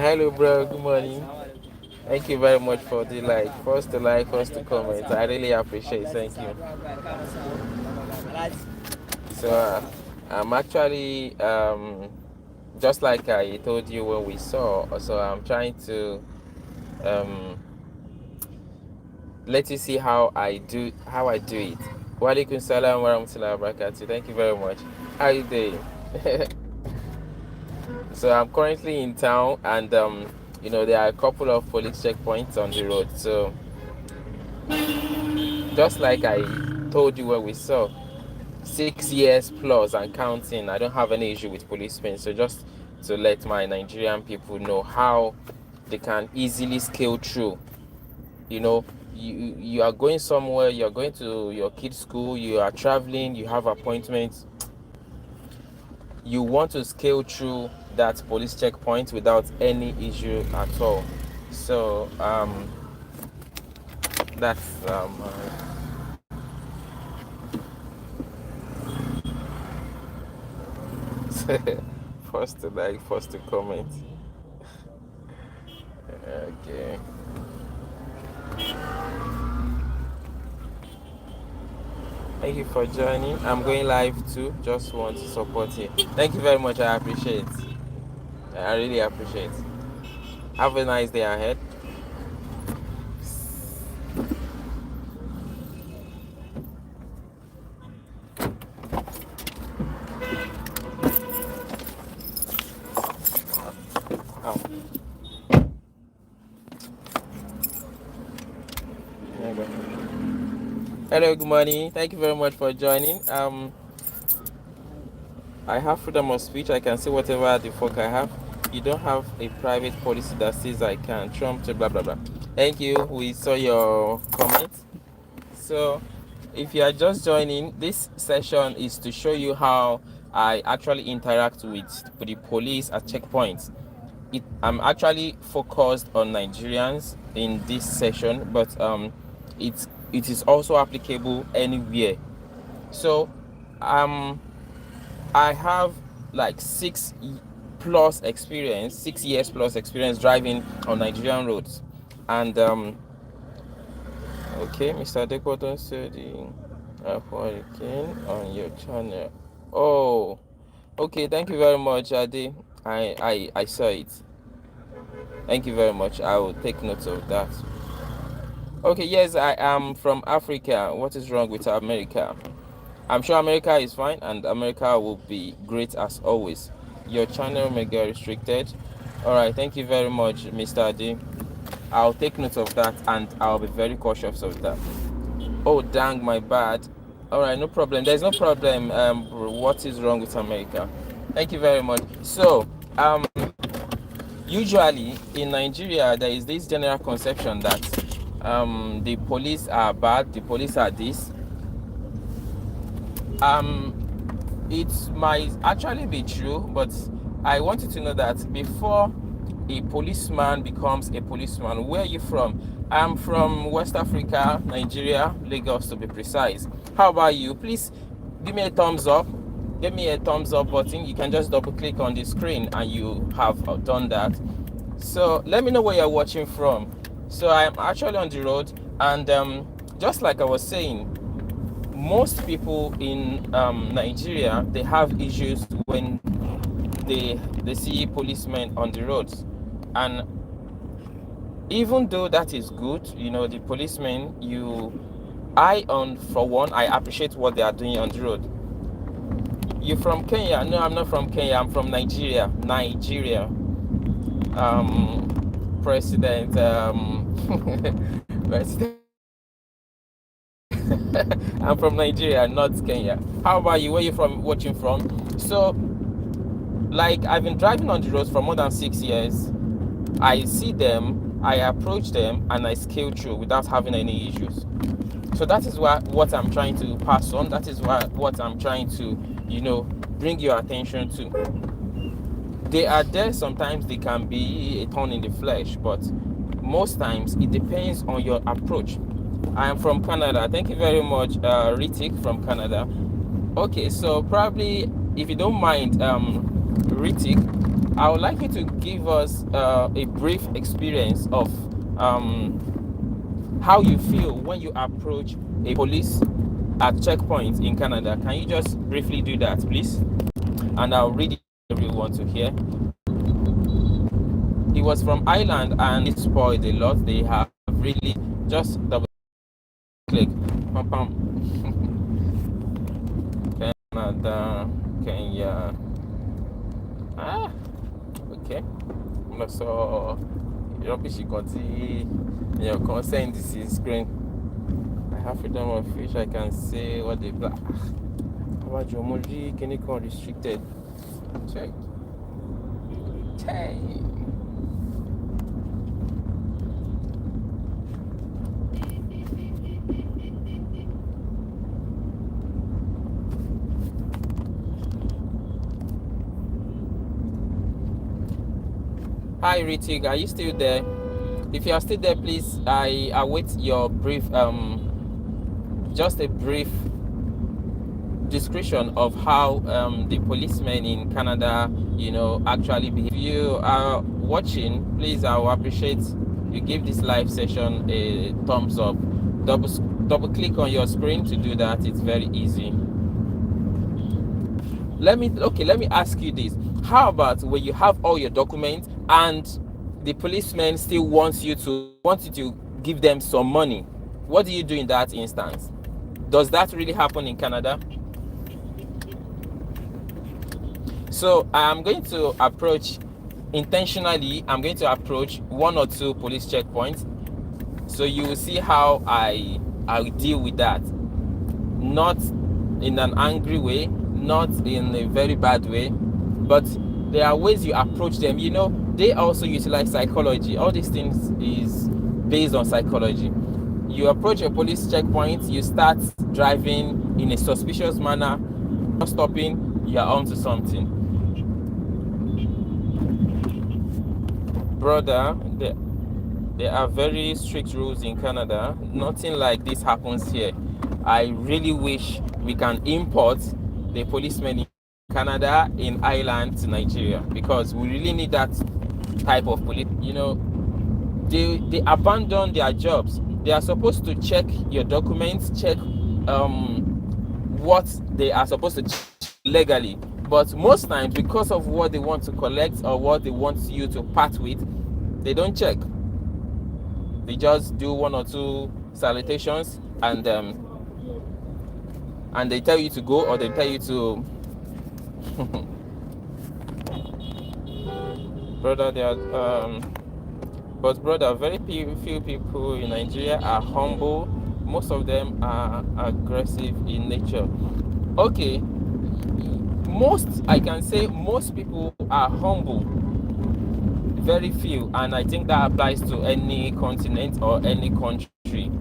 Hello, bro. Good morning. Thank you very much for the like, first to comment. I really appreciate it. Thank you. So, I'm actually, just like I told you when we saw, so I'm trying to um, let you see how I do it. Wa alaikum salam wa rahmatullahi wa barakatuh. Thank you very much. How are you doing? So I'm currently in town, and there are a couple of police checkpoints on the road. So just like I told you when we saw, 6 years plus and counting, I don't have any issue with policemen. So just to let my Nigerian people know how they can easily scale through. You know, you are going somewhere, you're going to your kid's school, you are traveling, you have appointments, you want to scale through that police checkpoint without any issue at all. So that's first to like, first to comment. Okay. Thank you for joining. I'm going live too. Just want to support you. Thank you very much. I appreciate. I really appreciate. Have a nice day ahead. Oh. Hello, good morning. Thank you very much for joining. I have freedom of speech. I can say whatever the fuck I have. You don't have a private policy that says I can. Trump to blah blah blah. Thank you. We saw your comment. So, if you are just joining, this session is to show you how I actually interact with the police at checkpoints. I'm actually focused on Nigerians in this session, but it is also applicable anywhere. So, I have like 6 years plus experience driving on Nigerian roads, and okay, Mr. Dekoton said again on your channel. Oh, okay, thank you very much, Adi. I saw it. Thank you very much. I will take note of that. Okay, yes, I am from Africa. What is wrong with America? I'm sure America is fine, and America will be great as always. Your channel may get restricted. All right, thank you very much, Mr. Adi. I'll take note of that, and I'll be very cautious of that. Oh, dang, my bad. All right, no problem. There's no problem. What is wrong with America? Thank you very much. So, usually in Nigeria, there is this general conception that the police are bad, the police are this. It might actually be true, but I want you to know that before a policeman becomes a policeman, where are you from? I'm from West Africa, Nigeria, Lagos to be precise. How about you? Please give me a thumbs up. Give me a thumbs up button. You can just double click on the screen and you have done that. So let me know where you're watching from. So I'm actually on the road, and just like I was saying, most people in Nigeria, they have issues when they see policemen on the roads. And even though that is good, the policemen, for one, I appreciate what they are doing on the road. You from Kenya? No, I'm not from Kenya. I'm from Nigeria. President President I'm from Nigeria, not Kenya. How about you? Where you from? Watching from? So, like, I've been driving on the roads for more than 6 years. I see them. I approach them and I scale through without having any issues. So that is what I'm trying to pass on. That is what I'm trying to, bring your attention to. They are there. Sometimes they can be a thorn in the flesh, but most times it depends on your approach. I am from Canada. Thank you very much, Ritik from Canada. Okay, so probably, if you don't mind, Ritik, I would like you to give us a brief experience of how you feel when you approach a police at checkpoints in Canada. Can you just briefly do that, please? And I'll read it for everyone to hear. He was from Ireland and it spoiled a lot. They have really just double click. Pum, pum. Canada, Kenya. Okay. So, you can send this screen. I have freedom of speech. I can say what they black. How about your emoji? Can you call restricted? Check. Hey. Hi Ritik, are you still there? If you are still there, please, I await your brief, just a brief description of how the policemen in Canada, actually behave. If you are watching, please, I will appreciate you give this live session a thumbs up. Double click on your screen to do that. It's very easy. Let me ask you this. How about when you have all your documents and the policeman still wants you to give them some money? What do you do in that instance? Does that really happen in Canada? So I'm going to approach intentionally. I'm going to approach one or two police checkpoints. So you will see how I deal with that. Not in an angry way, not in a very bad way, but there are ways you approach them. They also utilize psychology. All these things is based on psychology. You approach a police checkpoint, you start driving in a suspicious manner, not stopping, you're onto something. Brother, there are very strict rules in Canada. Nothing like this happens here. I really wish we can import the policemen in Canada, in Ireland to Nigeria, because we really need that type of police. They abandon their jobs. They are supposed to check your documents, check what they are supposed to check legally. But most times, because of what they want to collect or what they want you to part with, they don't check. They just do one or two salutations and they tell you to go, or they tell you to brother, very few people in Nigeria are humble. Most of them are aggressive in nature. Okay, I can say most people are humble. Very few, and I think that applies to any continent or any country.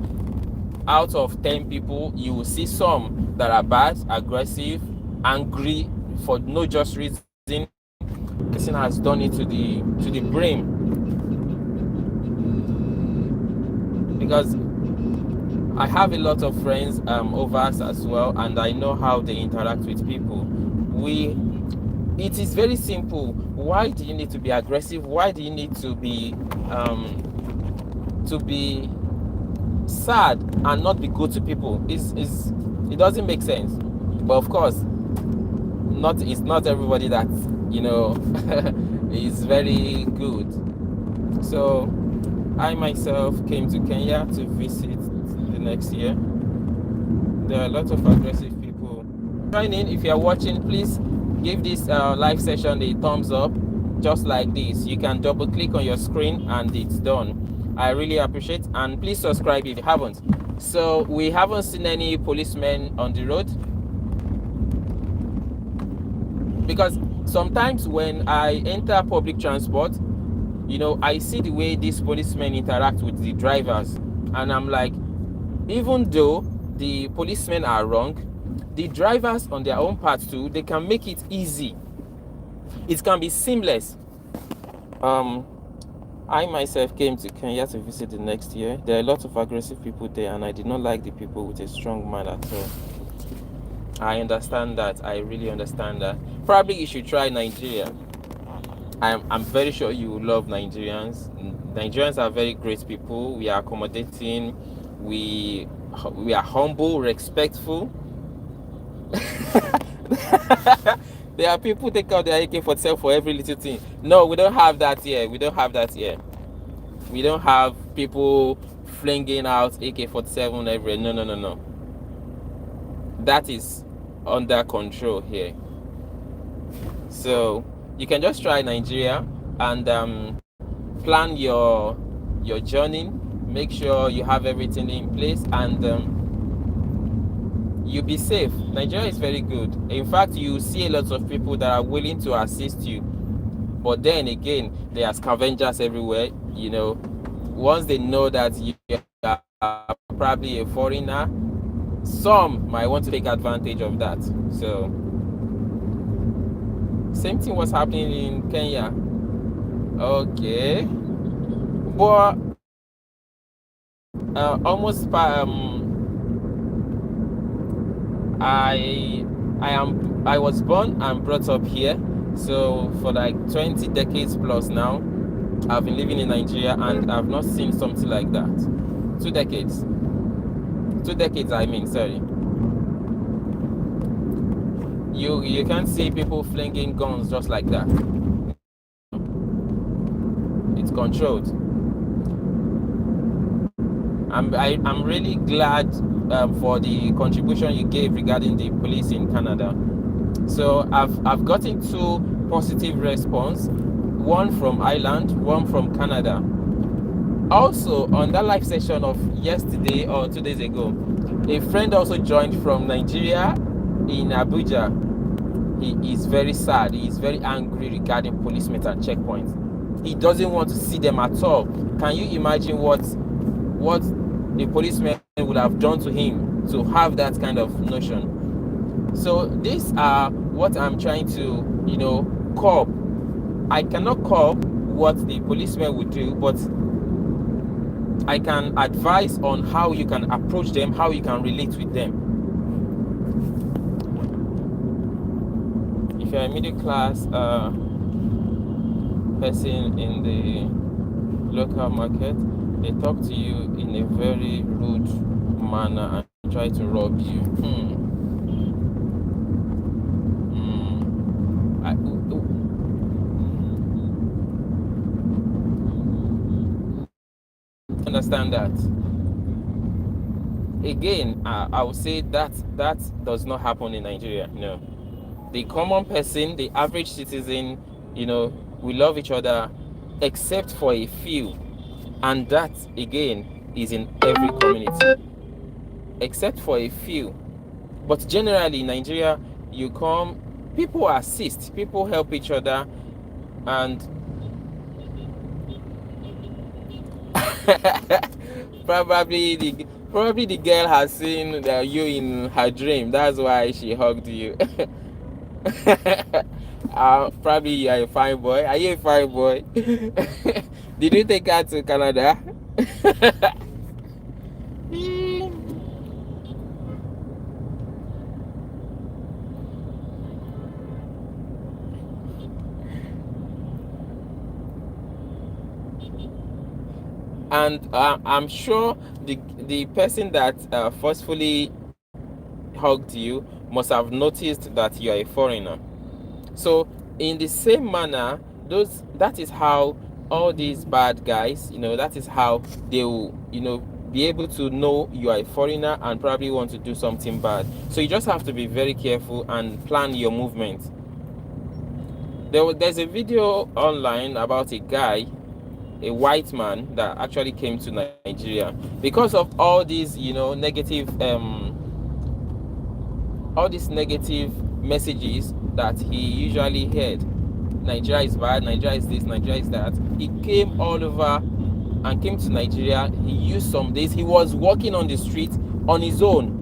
Out of 10 people, you will see some that are bad, aggressive, angry for no just reason. Person has done it to the brim. Because I have a lot of friends over as well, and I know how they interact with people. It is very simple. Why do you need to be aggressive? Why do you need to be sad and not be good to people? It doesn't make sense. But of course, it's not everybody that is very good. So I myself came to Kenya to visit the next year. There are a lot of aggressive people. Join in. If you are watching, please give this live session a thumbs up, just like this. You can double click on your screen and it's done. I really appreciate, and please subscribe if you haven't. So we haven't seen any policemen on the road, because sometimes when I enter public transport, You know, I see the way these policemen interact with the drivers, and I'm like, even though the policemen are wrong, the drivers on their own part too, they can make it easy. It can be seamless. I myself came to Kenya to visit the next year. There are a lot of aggressive people there, and I did not like the people with a strong man at all. I understand that. I really understand that. Probably you should try Nigeria. I'm very sure you will love Nigerians. Nigerians are very great people. We are accommodating. We are humble, respectful. There are people take out their AK-47 for every little thing. No, we don't have that here. We don't have that here. We don't have people flinging out AK-47 everywhere. No, no, no, no. That is under control here. So you can just try Nigeria and plan your journey. Make sure you have everything in place, and you'll be safe. Nigeria is very good. In fact, you see a lot of people that are willing to assist you. But then again, there are scavengers everywhere. You know, once they know that you are probably a foreigner, some might want to take advantage of that. So, same thing was happening in Kenya. Okay, but almost I was born and brought up here, so for like 20 decades plus now, I've been living in Nigeria, and I've not seen something like that. 2 decades. 2 decades, I mean, sorry. You can't see people flinging guns just like that. It's controlled. I'm really glad for the contribution you gave regarding the police in Canada. So I've gotten 2 positive response, one from Ireland, one from Canada. Also, on that live session of yesterday or 2 days ago, a friend also joined from Nigeria in Abuja. He is very sad. He is very angry regarding policemen and checkpoints. He doesn't want to see them at all. Can you imagine what the policeman would have done to him to have that kind of notion? So these are what I'm trying to, curb. I cannot curb what the policeman would do, but I can advise on how you can approach them, how you can relate with them. If you're a middle class person in the local market, they talk to you in a very rude manner and try to rob you. Understand that. Again, I would say that does not happen in Nigeria. No, the common person, the average citizen, we love each other, except for a few, and that again is in every community, except for a few. But generally in Nigeria, you come, people assist, people help each other, and probably the girl has seen you in her dream. That's why she hugged you. Probably you are a fine boy. Are you a fine boy? Did you take her to Canada? And I'm sure the person that forcefully hugged you must have noticed that you are a foreigner. So in the same manner, that is how all these bad guys, that is how they will, be able to know you are a foreigner and probably want to do something bad. So you just have to be very careful and plan your movement. There's a video online about a guy, a white man, that actually came to Nigeria because of all these negative messages that he usually heard. Nigeria is bad, Nigeria is this, Nigeria is that. He came all over and came to Nigeria. He used some days. He was walking on the street on his own.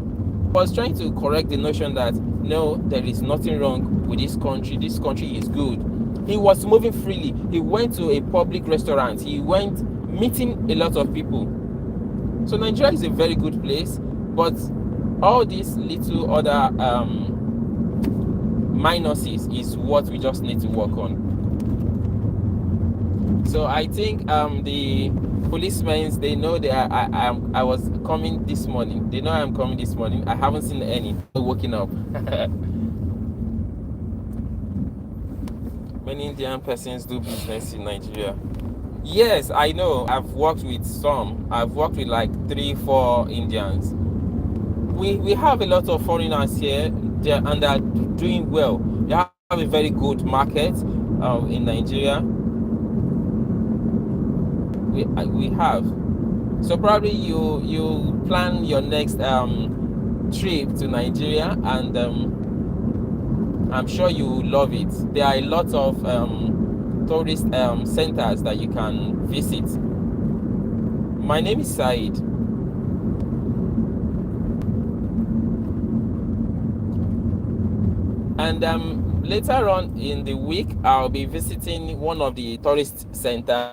He was trying to correct the notion that no, there is nothing wrong with this country. This country is good. He was moving freely. He went to a public restaurant. He went meeting a lot of people. So Nigeria is a very good place, but all these little other minuses is what we just need to work on. So I think the policemen, they know that I was coming this morning. They know I'm coming this morning. I haven't seen any waking up. Many Indian persons do business in Nigeria. Yes, I know. I've worked with some. I've worked with like 3-4 Indians. We have a lot of foreigners here, and they're doing well. They have a very good market in Nigeria. We have. So probably you plan your next trip to Nigeria, and I'm sure you love it. There are a lot of tourist centers that you can visit. My name is Said. And later on in the week, I'll be visiting one of the tourist centers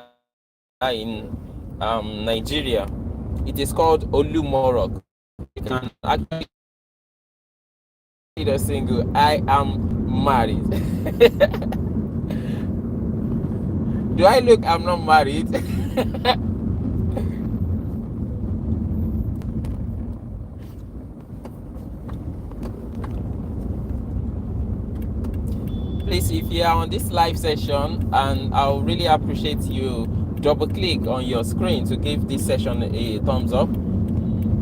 in Nigeria. It is called Olumorok. You can actually a single. I am married. Do I look I'm not married? Please, if you are on this live session, and I'll really appreciate you double click on your screen to give this session a thumbs up.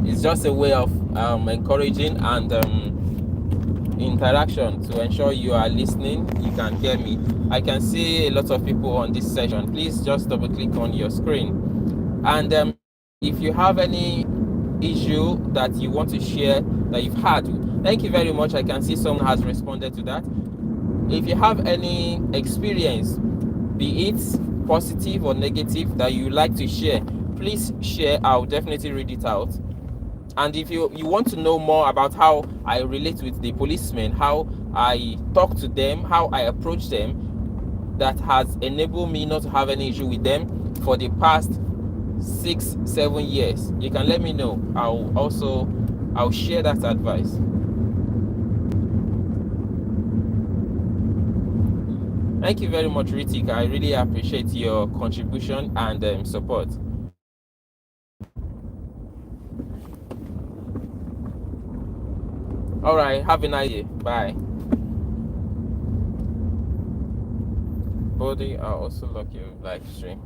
It's just a way of encouraging and interaction to ensure you are listening, you can hear me. I can see a lot of people on this session. Please just double click on your screen. And if you have any issue that you want to share that you've had, thank you very much. I can see someone has responded to that. If you have any experience, be it positive or negative, that you like to share, please share. I'll definitely read it out. And if you want to know more about how I relate with the policemen, how I talk to them, how I approach them, that has enabled me not to have any issue with them for the past 6-7 years, you can let me know. I'll share that advice. Thank you very much, Ritika. I really appreciate your contribution and support. All right, have a nice day. Bye. Body, I'll also lock your live stream.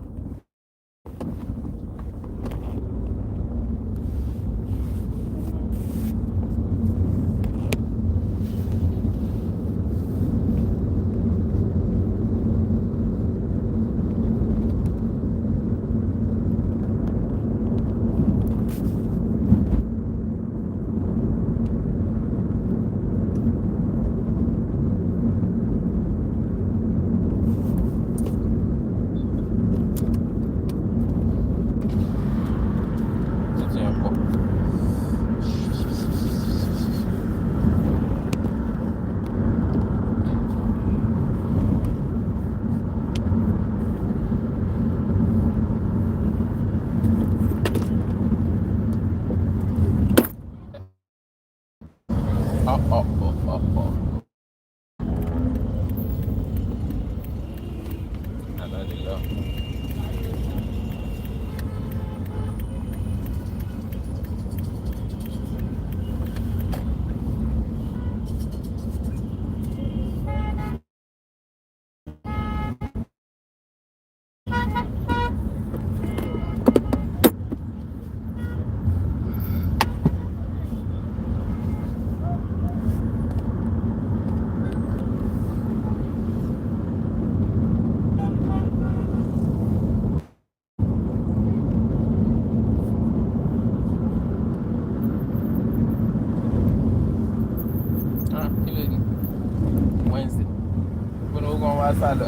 wá sá lọ.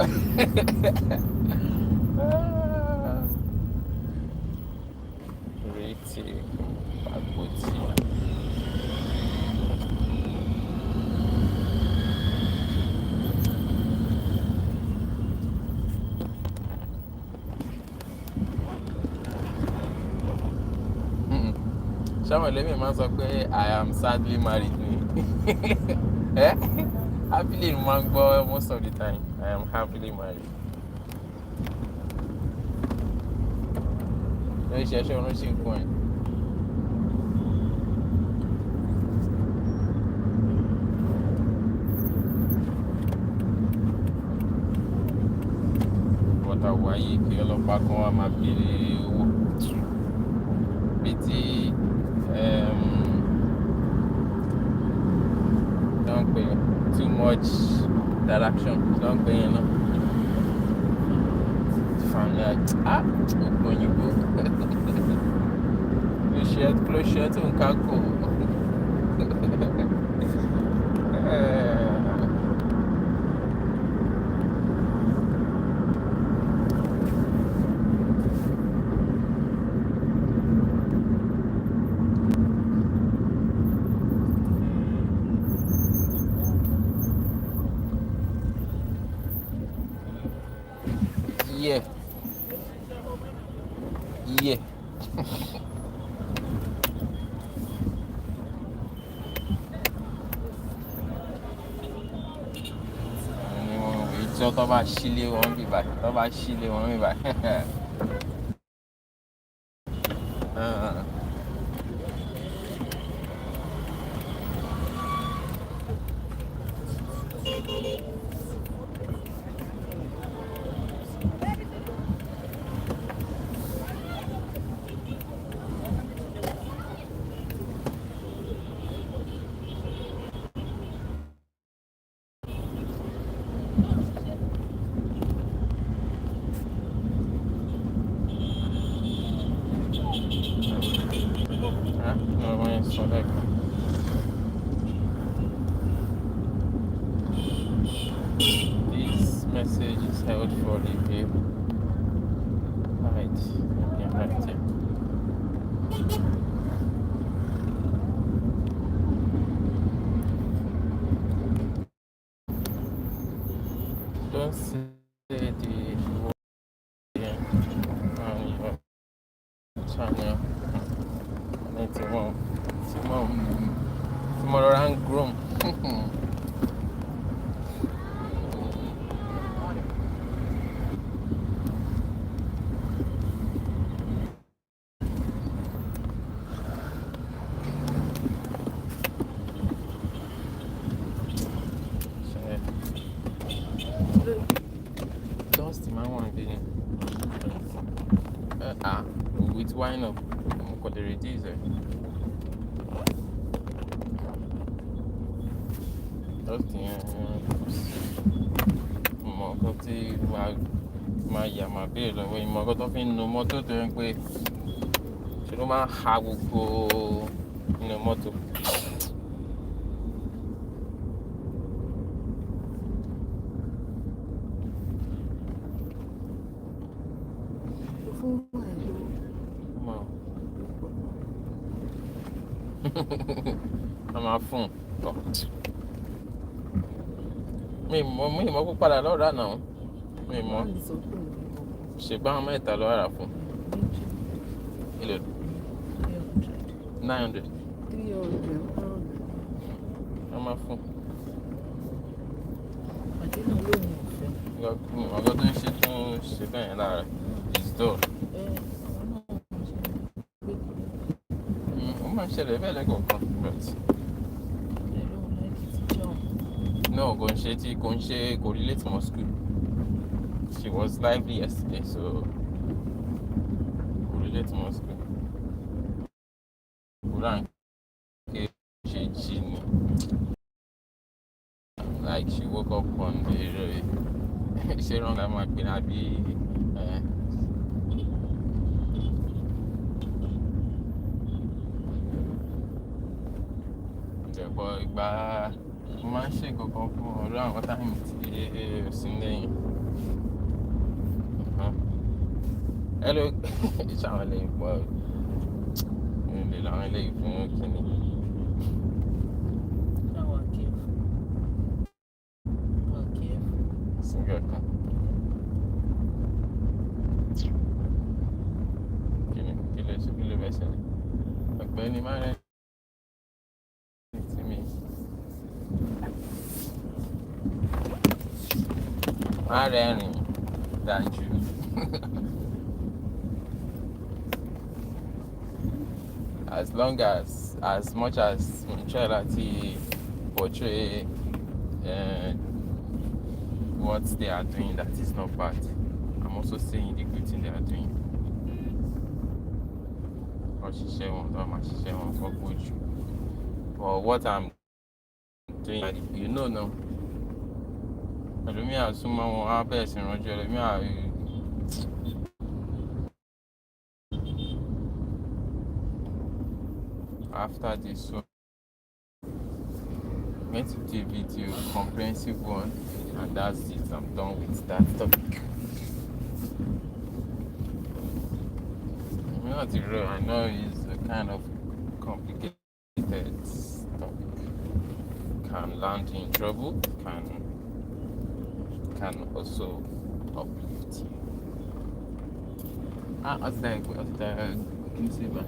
Retí Àpótí. Ṣáwọn ẹlẹ́mìí máa ń sọ pé I am sadly married ni. Happily ni máa ń gbọ́ most of the time. I am happily married. Lórí iṣẹ́ ọ̀run ṣì ń kún ẹ̀. Bọ́tà wáyé kí ọlọ́pàá kan wá máa béèrè owó. Bí tí don't pay too much direction. Don't pay enough. Family, when you go, close shirt and kako. Yeah. Yeah. Ìjọ tó bá sílé wọn bí báyìí, tó bá sílé wọn bí báyìí. This message is held for the view. Right. Yeah, right. Don't say the word again on your channel. Tomorrow and groom. Dusty man one thing. With wine up. Got the reduce it. Dusty mo nǹkan tí máa yà máa béèrè lọ́wọ́ ìmọ̀ nǹkan tó fi ń nu mọ́tò tó ń pé ṣe ló máa ń ha gbogbo inú mọ́tò. A máa fún un. Mi mọ̀ kó padà lọ́ọ́ rà náà. Mi mọ̀. Ṣègbọ́n àwọn mẹ́ta lọ́ọ́ rà fún. Ilé 900. 300. A máa fún. Àdínà lóhùn ọ̀fẹ́. Ọgọ́ tó ń ṣe tún ṣe bẹ́ẹ̀ lára is done. Ó máa ń ṣẹlẹ̀ bẹ́ẹ̀ lẹ́kọ̀ọ̀kan but. No, kò relate to my school. She was lively yesterday, so kò relate to my school. Like she woke up on the she wrong that might be happy. The boy mo máa ń ṣe kankan fún ọ̀rọ̀ àwọn táìmù tí ò sí lẹ́yìn. Hello, ṣáwọn eléyìí pọ̀ lè làwọn eléyìí fún kìnnì. Ṣáwọn akéwì. Akéwì. Síngẹ̀ kan. Kí ló bẹ́ ṣẹlẹ̀? Ọ̀gbẹ́ni máa rẹ̀ sí mi. Má rẹ́rìn dájú. As much as Michelle portray what they are doing that is not bad, I'm also saying the good thing they are doing. But what I'm doing, you know now. Ẹlòmíà súnmọ́ wọn á bẹ̀rẹ̀ sí ránjú ẹlòmíà. After this one, I'm going to do a video, comprehensive one, and that's it. I'm done with that topic. Not real. I know it's a kind of complicated topic. Can land you in trouble. Can also uplift you. What's that? Can you see that?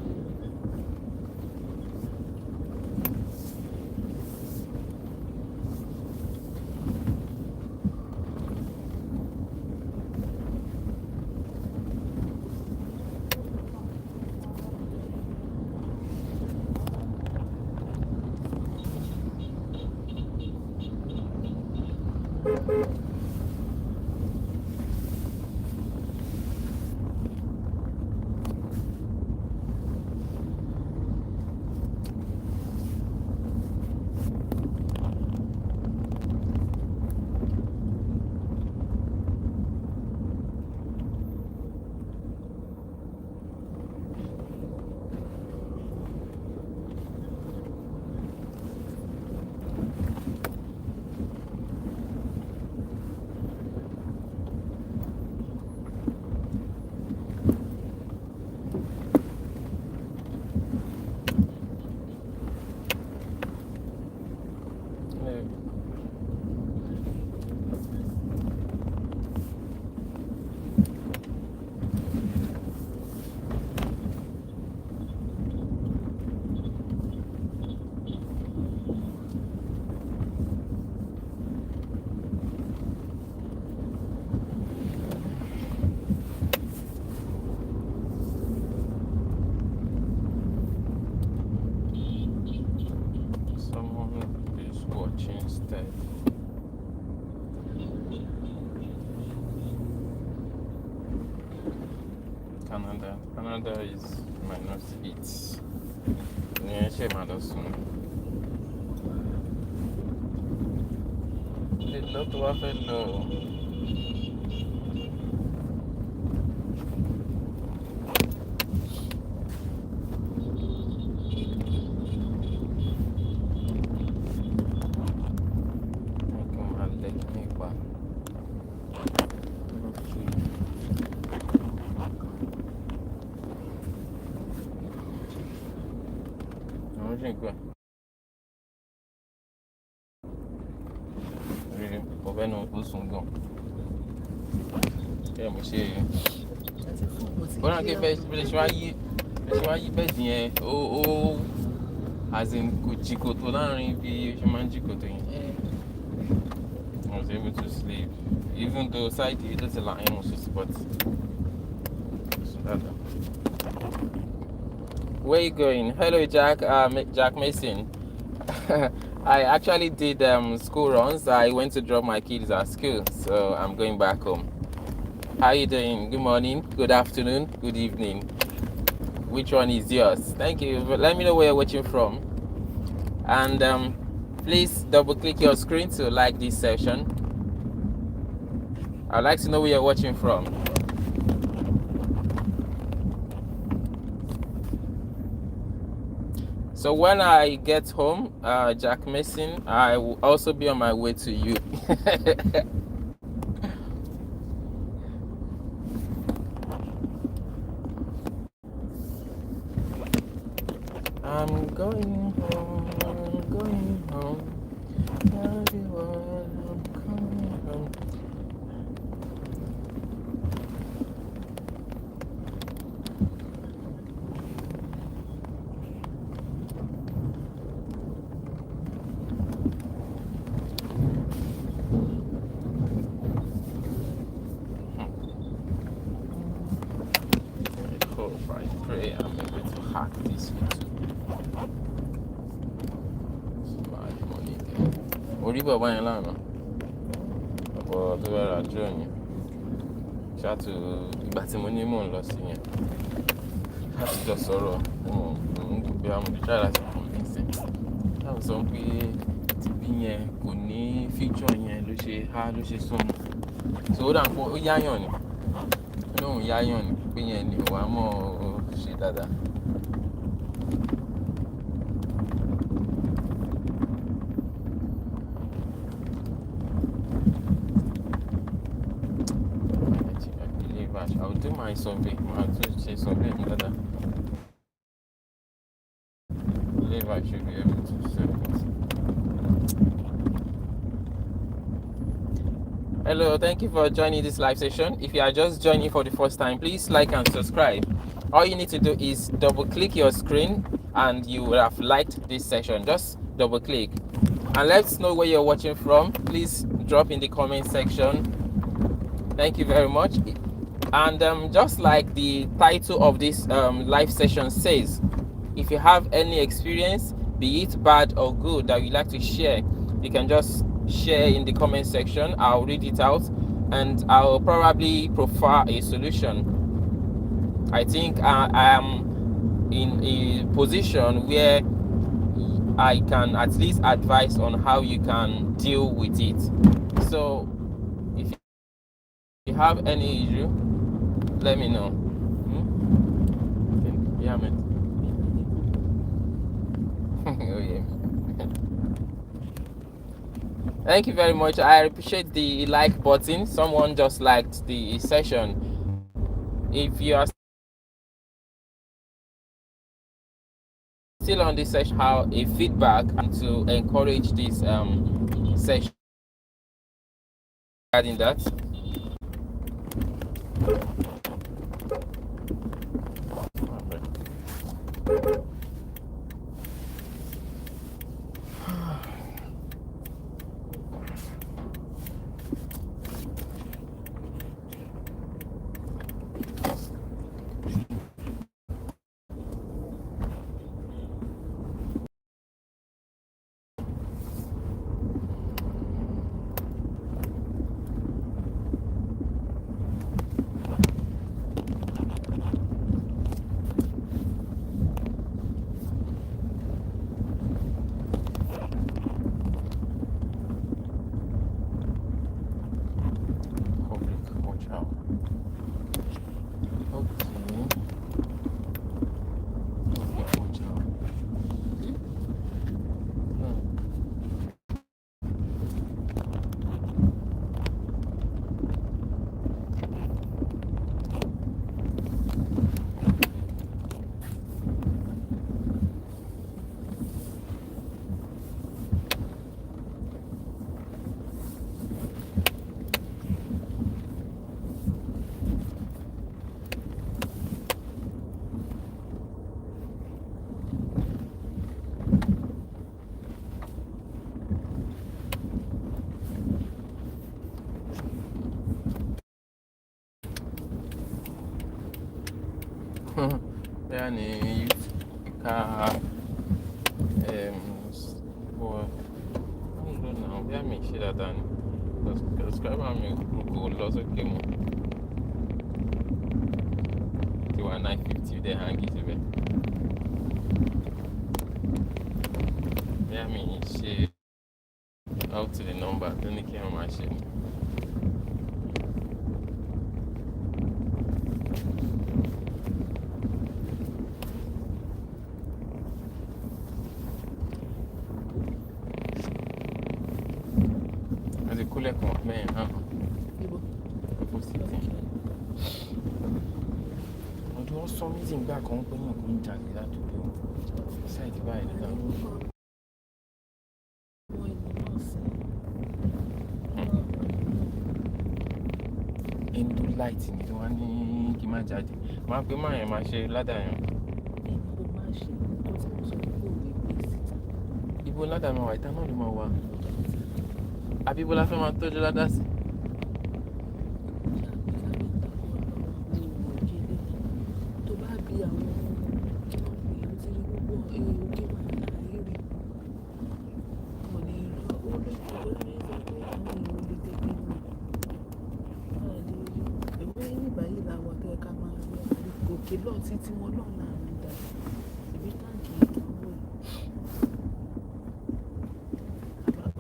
Canada is -8. Yeah, she might have soon. The lot of fellow. Bọ́lá ké bẹ́ẹ̀ ṣe wá yí bẹ́ẹ̀dì yẹn ó as in kò jìkòtò láàrin bí ó ṣe máa ń jìkòtò yẹn. I was able to sleep even though side yìí tó ti là ń mú support. Where you going? Hello Jack, Jack Mason. I actually did school runs. I went to drop my kids at school, so I'm going back home. How you doing? Good morning, good afternoon, good evening. Which one is yours? Thank you. Let me know where you're watching from. And please double click your screen to like this session. I'd like to know where you're watching from. So when I get home, Jack Mason, I will also be on my way to you. I'm going home, I'm going home. Everyone, I'm coming home. I hope, I pray I'm able to hack this YouTube. Bad money there. Orí bàbá yẹn lánàá. Ọ̀pọ̀ tó bá ra drone yẹn. Ṣáàtù ìgbà tí mo ní mò ń lọ sí yẹn. Láti jọ sọ̀rọ̀, mo ń gbé àwọn ìjà láti convince. Táwọn sọ pé tìbí yẹn kò ní feature yẹn ló ṣe sọnù. So ó dà pé ó yáyàn ni. Lóhùn yáyàn ni pé yẹn ni òwà mọ̀ ó ṣe dáadáa. I will do my survey. I'll do say survey dáadáa. I believe I should be able to save it. Hello, thank you for joining this live session. If you are just joining for the first time, please like and subscribe. All you need to do is double click your screen and you will have liked this session. Just double click and let's know where you're watching from. Please drop in the comment section. Thank you very much. And just like the title of this live session says, if you have any experience, be it bad or good, that you'd like to share, you can just share in the comment section. I'll read it out and I'll probably profile a solution. I think I am in a position where I can at least advise on how you can deal with it. So if you have any issue, let me know. Yeah, man. Oh, yeah. Thank you very much. I appreciate the like button. Someone just liked the session. If you are still on this session, how a feedback and to encourage this session regarding that. Yani ka for I don't know bí àmì ṣe dáadáa ni subscriber mi kò lọ sókè mọ́ ti wà 950 dẹ̀ hangi síbẹ̀ bí àmì ṣe out to the number tó ní kí wọ́n máa ṣe ni. kó lẹ́kọ̀ọ́ mẹ́rin hàn Ibo. kó sí tí. Ọdún wọn sọ mí sì ń gbà kan pé yàn kò ń jalè ládùúgbò ṣáìtì báyìí nígbà. Àwọn ènìyàn náà sí. Ẹni tó láìtì ni tó wá ní kí n má jáde. Máa pé máa yẹn máa ṣe ládàá yẹn. Èyí kò má ṣe nǹkan tí mo sọ pé kò lè gbé síta. Ibo ládàá máa wà, ìta náà ló máa wà. Àbí ibo la fẹ́ máa tọ́jú ládàá sí? Tó bá bí àwọn èèyàn ti rí gbogbo òkè wà láàárín rí. Kò ní lọ ó lè fi lórí ẹgbẹ́ pé àwọn èèyàn lè tẹ́gbẹ́ mọ́. Ìwé ìbáyìí làwọn tó ẹ̀ka máa ń lọ òkè lọ sí tí wọ́n náà láàárín dà. Ìbí táǹkì ìtàwọ̀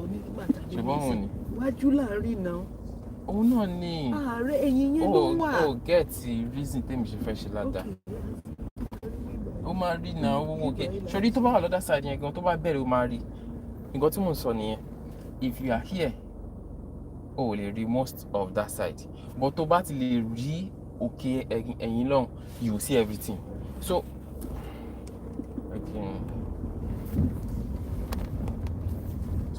onígbà tàbí Ṣùgbọ́n òun ni. wájú láàárín náà. Òun náà ni. Ààrẹ ẹ̀yìn yẹn ló wà. Oh, get the reason tèmi ṣe fẹ́ ṣe ládàá. Ó máa rí náà owó òkè. Ṣorí tó bá wà lọ́dà side yẹn gan tó bá bẹ̀rẹ̀ ó máa rí. Nǹkan tí mò ń sọ nìyẹn. If you are here, o ò lè rí most of that side. But tó bá ti lè rí òkè ẹ̀yìn lọ́hùn, you will see everything. So,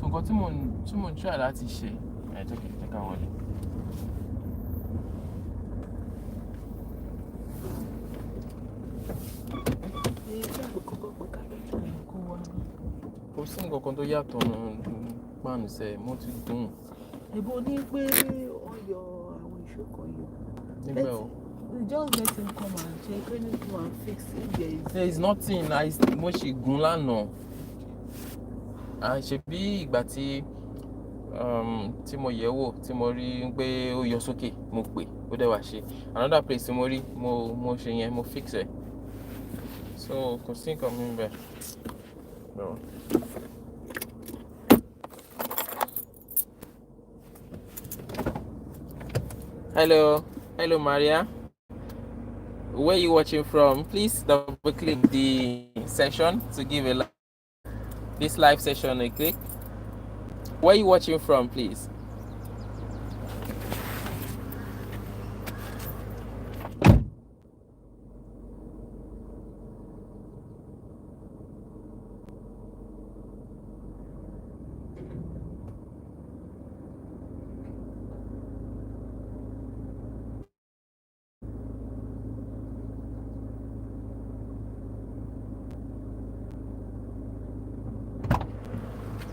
nǹkan tí mò ń try láti ṣe ẹ̀ jẹ́ ká wọlé. Kò sí nǹkan kan tó yàtọ̀ páànù sẹ́ mo ti dùn. Ibo ní pé wọ́n yọ àwọn ìṣó kan yọ. Nígbà wo? Just let him come and check anything and fix it. There is nothing. Mo ṣe gùn lánàá. Ṣe bí ìgbà tí mo yẹ̀ wò tí mo rí pé ó yọ sókè mo pè ó dẹ̀ wá ṣe. Another place tí mo rí mo ṣe yẹn mo fix ẹ̀. So kò sí nǹkan mi bẹ́ẹ̀. No. Hello Maria. Where are you watching from? Please double click the session to give this live session a click. Where are you watching from, please?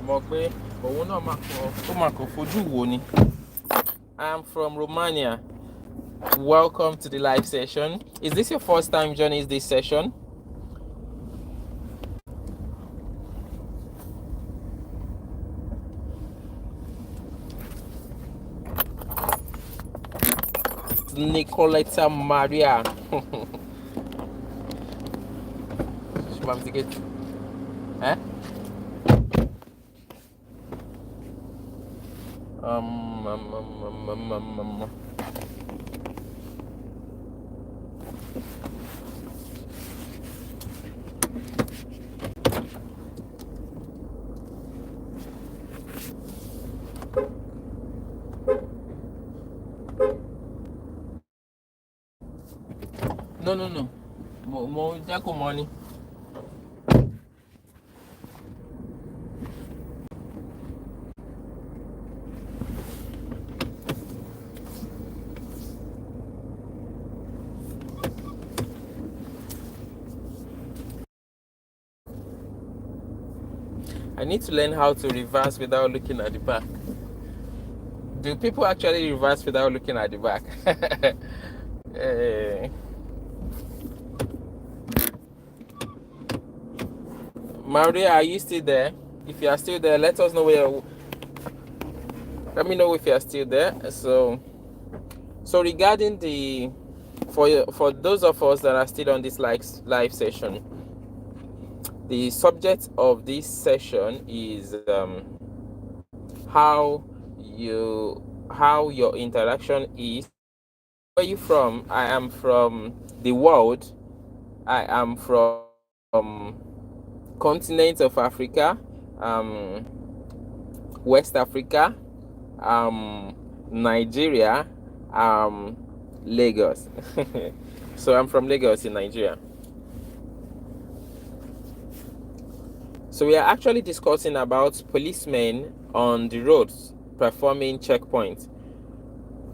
Mọ̀ pé òun náà máa kàn fojú wo ni. I'm from Romania. Welcome to the live session. Is this your first time joining this session? Nicoletta Maria. Eh? No. Mo jẹ́ kó mọ̀ ni. I need to learn how to reverse without looking at the back. Do people actually reverse without looking at the back? Maria, are you still there? If you are still there, let us know let me know if you are still there. So regarding for those of us that are still on this live session, the subject of this session is how your interaction is. Where are you from? I am from the world. I am from continent of Africa, West Africa, Nigeria, Lagos. So I'm from Lagos in Nigeria. So we are actually discussing about policemen on the roads performing checkpoints.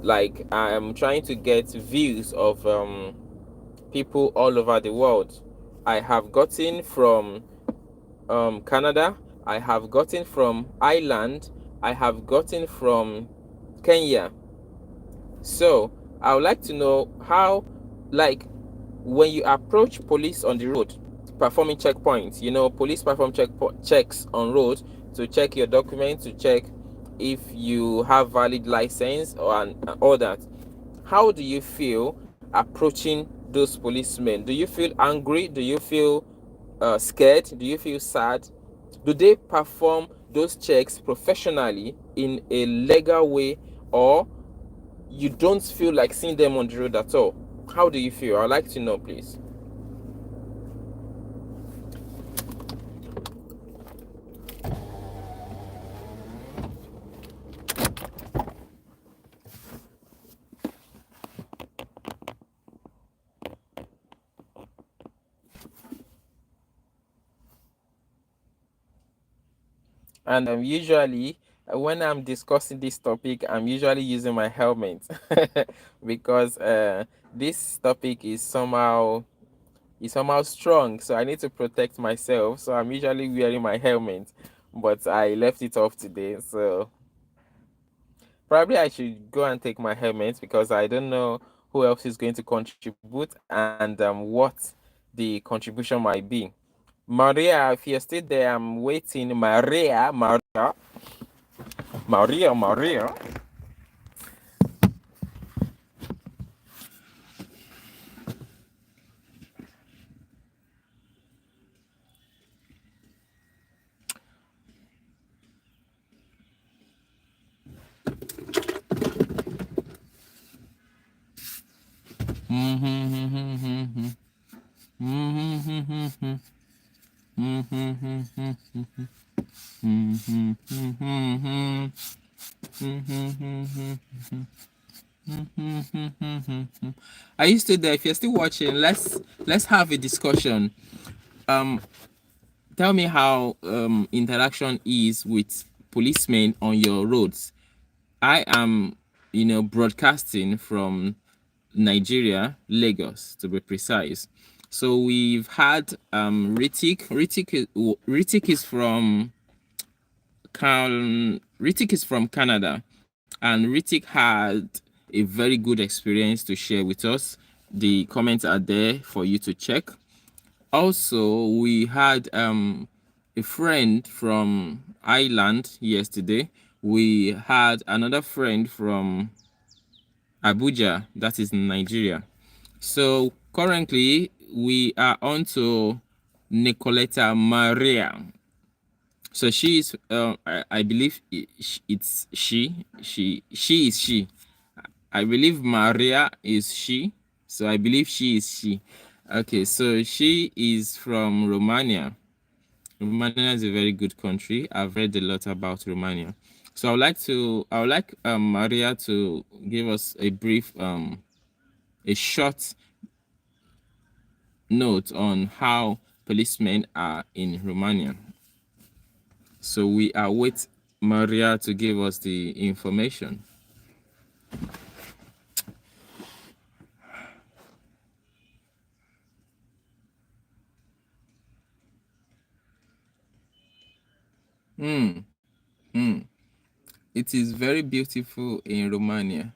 Like I'm trying to get views of people all over the world. I have gotten from Canada, I have gotten from Ireland, I have gotten from Kenya. So I would like to know how, like, when you approach police on the road performing checkpoints, police perform checks on road to check your documents, to check if you have valid license or all that. How do you feel approaching those policemen? Do you feel angry? Do you feel scared? Do you feel sad? Do they perform those checks professionally in a legal way, or you don't feel like seeing them on the road at all? How do you feel? I'd like to know, please. And usually, when I'm discussing this topic, I'm usually using my helmet because this topic is somehow strong, so I need to protect myself. So I'm usually wearing my helmet, but I left it off today. So probably I should go and take my helmet because I don't know who else is going to contribute and what the contribution might be. Maria, if you're still there, I'm waiting. Maria. Are you still there? If you're still watching, let's have a discussion. Um, Tell me how interaction is with policemen on your roads. I am, broadcasting from Nigeria, Lagos to be precise. So we've had Ritik. Ritik is from Canada, and Ritik had a very good experience to share with us. The comments are there for you to check. Also, we had a friend from Ireland yesterday. We had another friend from Abuja, that is Nigeria. So currently we are on to Nicoletta Maria. So she is, I believe it's she. She is she. I believe Maria is she. So I believe she is she. Okay, so she is from Romania. Romania is a very good country. I've read a lot about Romania. So I would like Maria to give us a brief, a short note on how policemen are in Romania. So we await Maria to give us the information. It is very beautiful in Romania.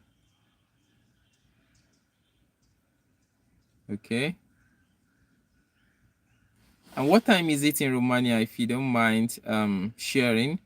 Okay. And what time is it in Romania, if you don't mind sharing?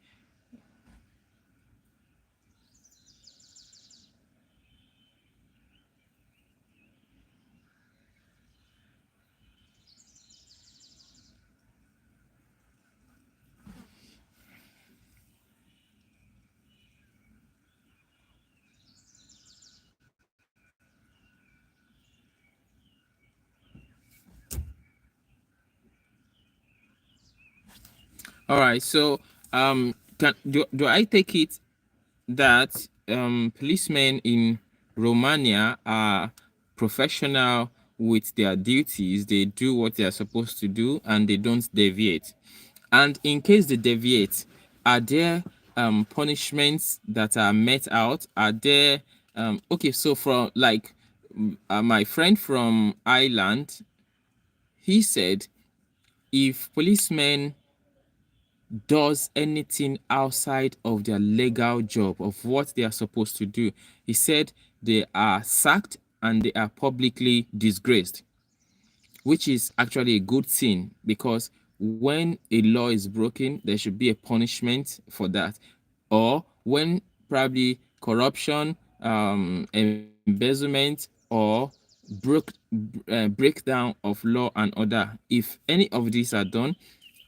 All right. So do I take it that policemen in Romania are professional with their duties. They do what they are supposed to do and they don't deviate. And in case they deviate, are there punishments that are met out? Are there okay, so from like my friend from Ireland, he said if policemen does anything outside of their legal job of what they are supposed to do, he said they are sacked and they are publicly disgraced, which is actually a good thing because when a law is broken, there should be a punishment for that. Or when probably corruption, embezzlement, or breakdown of law and order, if any of these are done,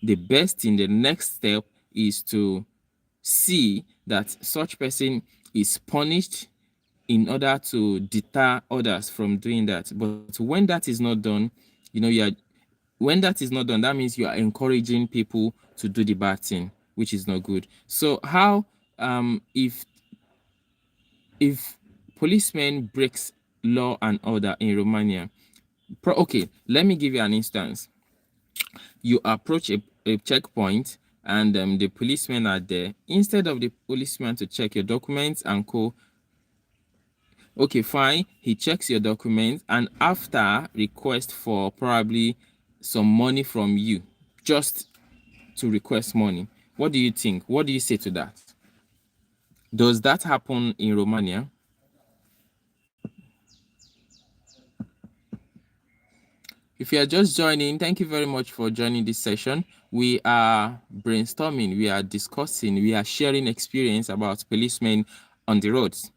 the best thing, the next step is to see that such person is punished in order to deter others from doing that. But when that is not done, when that is not done, that means you are encouraging people to do the bad thing, which is not good. So how if policemen breaks law and order in Romania, okay, let me give you an instance. You approach a checkpoint and the policemen are there. Instead of the policeman to check your documents and co, okay, fine, he checks your documents and after request for probably some money from you, just to request money, what do you think? What do you say to that? Does that happen in Romania? If you are just joining, thank you very much for joining this session. We are brainstorming, we are discussing, we are sharing experience about policemen on the roads.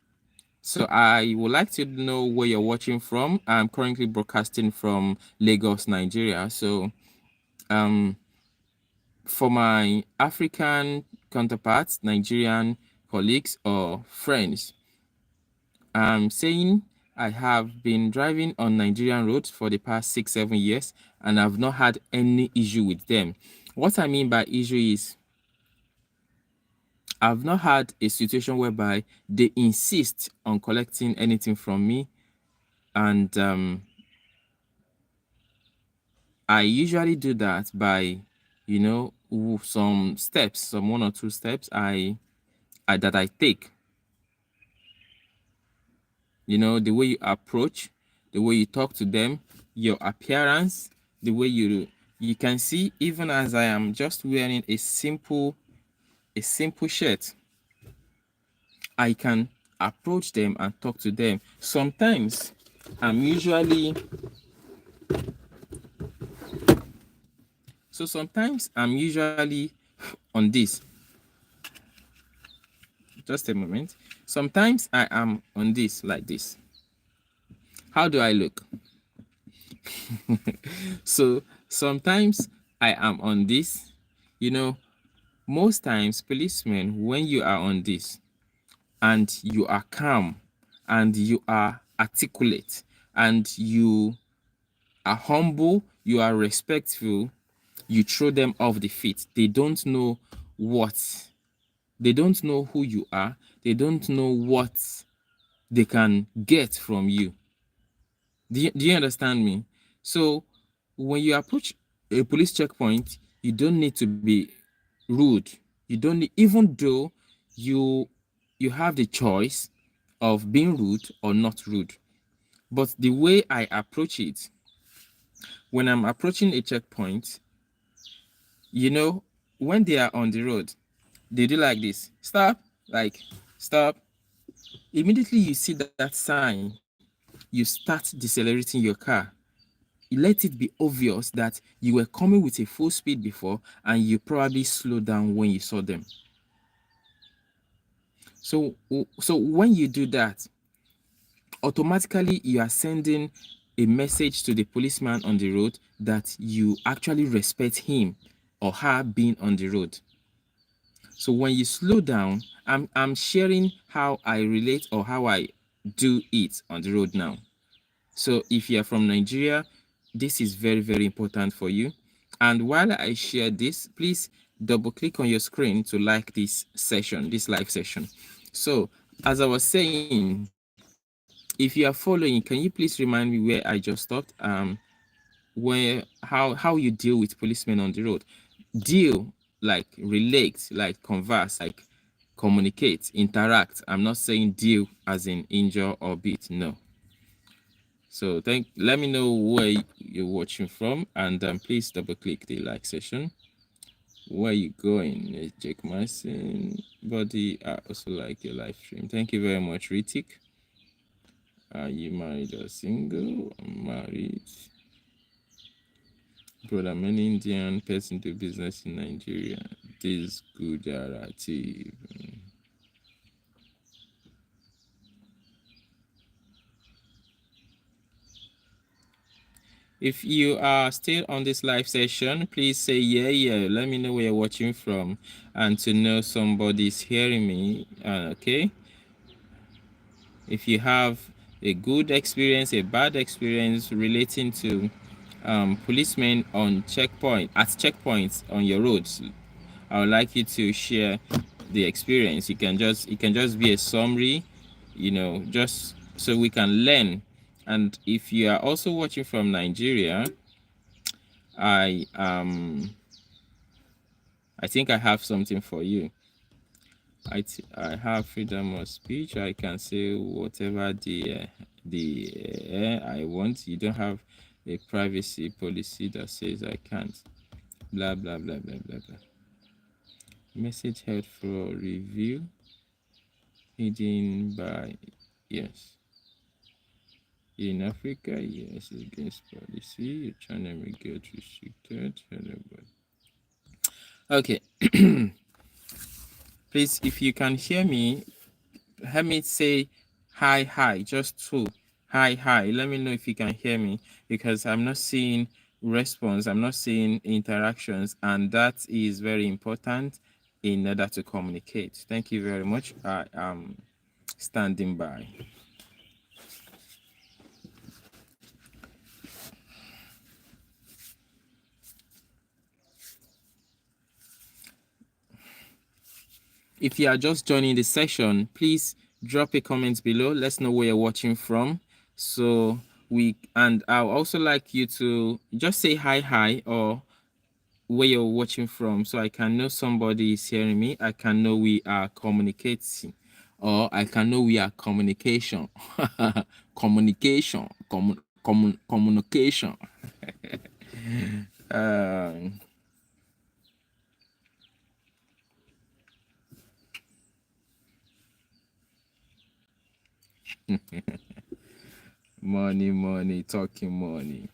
So I would like to know where you're watching from. I'm currently broadcasting from Lagos, Nigeria. So for my African counterparts, Nigerian colleagues or friends, I'm saying I have been driving on Nigerian roads for the past 6-7 years and I've not had any issue with them. What I mean by issue is I've not had a situation whereby they insist on collecting anything from me, and I usually do that by, some steps, some 1 or 2 steps that I take. The way you approach, the way you talk to them, your appearance, the way you can see, even as I am just wearing a simple shirt, I can approach them and talk to them. Sometimes I'm usually on this. Just a moment. Sometimes I am on this like this. How do I look? So sometimes I am on this. Most times policemen, when you are on this and you are calm and you are articulate and you are humble, you are respectful, you throw them off the feet. They don't know who you are. They don't know what they can get from you. Do you understand me? So when you approach a police checkpoint, you don't need to be rude. You don't need, even though you have the choice of being rude or not rude. But the way I approach it, when I'm approaching a checkpoint, when they are on the road, they do like this. Stop, like, stop. Immediately you see that sign, you start decelerating your car. You let it be obvious that you were coming with a full speed before and you probably slowed down when you saw them. So when you do that, automatically you are sending a message to the policeman on the road that you actually respect him or her being on the road. So when you slow down, I'm sharing how I relate or how I do it on the road now. So if you're from Nigeria, this is very, very important for you. And while I share this, please double click on your screen to like this session, this live session. So, as I was saying, if you are following, can you please remind me where I just stopped? Where how you deal with policemen on the road? Deal, like relate, like converse, like communicate, interact. I'm not saying deal as in injure or beat. No. So let me know where you're watching from, and please double click the like session. Where you going, Jake Mason? Body, I also like your live stream. Thank you very much, Ritik. Are you married or single? I'm married. Brother, many Indian person do business in Nigeria. This Gujarati. If you are still on this live session, please say yeah. Let me know where you're watching from, and to know somebody's hearing me. Okay. If you have a good experience, a bad experience relating to policemen on checkpoints on your roads, I would like you to share the experience. It can just be a summary, just so we can learn. And if you are also watching from Nigeria, I think I have something for you. I have freedom of speech. I can say whatever I want. You don't have a privacy policy that says I can't. Blah blah blah blah blah blah. Message held for review. Hidden by yes. In Africa, yes, against policy. Your channel may get restricted. Okay. Please, if you can hear me, let me say hi, just two. Hi. Let me know if you can hear me, because I'm not seeing response. I'm not seeing interactions, and that is very important in order to communicate. Thank you very much. I am standing by. If you are just joining the session, please drop a comment below. Let's know where you're watching from. So I'll also like you to just say hi or where you're watching from, so I can know somebody is hearing me. I can know we are communicating, or I can know we are communication. Communication. Money, talking money.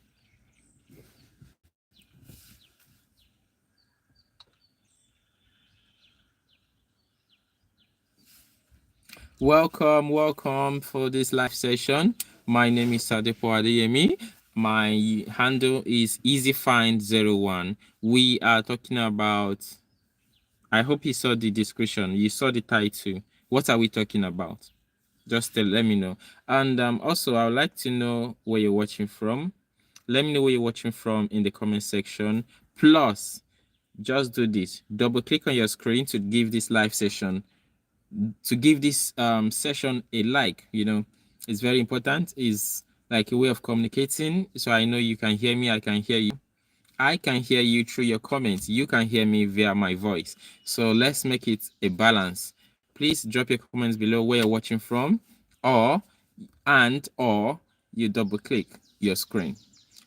Welcome for this live session. My name is Sadepo Adeyemi. My handle is EasyFind01. We are talking about, I hope you saw the description, you saw the title. What are we talking about? Just let me know. And also, I would like to know where you're watching from. Let me know where you're watching from in the comment section. Plus, just do this. Double click on your screen to give this live session, to give this session a like. It's very important. It's like a way of communicating, so I know you can hear me, I can hear you. I can hear you through your comments, you can hear me via my voice. So let's make it a balance. Please drop your comments below where you're watching from, or you double click your screen.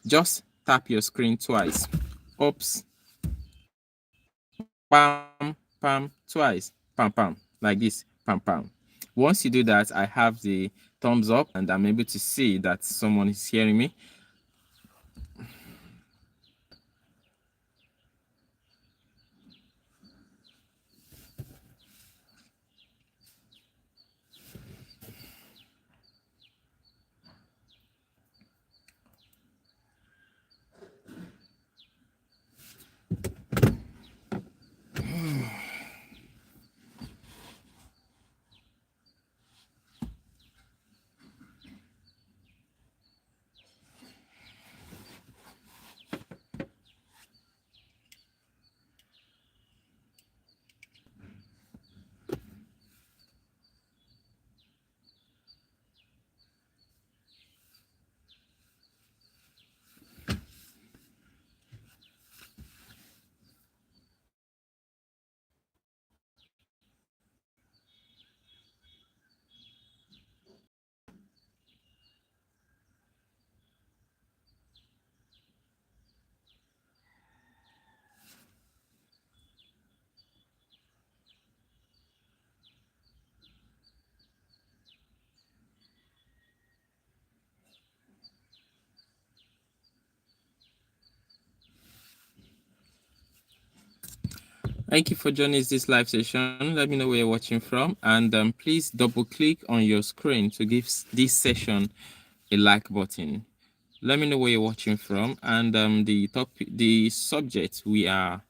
Just tap your screen twice. Oops. Pam, twice. Pam, like this. Pam. Once you do that, I have the thumbs up and I'm able to see that someone is hearing me. Thank you for joining this live session. Let me know where you're watching from, and please double click on your screen to give this session a like button. Let me know where you're watching from, and the subject we are,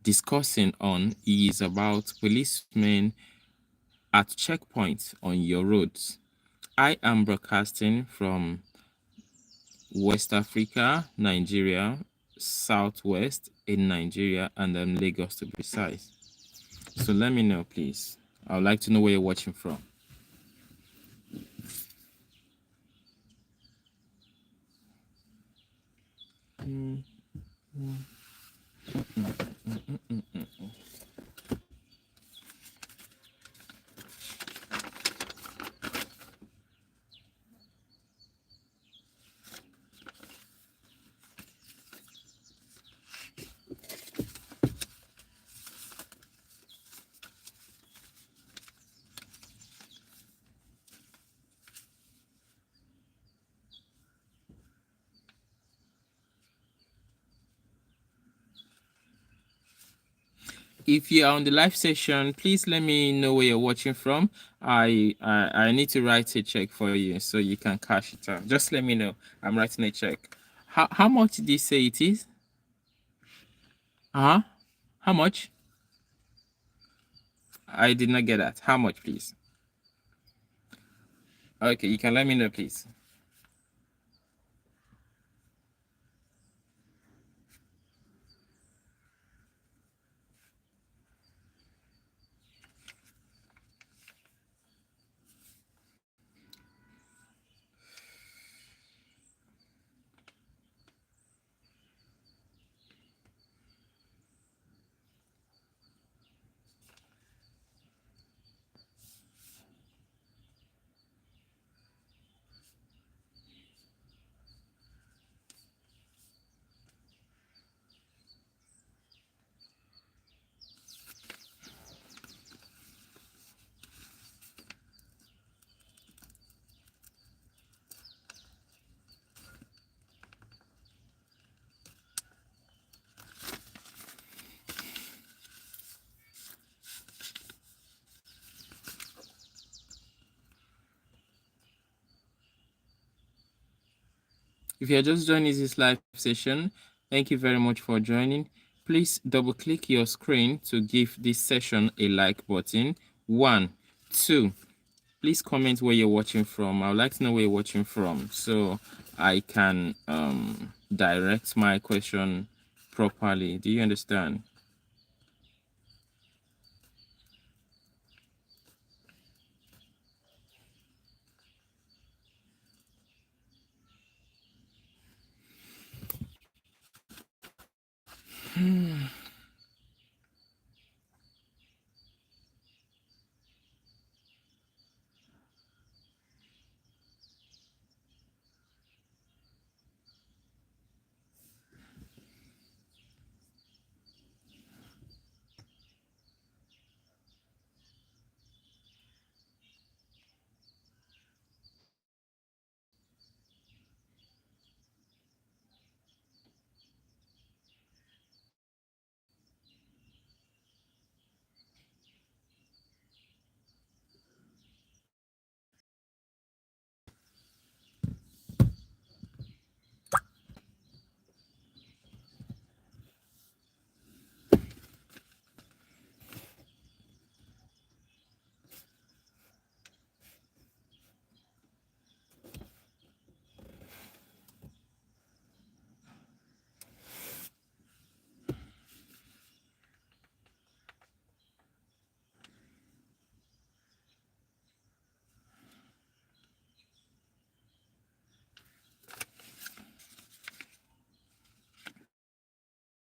discussing on is about policemen at checkpoints on your roads. I am broadcasting from West Africa, Nigeria, Southwest in Nigeria, and Lagos to be precise. So let me know, please. I would like to know where you're watching from. If you are on the live session, please let me know where you're watching from. I need to write a check for you so you can cash it out. Just let me know. I'm writing a check. How much did you say it is? How much? I did not get that. How much, please? Okay, you can let me know, please. If you're just joining this live session, thank you very much for joining. Please double click your screen to give this session a like button. 1, 2. Please comment where you're watching from. I would like to know where you're watching from so I can direct my question properly. Do you understand?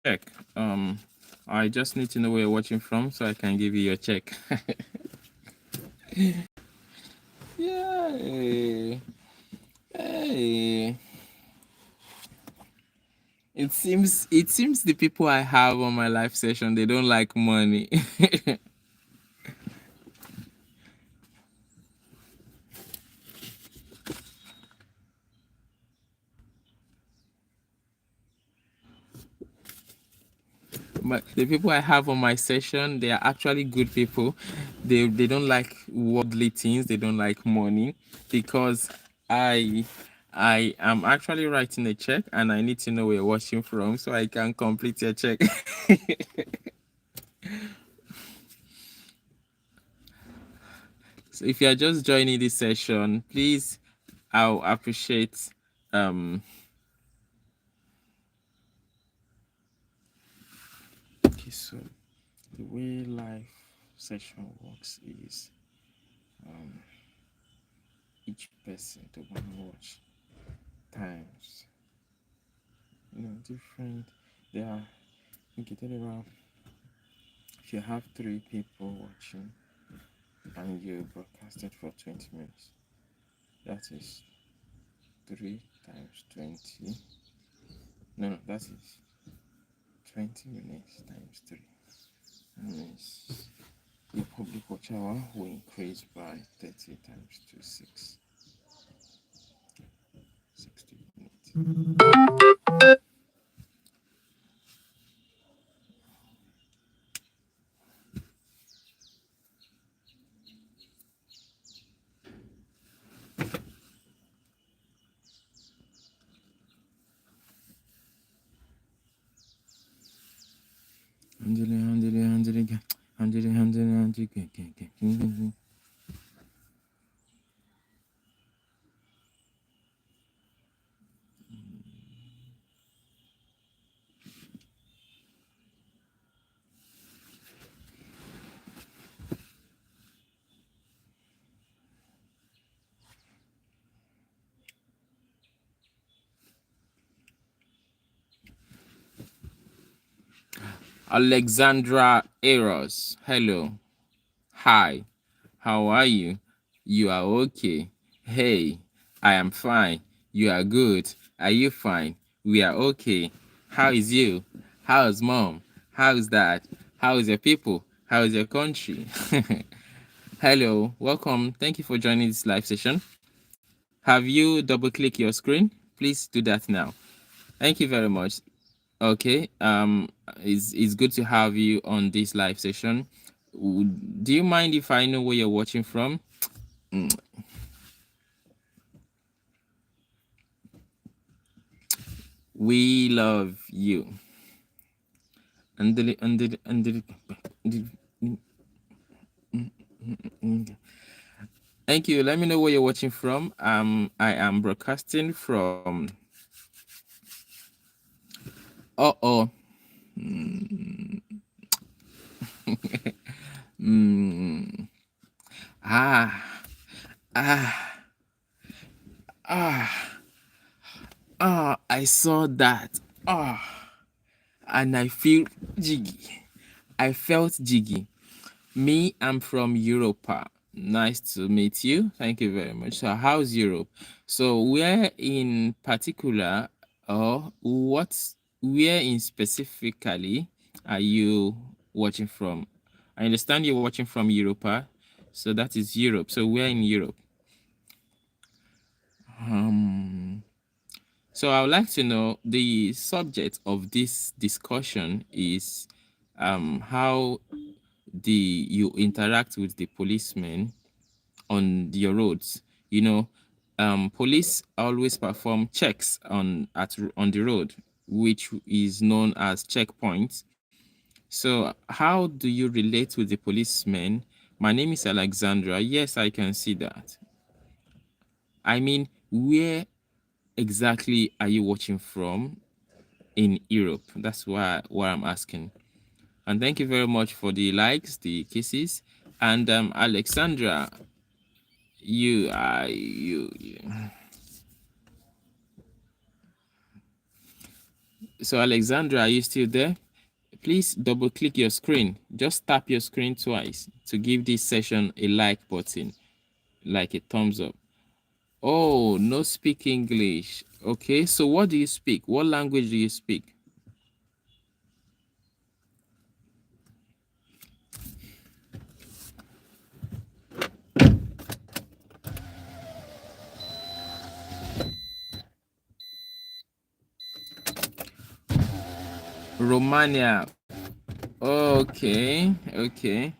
Check. I just need to know where you're watching from so I can give you your check. Yay. Hey. It seems the people I have on my live session, they don't like money. the people I have on my session, they are actually good people. They don't like worldly things. They don't like money, because I I am actually writing a check, and I need to know where you're watching from so I can complete your check. So if you are just joining this session, please, I'll appreciate okay, so the way live session works is each person to want to watch times, different. There are, you can tell about, if you have 3 people watching and you broadcast it for 20 minutes, that is 3 times 20. No, that is 20 minutes times 3. That means your public watch hour will increase by 30 times 2, 6. 60 minutes. Alexandra Eros, hello. Hi, how are you? You are okay. Hey, I am fine. You are good. Are you fine? We are okay. How is you? How is mom? How is dad? How is your people? How is your country? Hello, welcome. Thank you for joining this live session. Have you double-click your screen? Please do that now. Thank you very much. Okay, it's good to have you on this live session. Do you mind if I know where you're watching from? We love you. Thank you. Let me know where you're watching from. I am broadcasting from. Ah, ah, ah, I saw that. And I feel jiggy. I felt jiggy. Me, I'm from Europe. Nice to meet you. Thank you very much. So, how's Europe? So, where in particular, or where in specifically are you watching from? I understand you're watching from Europa, so that is Europe. So, where in Europe? So, I would like to know, the subject of this discussion is how you interact with the policemen on your roads. Police always perform checks on the road, which is known as checkpoints. So how do you relate with the policemen? My name is Alexandra. Yes, I can see that. I mean, where exactly are you watching from in Europe? That's what I'm asking. And thank you very much for the likes, the kisses. And Alexandra, you are you. So Alexandra, are you still there? Please double click your screen. Just tap your screen twice to give this session a like button, like a thumbs up. Oh, no speak English. Okay, so what do you speak? What language do you speak? Romania. Okay, okay,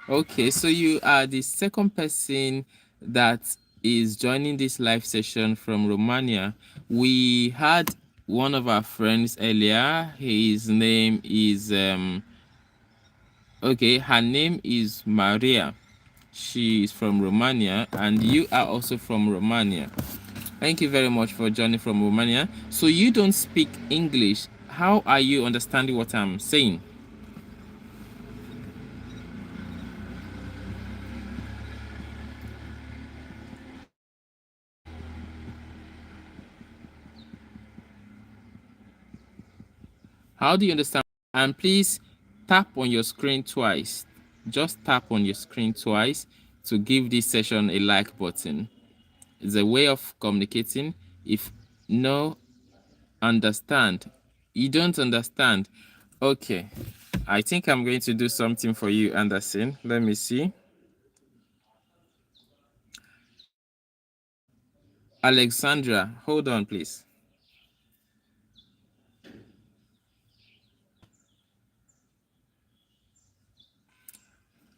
okay. So you are the second person that is joining this live session from Romania. We had one of our friends earlier. His name is okay. Her name is Maria. She is from Romania, and you are also from Romania. Thank you very much for joining from Romania. So you don't speak English. How are you understanding what I'm saying? How do you understand? And please tap on your screen twice. Just tap on your screen twice to give this session a like button. It's a way of communicating. If no, understand. You don't understand. Okay. I think I'm going to do something for you, Anderson. Let me see. Alexandra, hold on, please.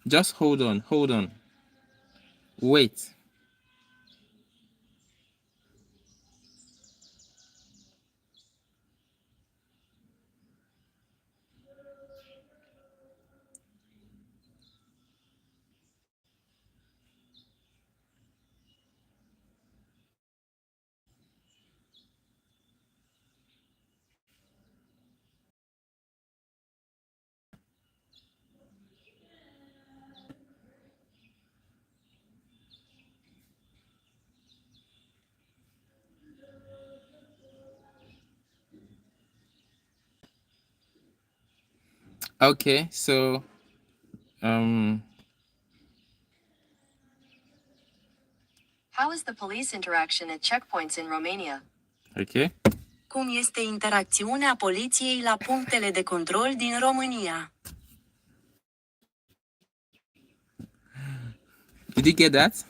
Just hold on, hold on. Wait. Okay, so um How is the police interaction at checkpoints in Romania? okay. Cum este interacțiunea poliției la punctele de control din România? Did you get that?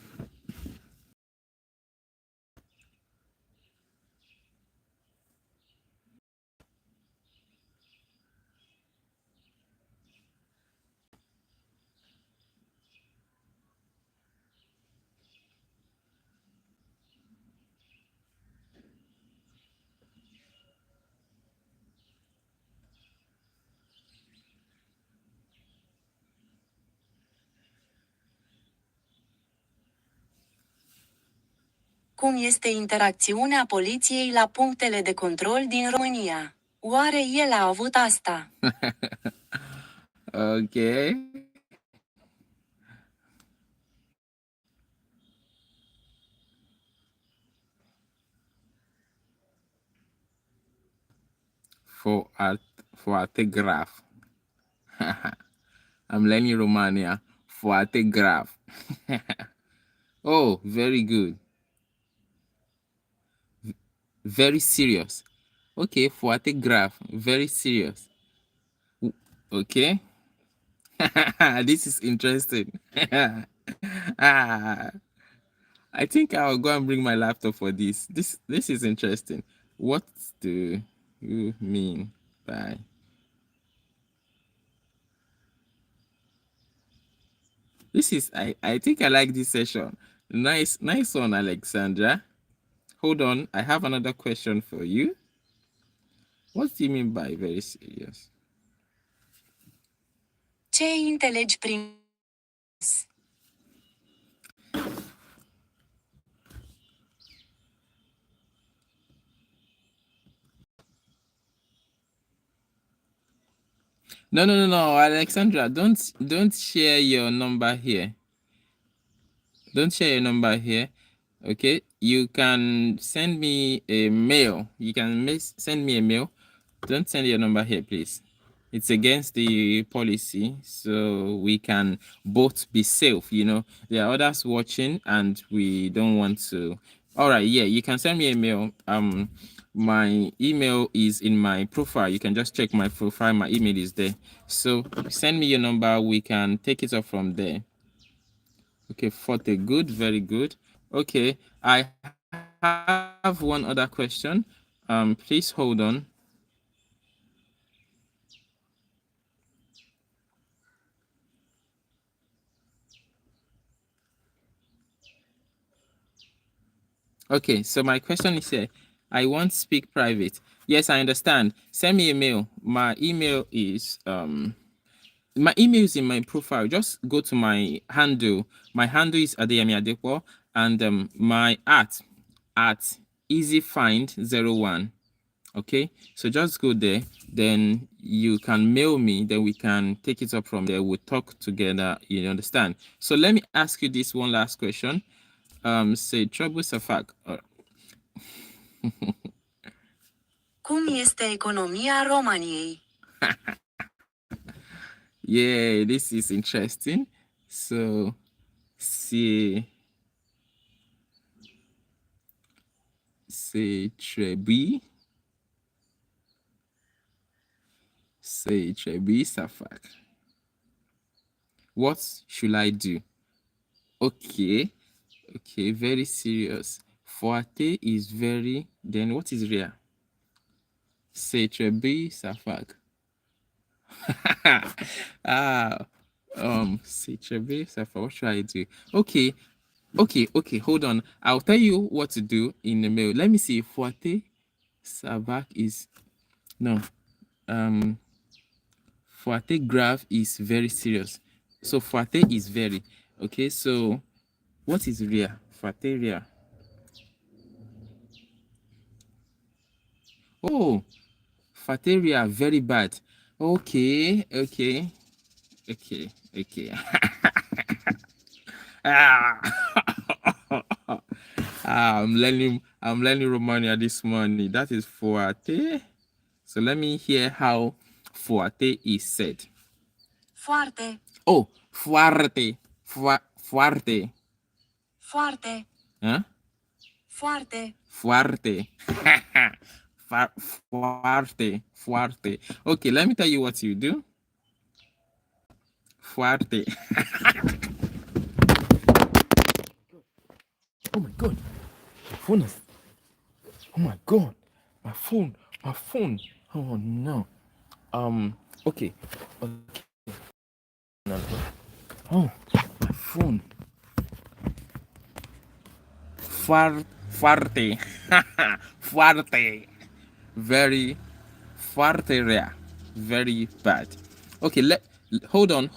Cum este interacțiunea poliției la punctele de control din România? Oare el a avut asta? Okay. For art for graph. I'm learning Romania for graph. Oh, very good. Very serious. Okay, for graph. Very serious. Okay. This is interesting. ah, I think I'll go and bring my laptop for this. This is interesting. What do you mean by this? Is I think I like this session. Nice one, Alexandra. Hold on, I have another question for you. What do you mean by very serious? Ce înțelegi prin... No, Alexandra, don't share your number here. Don't share your number here. Okay, you can send me a mail. You can send me a mail. Don't send your number here, please. It's against the policy, so we can both be safe. You know, there are others watching, and we don't want to. All right, yeah, you can send me a mail. My email is in my profile. You can just check my profile. My email is there. So send me your number. We can take it up from there. Okay, Forte, good, very good. Okay, I have one other question. Please hold on. Okay, so my question is here. I want speak private. Yes, I understand. Send me a mail. My email is in my profile. Just go to my handle. My handle is Adeyemi Adepo, and my at easyfind01. Okay, so just go there, then you can mail me, then we can take it up from there. We'll talk together, you understand? So let me ask you this one last question. Say trouble Safak. Cum este economia României? Yeah, this is interesting. So say Trebi Safak. What should I do? Okay, very serious. Forte is very, then what is real? Say Trebi Safak. Say Trebi Safak. What should I do? Okay, hold on. I'll tell you what to do in the mail. Let me see. Forte Savak is no. Forte graph is very serious. So Forte is very okay. So what is real? Forte real. Oh, Forte real very bad. Okay. Ah. I'm learning Romania this morning. That is Forte. So let me hear how Forte is said. Foarte. Oh, Fuerte. Fuerte. Foarte. Huh? Foarte. Fuerte. Fuerte. Okay, let me tell you what you do. Fuerte. Oh my god. My phone is. Oh my god. My phone. Oh no. Okay. No. Oh, my phone. Fuerte. Fuerte. Very fuerte rare. Very bad. Okay, hold on.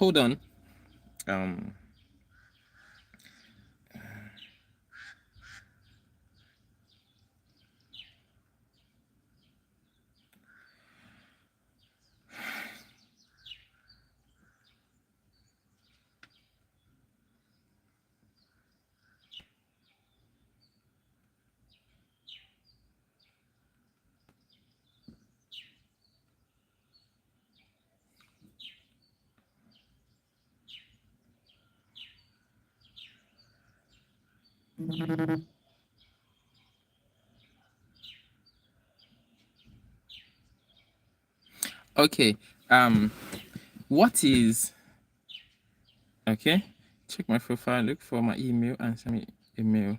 Okay. What is okay? Check my profile, look for my email, and send me email.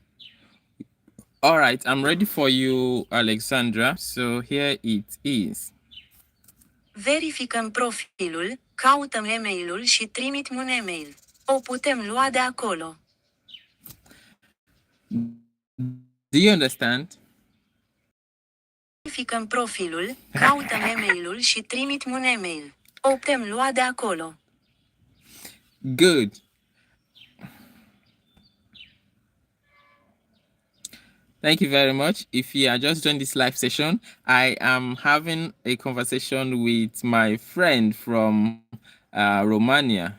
All right, I'm ready for you, Alexandra. So here it is. Verificăm profilul, caută e-mailul și trimit-mi un e-mail. O putem lua de acolo. Do you understand? Verificăm profilul, caută e-mailul și trimit-mi un e-mail. O putem lua de acolo. Good. Thank you very much. If you are just joining this live session, I am having a conversation with my friend from Romania.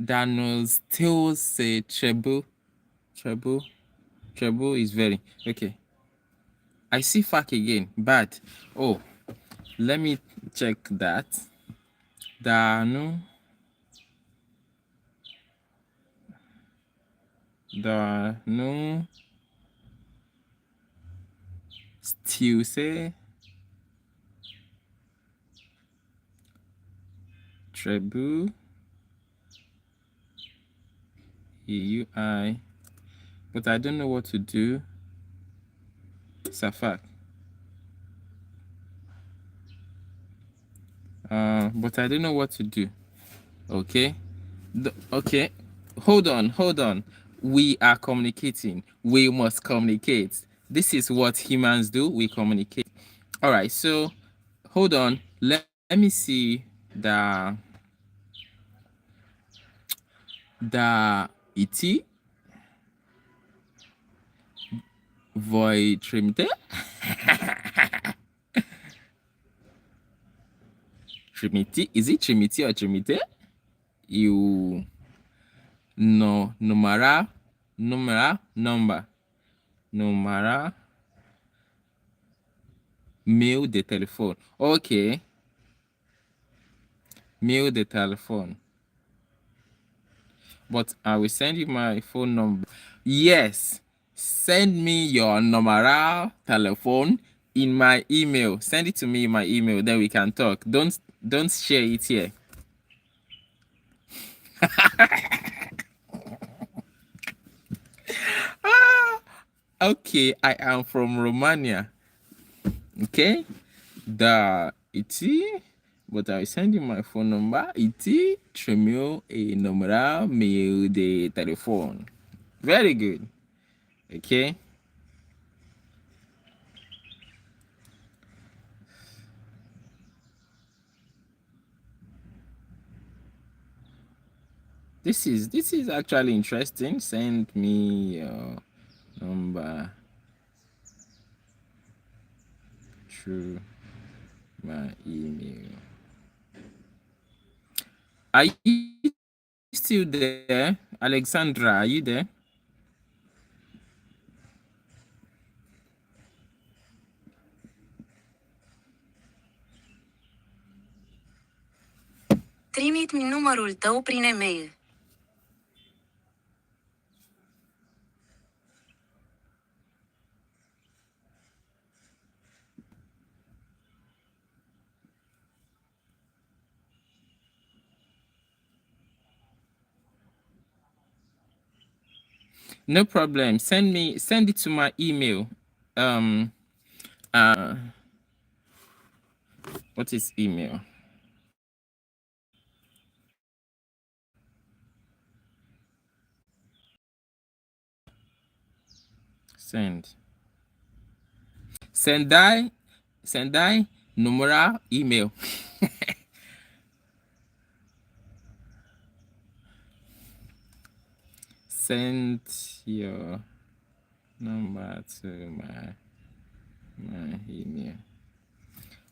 Danos tells treble is very okay. I see fuck again, but let me check that. Danu still say treble EUI, but I don't know what to do. Safak. But I don't know what to do. Okay. Okay. hold on. We are communicating. We must communicate. This is what humans do. We communicate. All right. So hold on. Let me see the iti voi trimite. Trimiti. Is it trimiti or trimite? You no numera number numera meu de telefone. Okay. Meu de telephone. But I will send you my phone number. Yes. Send me your number telephone in my email. Send it to me in my email, then we can talk. Don't share it here. Okay, I am from Romania. Okay, but I will send you my phone number. Iti tremio e numera meu de telephone. Very good. Okay. This is actually interesting. Send me your number through my email. Are you still there, Alexandra? Are you there? Trimit-mi numărul tău prin e-mail. No problem. Send it to my email. What is email? Sendai numera email. Send your number to my email.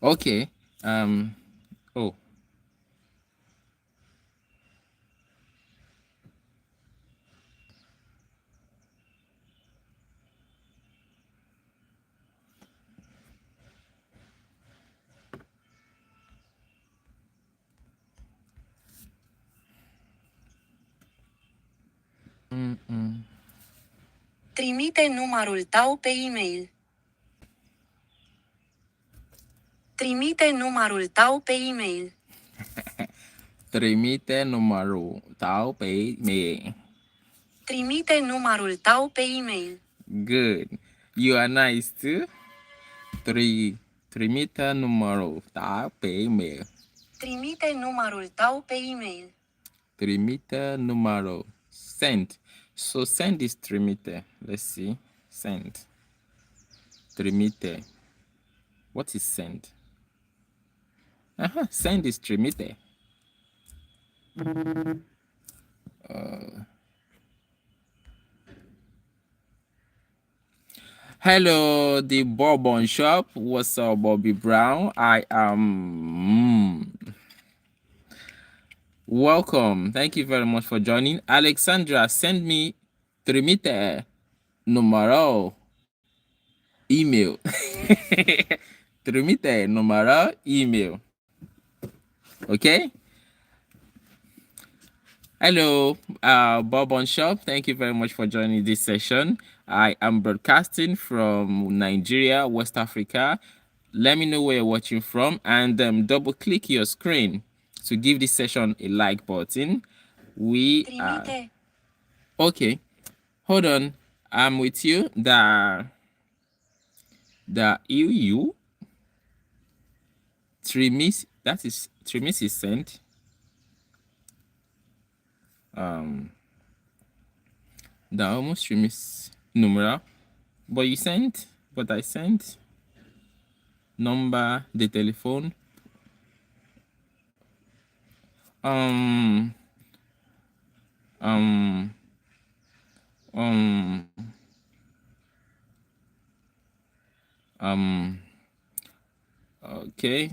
Okay. Oh. Trimite numărul tău pe e-mail. Trimite numărul tău pe e-mail. Trimite numărul tău pe e-mail. Trimite numărul tău pe e-mail. Good. You are nice too. Trimite numărul tău pe e-mail. Trimite numărul tău pe e-mail. Trimite numărul. Send. So send is trimite. Let's see. Send. Trimite. What is send? Send is trimite. Hello, the Bourbon Shop. What's up, Bobby Brown? I am. Welcome. Thank you very much for joining. Alexandra, send me trimite numero email. Trimite numero email. Okay. Hello, Bourbon Shop. Thank you very much for joining this session. I am broadcasting from Nigeria, West Africa. Let me know where you're watching from, and double click your screen to give this session a like button. We are okay. Hold on, I'm with you. The EU Trimis, that is Trimis is sent. That almost miss numeral. But you sent, but I sent number, the telephone. Um, um, um, um, okay.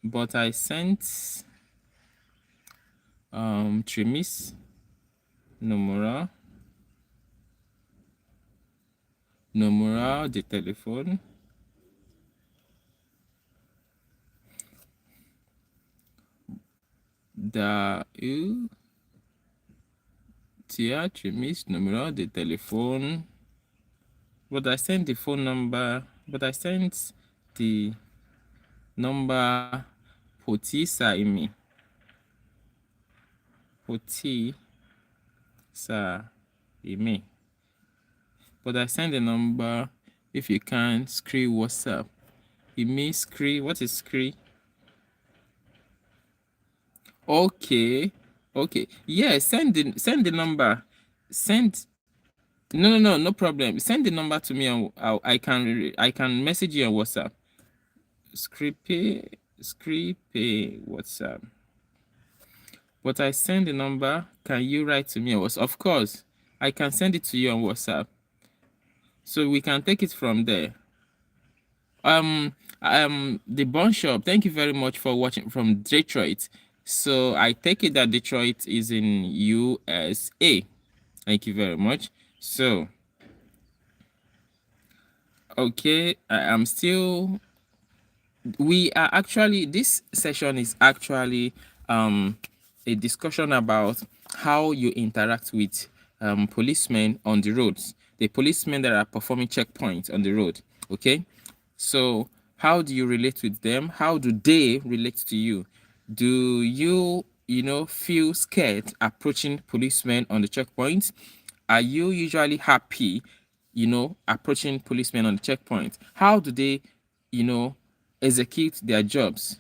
But I sent Trimis numeral, the telephone. Da eu tia Trimis numeral, the telephone. But I sent the phone number, but I sent the number Poti Saimi. Poti Saimi. But I sent the number, if you can, screen WhatsApp. It means screen, what is screen? Okay. Okay. Yeah, send the number. Send no problem. Send the number to me and I can message you on WhatsApp. Scripty WhatsApp. But I send the number. Can you write to me on WhatsApp? Of course. I can send it to you on WhatsApp. So we can take it from there. The Bond Shop, thank you very much for watching from Detroit. So I take it that Detroit is in USA. Thank you very much. So okay, I am still, we are actually, this session is actually a discussion about how you interact with policemen on the roads, the policemen that are performing checkpoints on the road. Okay, so how do you relate with them? How do they relate to you? Do you feel scared approaching policemen on the checkpoint? Are you usually happy approaching policemen on the checkpoint? How do they execute their jobs?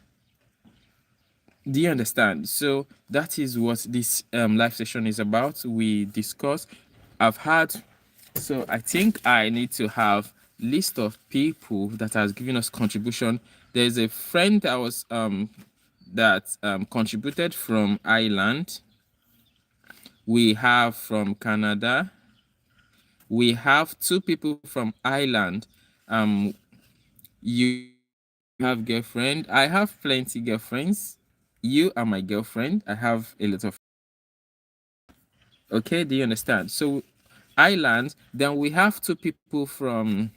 Do you understand? So that is what this live session is about. We discuss. So I think I need to have list of people that has given us contribution. There's a friend that was contributed from Ireland. We have from Canada. We have 2 people from Ireland. You have girlfriend. I have plenty girlfriends. You are my girlfriend. I have a lot of. Okay, do you understand? So Ireland. Then we have 2 people from.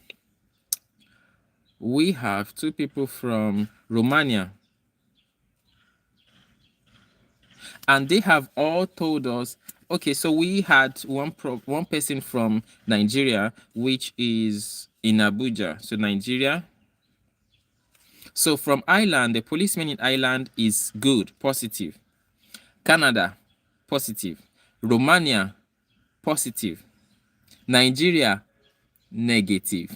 We have 2 people from Romania. And they have all told us, okay, so we had one person from Nigeria, which is in Abuja. So Nigeria. So from Ireland, the policeman in Ireland is good, positive. Canada, positive. Romania, positive. Nigeria, negative.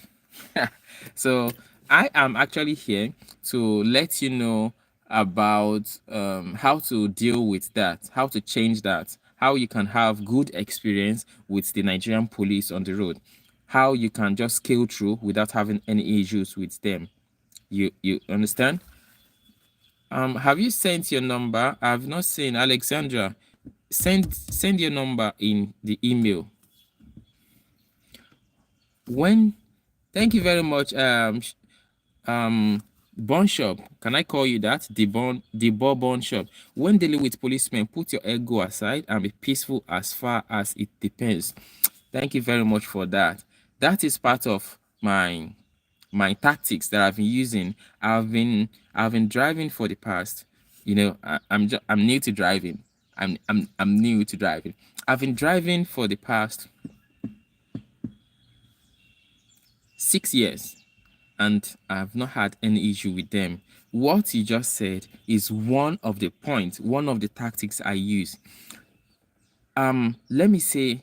So I am actually here to let you know about how to deal with that, how to change that, how you can have good experience with the Nigerian police on the road, how you can just scale through without having any issues with them. You understand? Have you sent your number? I've not seen. Alexandra, send your number in the email. Thank you very much. Bond Shop, can I call you that? The Bond Shop. When dealing with policemen, put your ego aside and be peaceful as far as it depends. Thank you very much for that. That is part of my tactics that I've been using. I've been driving for the past, I'm new to driving. I'm new to driving. I've been driving for the past 6 years, and I've not had any issue with them. What you just said is one of the points, one of the tactics I use. Let me say,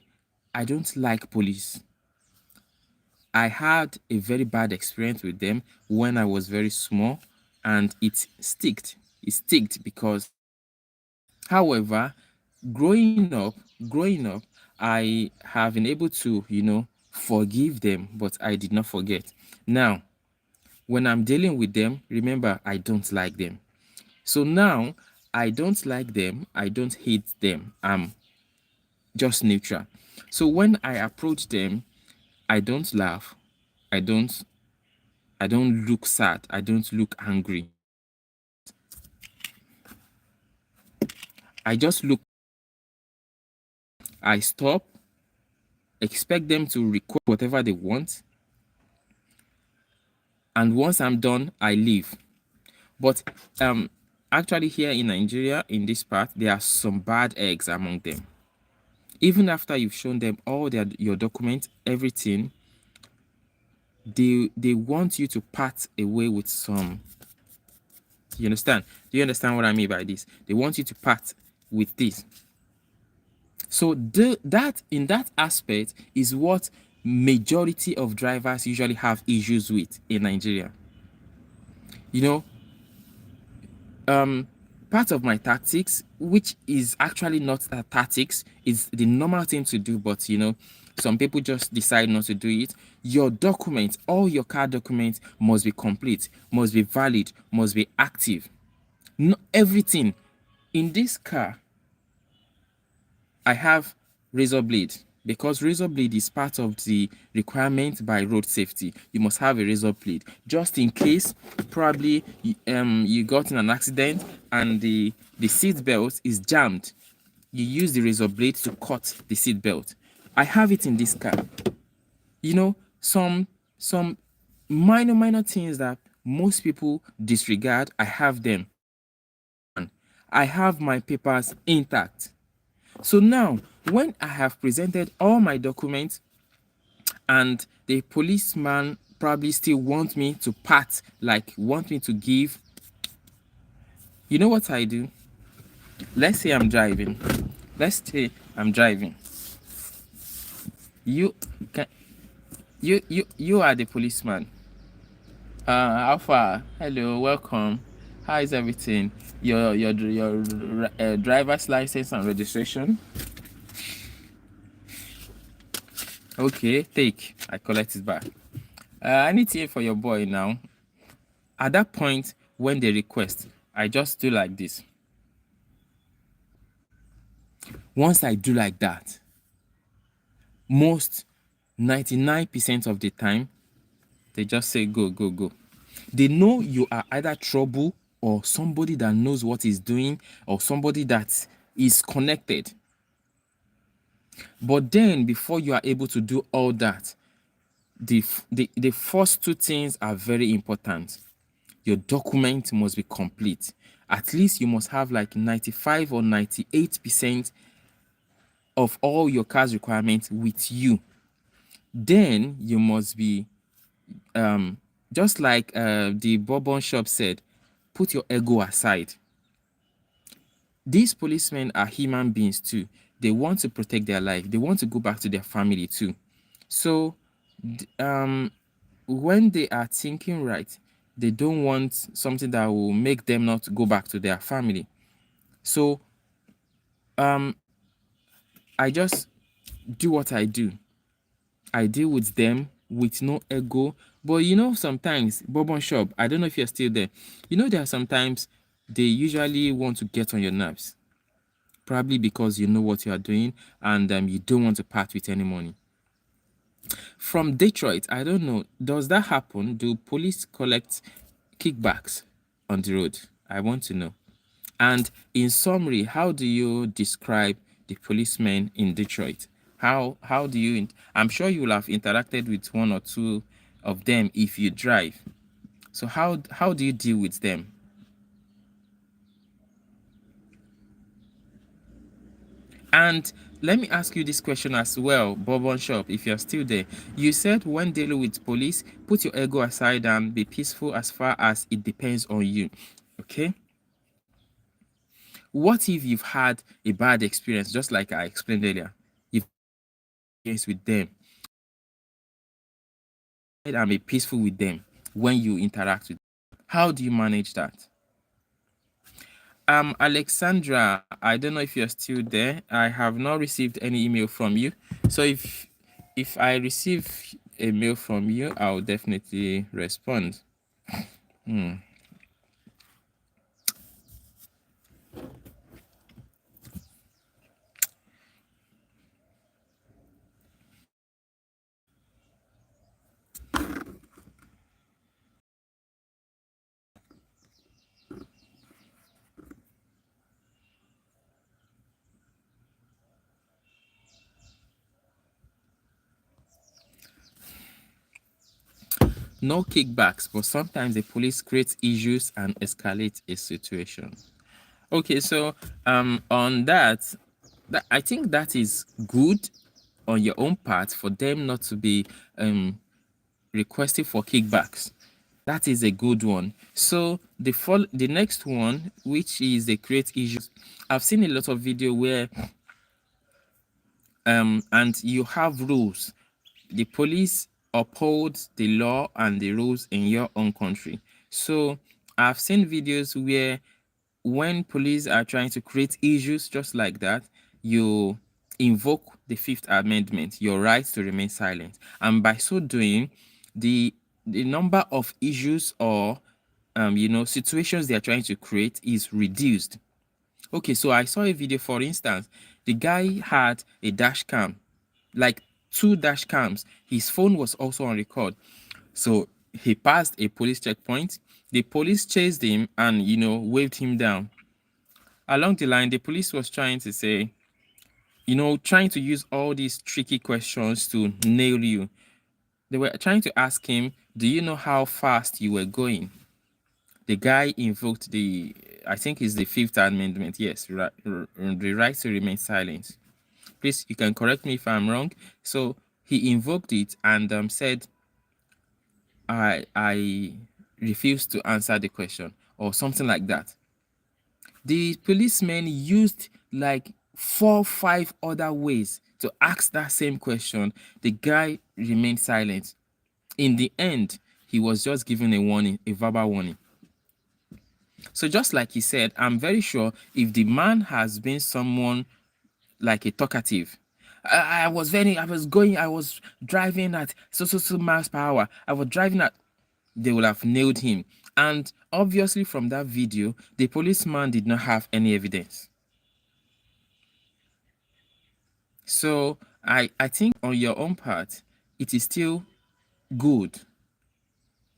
I don't like police. I had a very bad experience with them when I was very small, and it sticked. It sticked because, however, growing up, I have been able to, forgive them, but I did not forget. Now, when I'm dealing with them, remember, I don't like them. So now, I don't like them, I don't hate them. I'm just neutral. So when I approach them, I don't laugh. I don't I don't look sad. I don't look angry. I just look, I stop, expect them to request whatever they want, and once I'm done, I leave. But actually here in Nigeria, in this part, there are some bad eggs among them. Even after you've shown them all your documents, everything, they want you to part away with some. You understand? Do you understand what I mean by this? They want you to part with this. So that in that aspect is what majority of drivers usually have issues with in Nigeria. You know, part of my tactics, which is actually not tactics, is the normal thing to do, but some people just decide not to do it. Your documents, all your car documents must be complete, must be valid, must be active. No, everything in this car, I have razor blade, because razor blade is part of the requirement by road safety. You must have a razor blade just in case probably you got in an accident and the seat belt is jammed. You use the razor blade to cut the seat belt. I have it in this car. Some minor things that most people disregard, I have them. I have my papers intact. So now, when I have presented all my documents and the policeman probably still want me to part, like want me to give, you know what I do? Let's say I'm driving. Let's say I'm driving. You can you are the policeman. Alpha, hello, welcome. How is everything? Your driver's license and registration. Okay, take. I collect it back. Anything for your boy now. At that point, when they request, I just do like this. Once I do like that, most 99% of the time, they just say go, go, go. They know you are either trouble or somebody that knows what he's doing or somebody that is connected. But then, before you are able to do all that, the first two things are very important. Your document must be complete. At least you must have like 95 or 98% of all your car's requirements with you. Then you must be just like the Bourbon shop said, put your ego aside. These policemen are human beings too. They want to protect their life. They want to go back to their family too. So when they are thinking right, they don't want something that will make them not go back to their family. So I just do what I do. I deal with them with no ego. But sometimes Bourbon shop, I don't know if you're still there. There are sometimes they usually want to get on your nerves. Probably because you know what you are doing and you don't want to part with any money. From Detroit, I don't know, does that happen? Do police collect kickbacks on the road? I want to know. And in summary, how do you describe the policemen in Detroit? How do you? I'm sure you will have interacted with one or two of them if you drive. So how do you deal with them? And let me ask you this question as well, Bourbon Shop, if you're still there. You said when dealing with police, put your ego aside and be peaceful as far as it depends on you. Okay? What if you've had a bad experience, just like I explained earlier? You've experienced with them and be peaceful with them when you interact with them. How do you manage that? Alexandra, I don't know if you're still there. I have not received any email from you. So if I receive a mail from you, I'll definitely respond. No kickbacks, but sometimes the police create issues and escalate a situation. Okay, so on that, I think that is good on your own part for them not to be requesting for kickbacks. That is a good one. So the next one, which is the create issues, I've seen a lot of video where and you have rules. The police uphold the law and the rules in your own country. So I've seen videos where when police are trying to create issues just like that, you invoke the Fifth Amendment, your right to remain silent. And by so doing, the number of issues or situations they are trying to create is reduced. Okay, so I saw a video, for instance, the guy had a dash cam, like 2 dash cams. His phone was also on record. So he passed a police checkpoint. The police chased him and, waved him down. Along the line, the police was trying to say, trying to use all these tricky questions to nail you. They were trying to ask him, do you know how fast you were going? The guy invoked I think it's the Fifth Amendment. Yes, the right to remain silent. Please, you can correct me if I'm wrong. So he invoked it and said, I refuse to answer the question or something like that. The policemen used like 4-5 other ways to ask that same question. The guy remained silent. In the end, he was just given a warning, a verbal warning. So just like he said, I'm very sure if the man has been someone like a talkative, I was driving at so miles per hour. I was driving at, they will have nailed him. And obviously from that video, the policeman did not have any evidence. So I think on your own part, it is still good.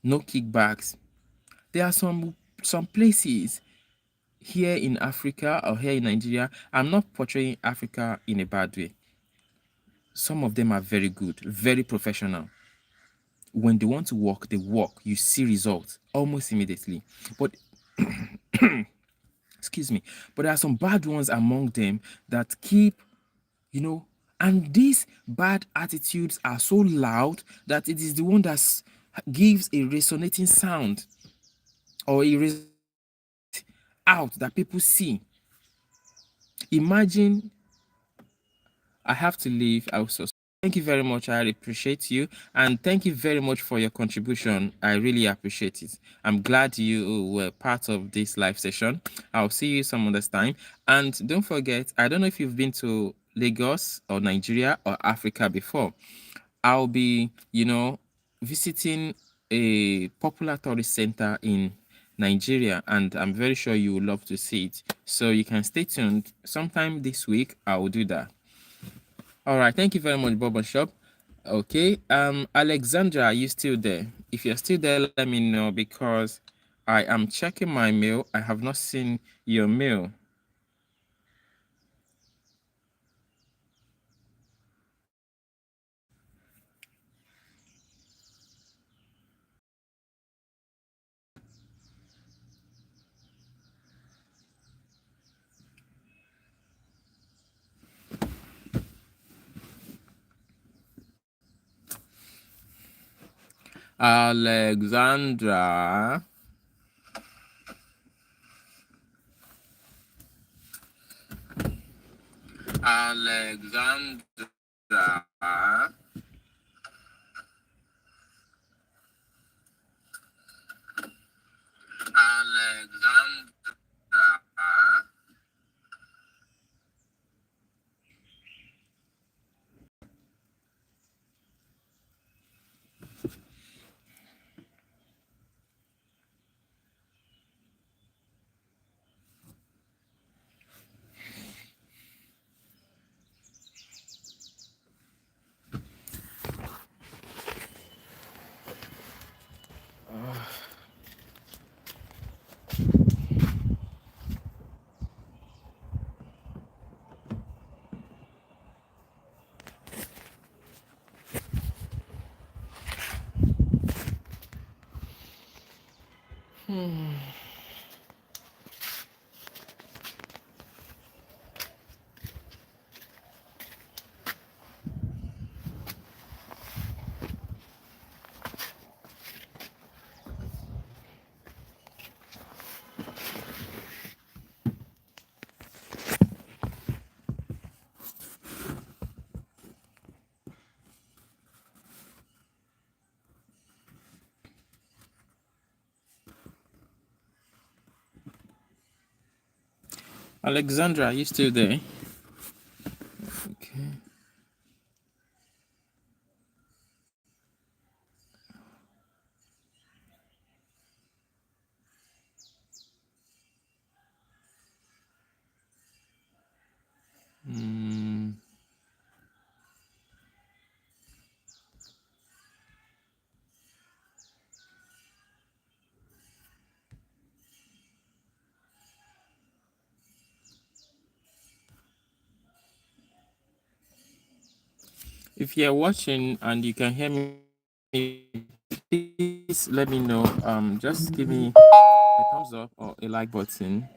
No kickbacks. There are some places here in Africa or here in Nigeria. I'm not portraying Africa in a bad way. Some of them are very good, very professional. When they want to work, they work. You see results almost immediately. But excuse me, but there are some bad ones among them that keep, and these bad attitudes are so loud that it is the one that gives a resonating sound or a out that people see. Imagine I have to leave also. Thank you very much. I appreciate you. And thank you very much for your contribution. I really appreciate it. I'm glad you were part of this live session. I'll see you some other time. And don't forget, I don't know if you've been to Lagos or Nigeria or Africa before. I'll be, visiting a popular tourist center in Nigeria, and I'm very sure you will love to see it. So you can stay tuned. Sometime this week, I will do that. All right, thank you very much, Boba Shop. Okay, Alexandra, are you still there? If you're still there, let me know because I am checking my mail. I have not seen your mail. Alexandra. Alexandra. Alexandra. Alexandra, are you still there? Okay. Mm. If you're watching and you can hear me, please let me know. Just give me a thumbs up or a like button.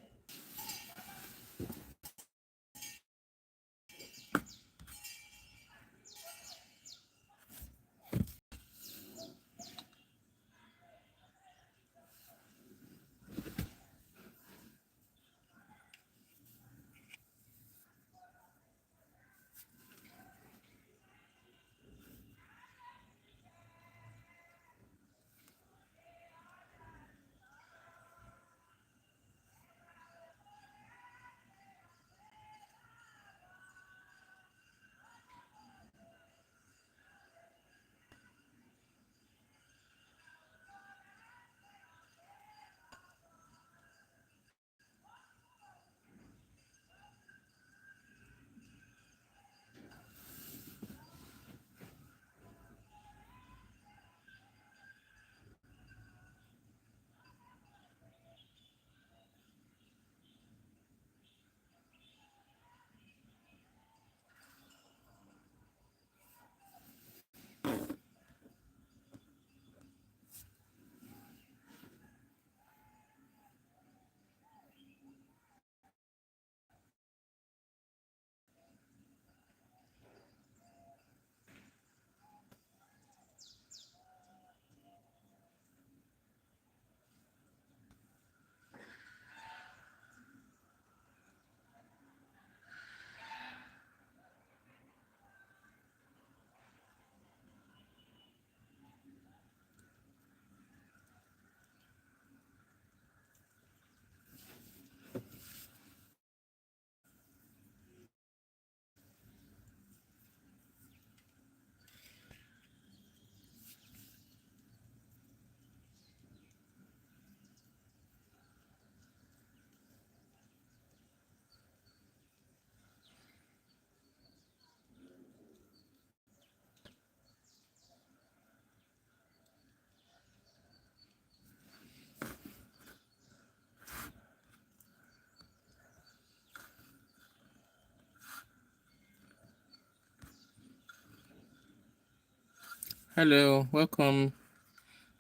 Hello, welcome.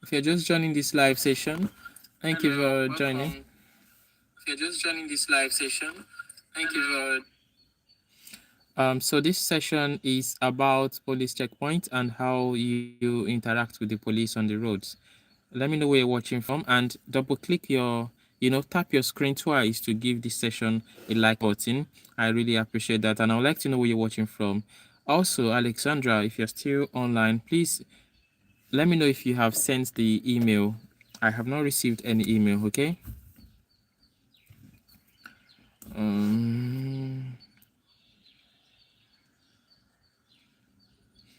If you're just joining this live session, thank you for joining. If you're just joining this live session, thank you for. So this session is about police checkpoint and how you interact with the police on the roads. Let me know where you're watching from and double click your, tap your screen twice to give this session a like button. I really appreciate that. And I would like to know where you're watching from. Also, Alexandra, if you're still online, please let me know if you have sent the email. I have not received any email, okay?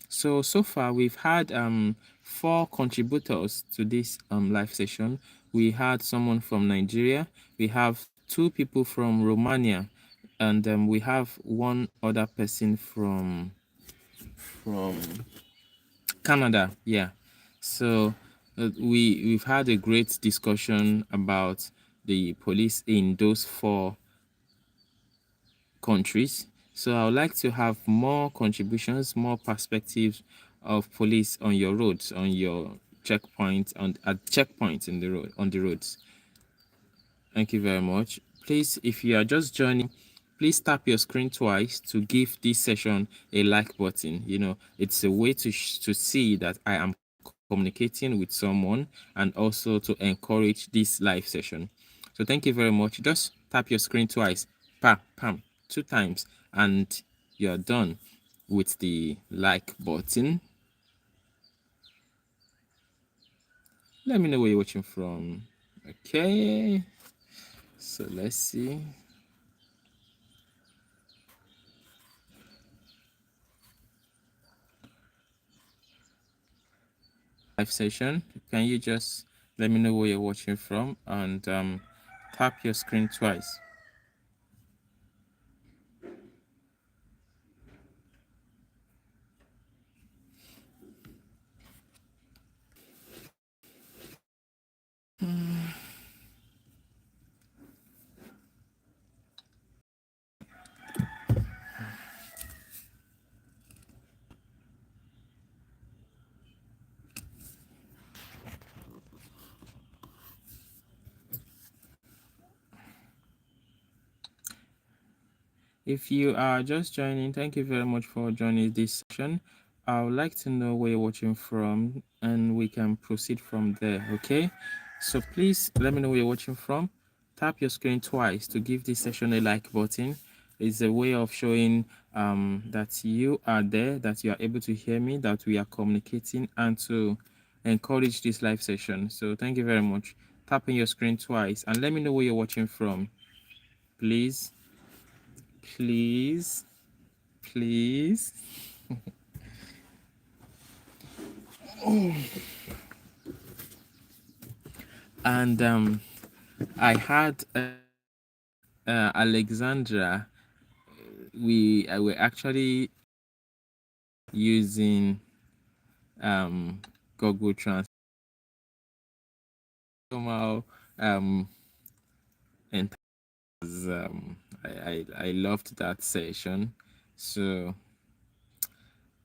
So far we've had 4 contributors to this live session. We had someone from Nigeria, we have 2 people from Romania, and we have one other person from Canada. Yeah. So we've had a great discussion about the police in those 4 countries. So I would like to have more contributions, more perspectives of police on your roads, on your checkpoints, at checkpoints in the road, on the roads. Thank you very much. Please, if you are just joining, please tap your screen twice to give this session a like button. It's a way to see that I am communicating with someone and also to encourage this live session. So thank you very much. Just tap your screen twice, pam, pam, 2 times, and you're done with the like button. Let me know where you're watching from. Okay, so let's see. live session. Can you just let me know where you're watching from and tap your screen twice? If you are just joining, thank you very much for joining this session. I would like to know where you're watching from and we can proceed from there, okay? So please let me know where you're watching from. Tap your screen twice to give this session a like button. It's a way of showing that you are there, that you are able to hear me, that we are communicating, and to encourage this live session. So thank you very much. Tapping your screen twice and let me know where you're watching from, please. Please. And I had Alexandra. We were actually using Google Translate. Somehow, and I loved that session. So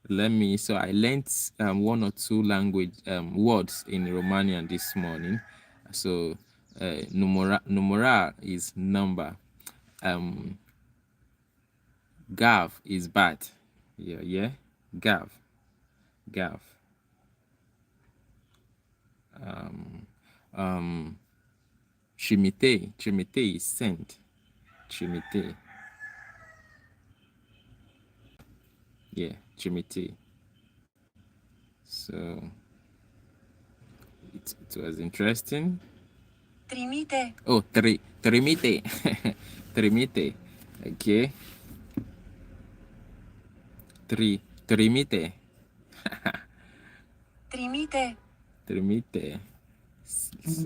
I learned one or two language words in Romanian this morning. So numera is number, gav is bat, yeah, gav, trimite is sent, trimite, yeah, trimite. So it was interesting. Trimite. Oh, trimite. Trimite. Okay. Trimite. Trimite. Trimite. So,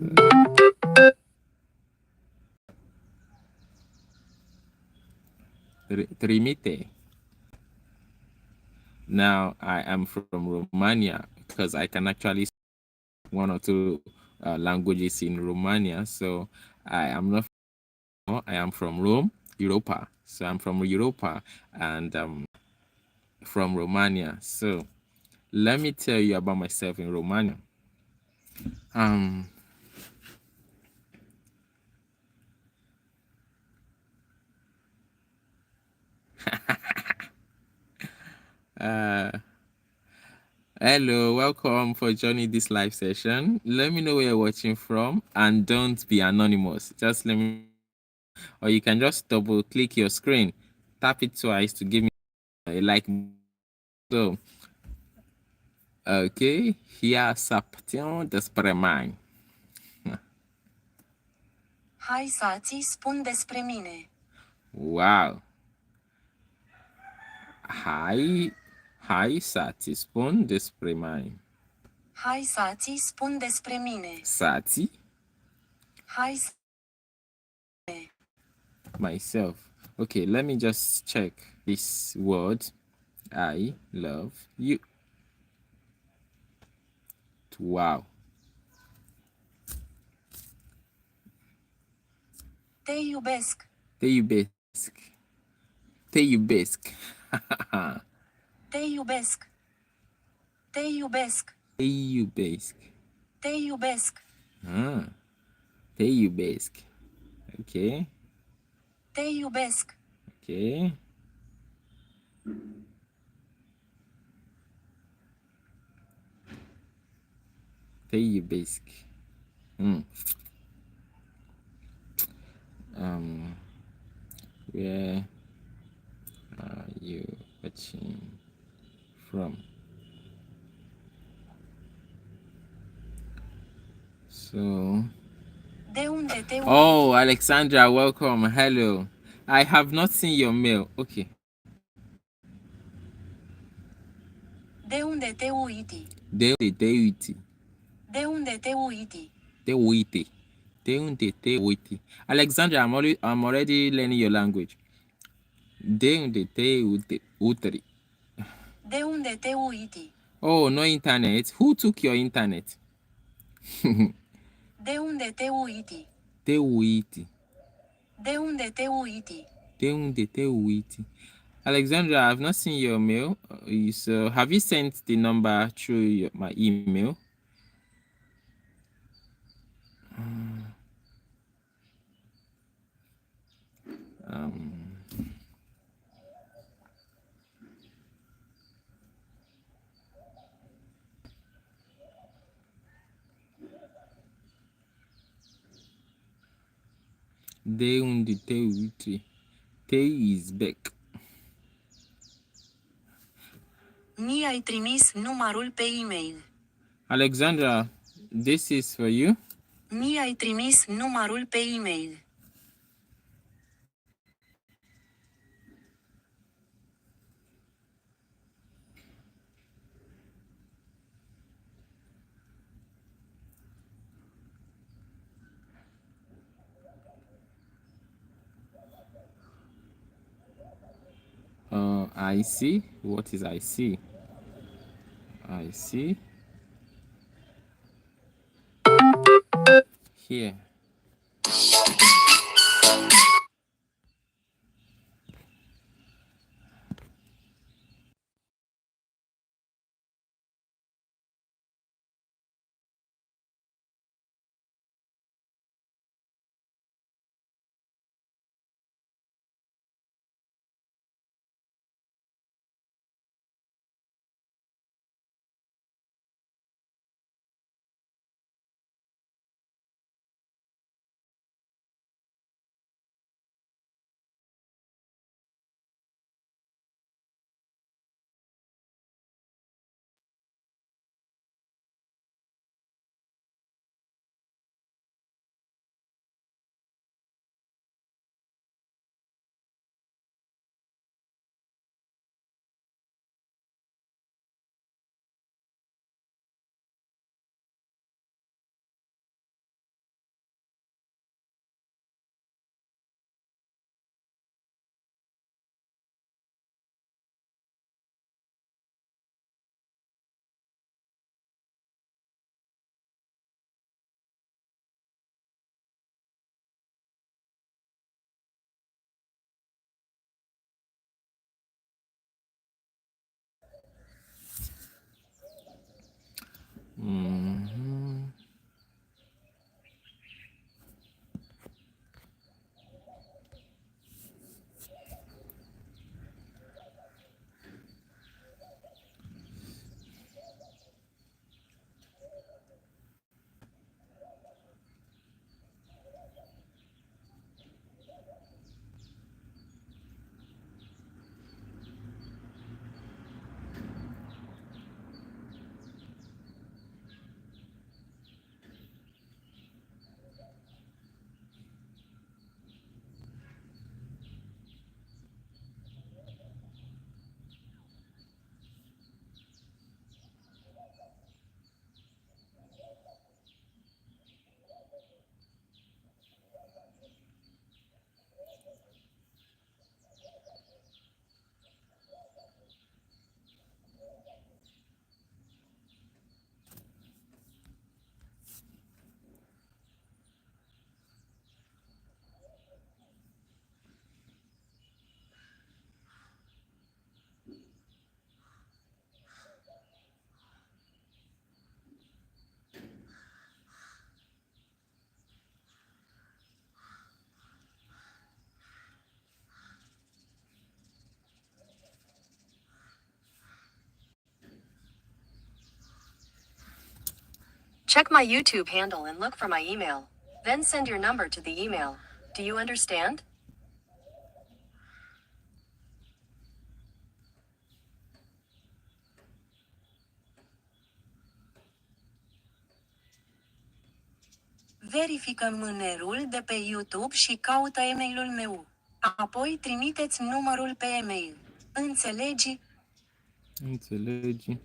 trimite. Now I am from Romania because I can actually speak one or two languages in Romania. So I am not. I am from Rome, Europa. So I'm from Europa and from Romania. So let me tell you about myself in Romania. Hello, welcome for joining this live session. Let me know where you're watching from and don't be anonymous. Just let me, or you can just double click your screen, tap it twice to give me a like. So, okay, here saption despre mine. Hai să-ți spun despre mine. Wow. Hai să-ți spun despre mine. Hai să-ți spun despre mine. Sati? Hai să... Myself. Okay, let me just check this word. I love you. Wow. Te iubesc. Te iubesc. Te iubesc. Te iubesc. Te iubesc. Te iubesc. Te iubesc. Te iubesc. Okay. Te iubesc. Okay. Te iubesc. Where are you watching from? So. De unde te uiți? Oh, Alexandra, welcome. Hello. I have not seen your mail. Okay. De unde te uiți? De unde te uiți? De unde te uiti? Te uiti. De unde te uiti. Alexandra, I'm already learning your language. De unde te utri. De unde te uiti? Oh, no internet. Who took your internet? De unde te uiti? Te uiti. De unde te uiti? De unde te uiti. Alexandra, I've not seen your mail. So have you sent the number through my email? De unde te uiti. Te is back. Mi-ai trimis numărul pe e-mail. Alexandra, this is for you. Mi-ai trimis numărul pe e-mail. I see. What is I see? I see. Here. Mhm. Check my YouTube handle and look for my email. Then send your number to the email. Do you understand? Verifică mânerul de pe YouTube și caută e-mailul meu. Apoi trimiteți numărul pe e-mail. Înțelegi? Înțelegi.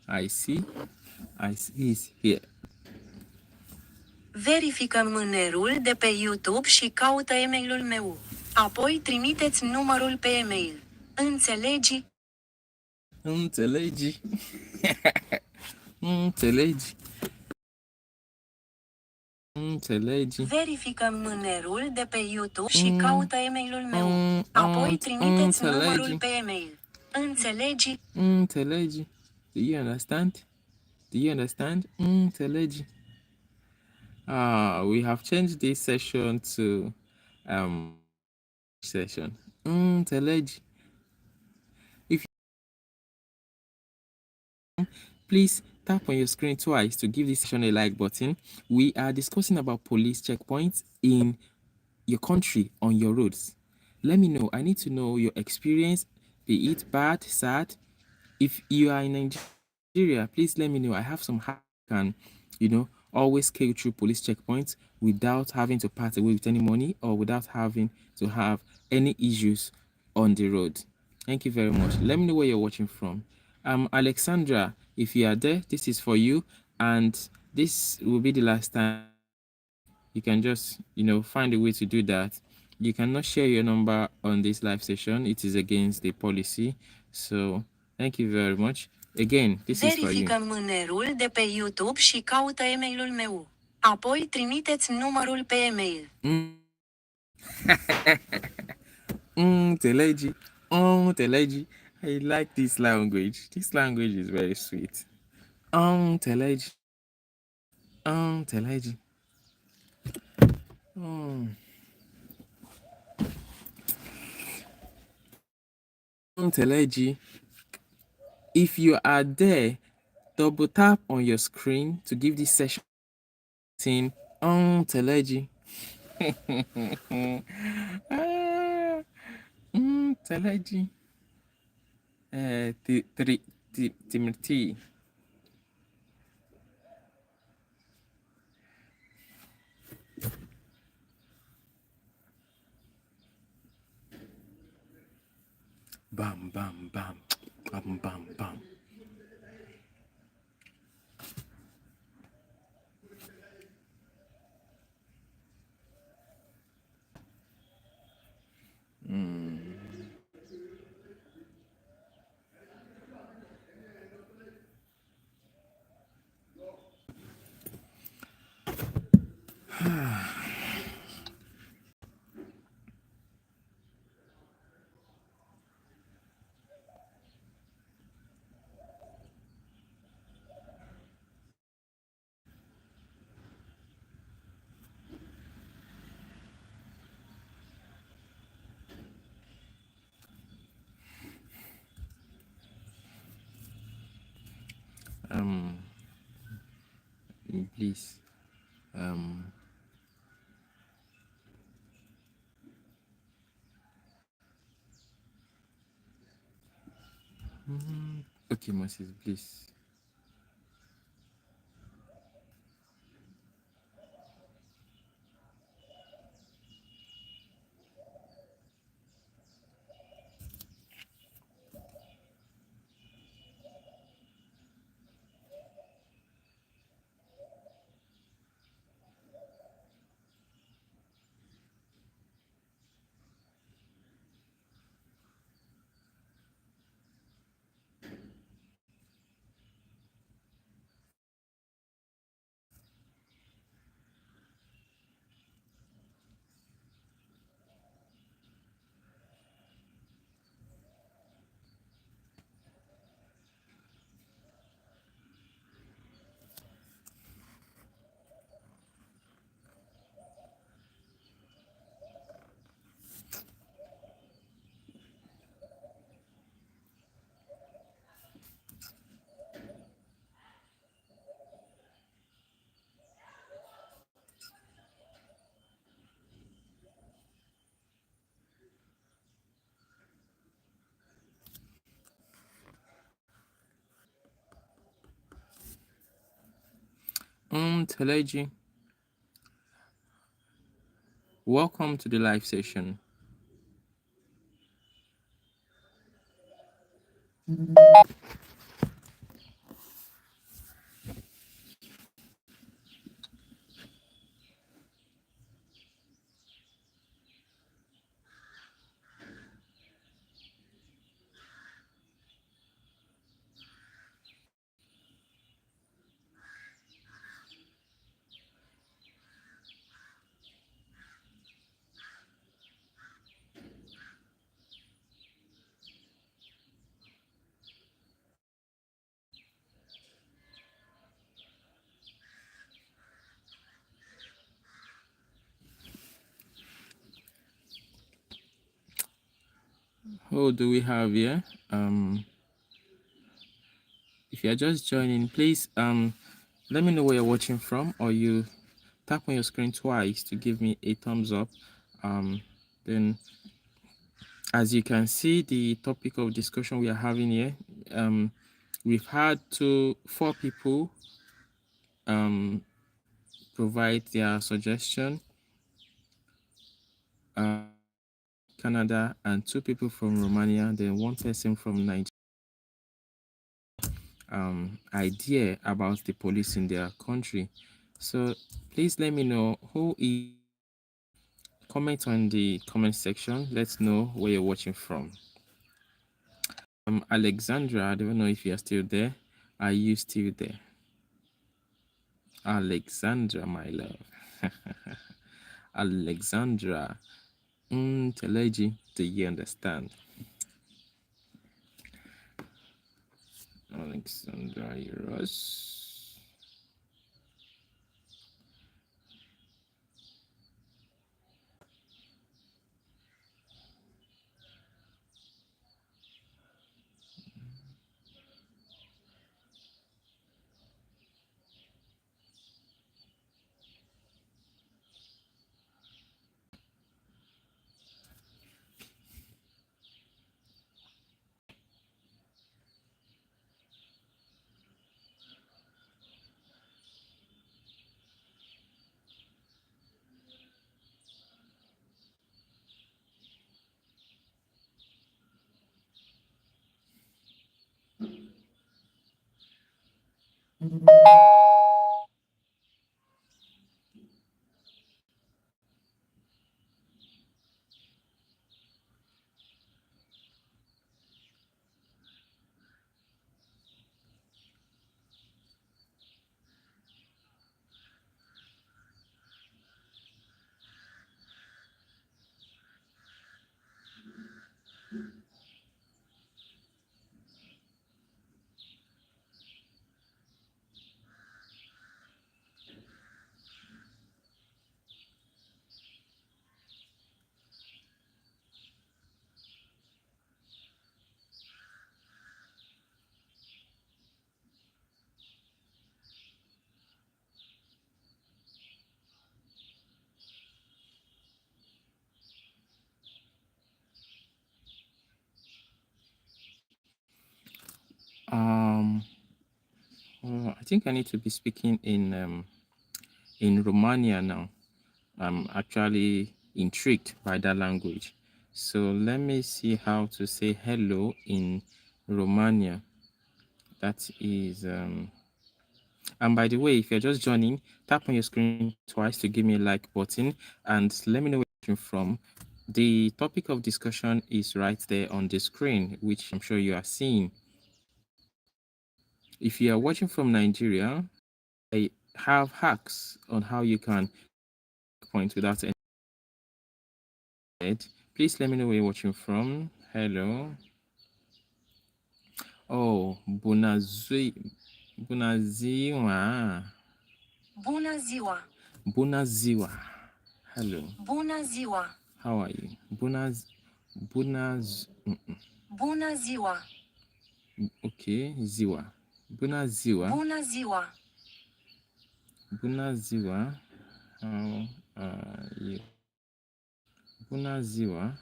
I see. I see it's here. Verifică mânerul de pe YouTube și caută e-mailul meu. Apoi trimiteți numărul pe e-mail. Înțelegi? Înțelegi? Înțelegi? Înțelegi? Verifică mânerul de pe YouTube și caută e-mailul meu. Apoi trimiteți numărul pe e-mail. Înțelegi? Înțelegi? Do you understand? Do you understand? Înțelegi? We have changed this session to session. Înțelegi? Please tap on your screen twice to give this session a like button. We are discussing about police checkpoints in your country on your roads. Let me know. I need to know your experience, be it bad, sad. If you are in Nigeria, please let me know. I have some hack can, always scale through police checkpoints without having to part away with any money or without having to have any issues on the road. Thank you very much. Let me know where you're watching from. Alexandra, if you are there, this is for you, and this will be the last time. You can just, find a way to do that. You cannot share your number on this live session. It is against the policy. So, thank you very much. Again, this is for you. Verifică mânerul de pe YouTube și caută e-mailul meu. Apoi trimiteți numărul pe e-mail. Teleji. Teleji. I like this language. This language is very sweet. Teleji. Teleji. Teleji. If you are there, double tap on your screen to give this session Teleji. Teleji. Timothy. Bam, bam, bam. Bam, bam, bam. Please, okay, Moses, please. Teleji. Welcome to the live session. Who do we have here? If you're just joining, please let me know where you're watching from, or you tap on your screen twice to give me a thumbs up. Then, as you can see, the topic of discussion we are having here, we've had 4 people provide their suggestion. Canada, and 2 people from Romania, then 1 person from Nigeria. Idea about the police in their country. So please let me know who is. Comment on the comment section. Let's know where you're watching from. Alexandra, I don't know if you're still there. Are you still there? Alexandra, my love. Alexandra. Teleji, do you understand? Alexandra Euros. I think I need to be speaking in Romania now. I'm actually intrigued by that language. So let me see how to say hello in Romania. That is and by the way, if you're just joining, tap on your screen twice to give me a like button and let me know where you're from. The topic of discussion is right there on the screen, which I'm sure you are seeing. If you are watching from Nigeria, I have hacks on how you can point without any. Please let me know where you're watching from. Hello. Oh, bună ziua. Bună ziua! Bună ziua. Hello. Bună ziua! How are you? Bună Bună ziua! Okay, ziua. Bună ziua. Bună ziua! Bună ziua. How are you? Bună ziua.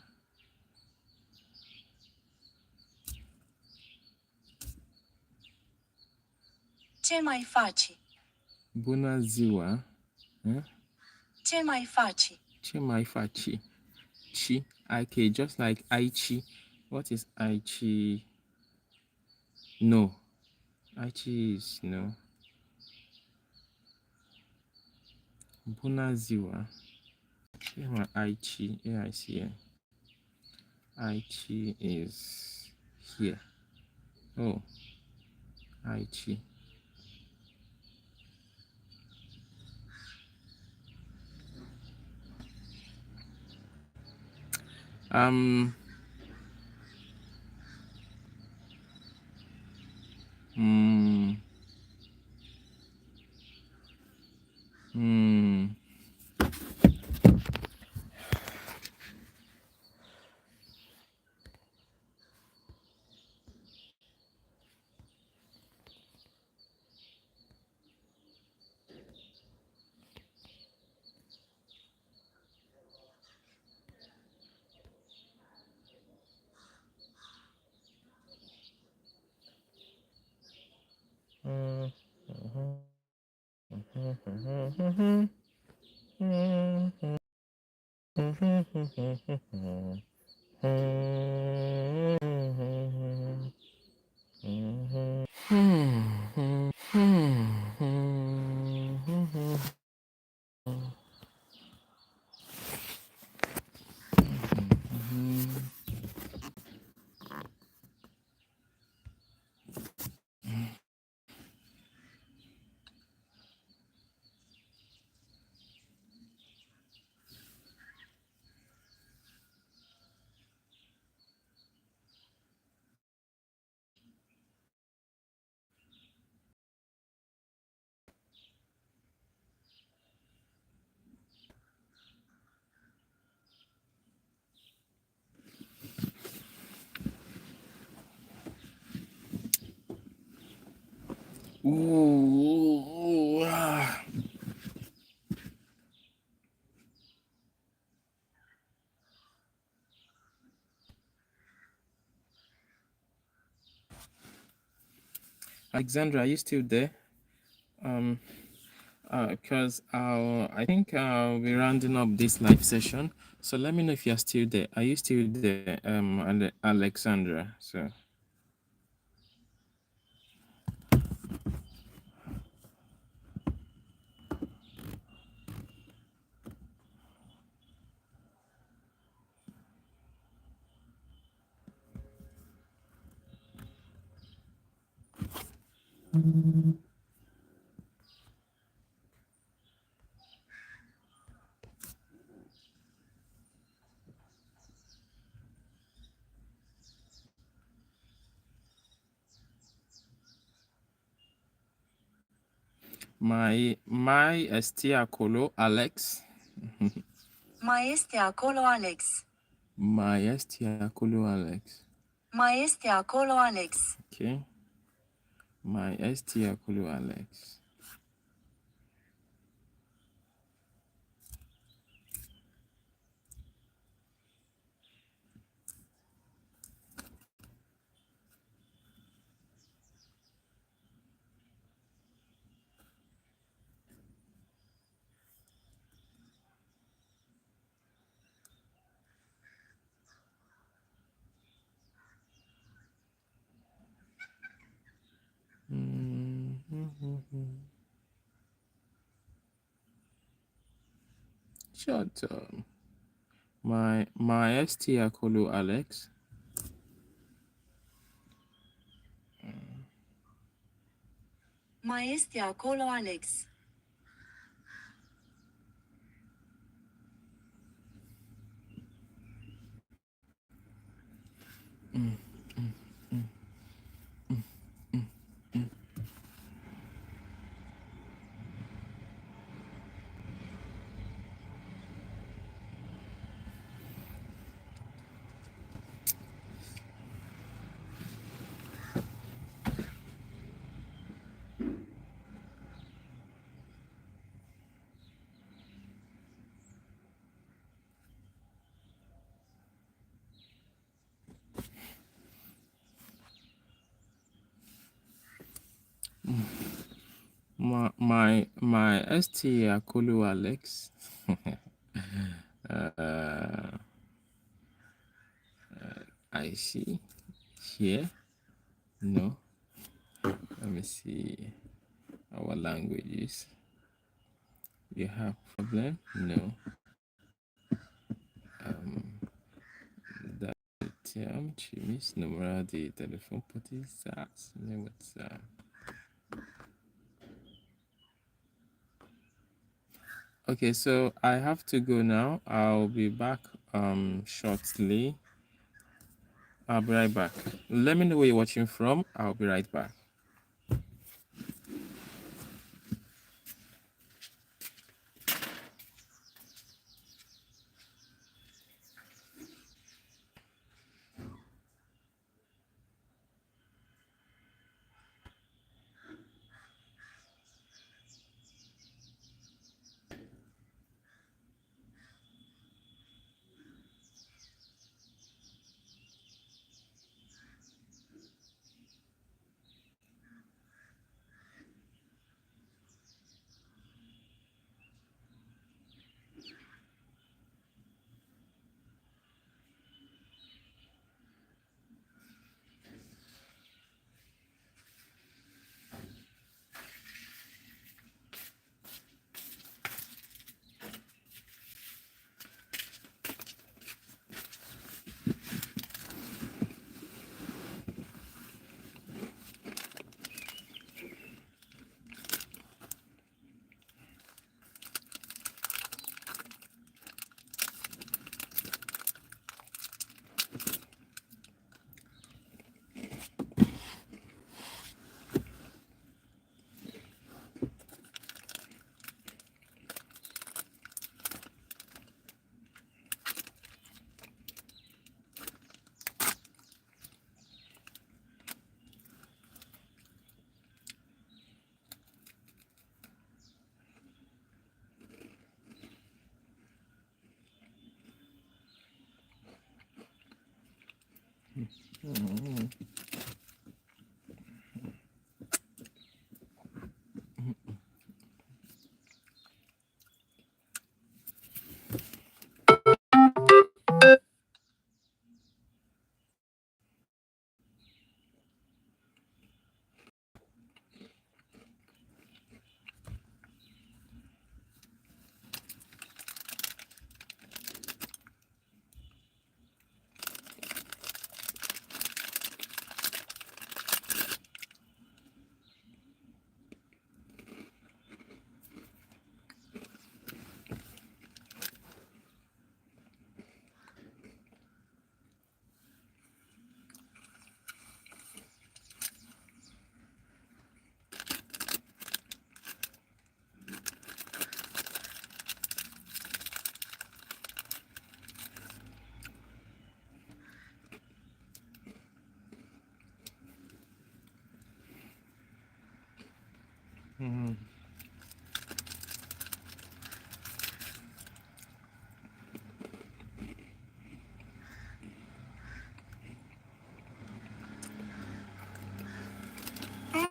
Ce mai faci? Bună ziua. Ce mai faci? Ce mai faci? Chi. Okay, just like Aichi. What is Aichi? No. Aichi is no. Bunaziwa. Here's my Aichi. Here I see it. Aichi is here. Oh, Aichi. Um. Hmm. Hmm. Ooh, ah. Alexandra, are you still there? Because I think I'll be rounding up this live session. So let me know if you're still there. Are you still there, Alexandra? So. Mai este acolo, Alex. Mai este acolo Alex. Mai este acolo, Alex. Mai este acolo Alex. Okay. Mai este acolo, Alex. Shut up. My este acolo, Alex. Mai este acolo Alex. My este acolo, Alex. uh, I see. Here. No. Let me see our languages. You have problem? No. Datiam chimis numera de telephone potis WhatsApp. Okay, so I have to go now. I'll be back shortly. I'll be right back. Let me know where you're watching from. I'll be right back.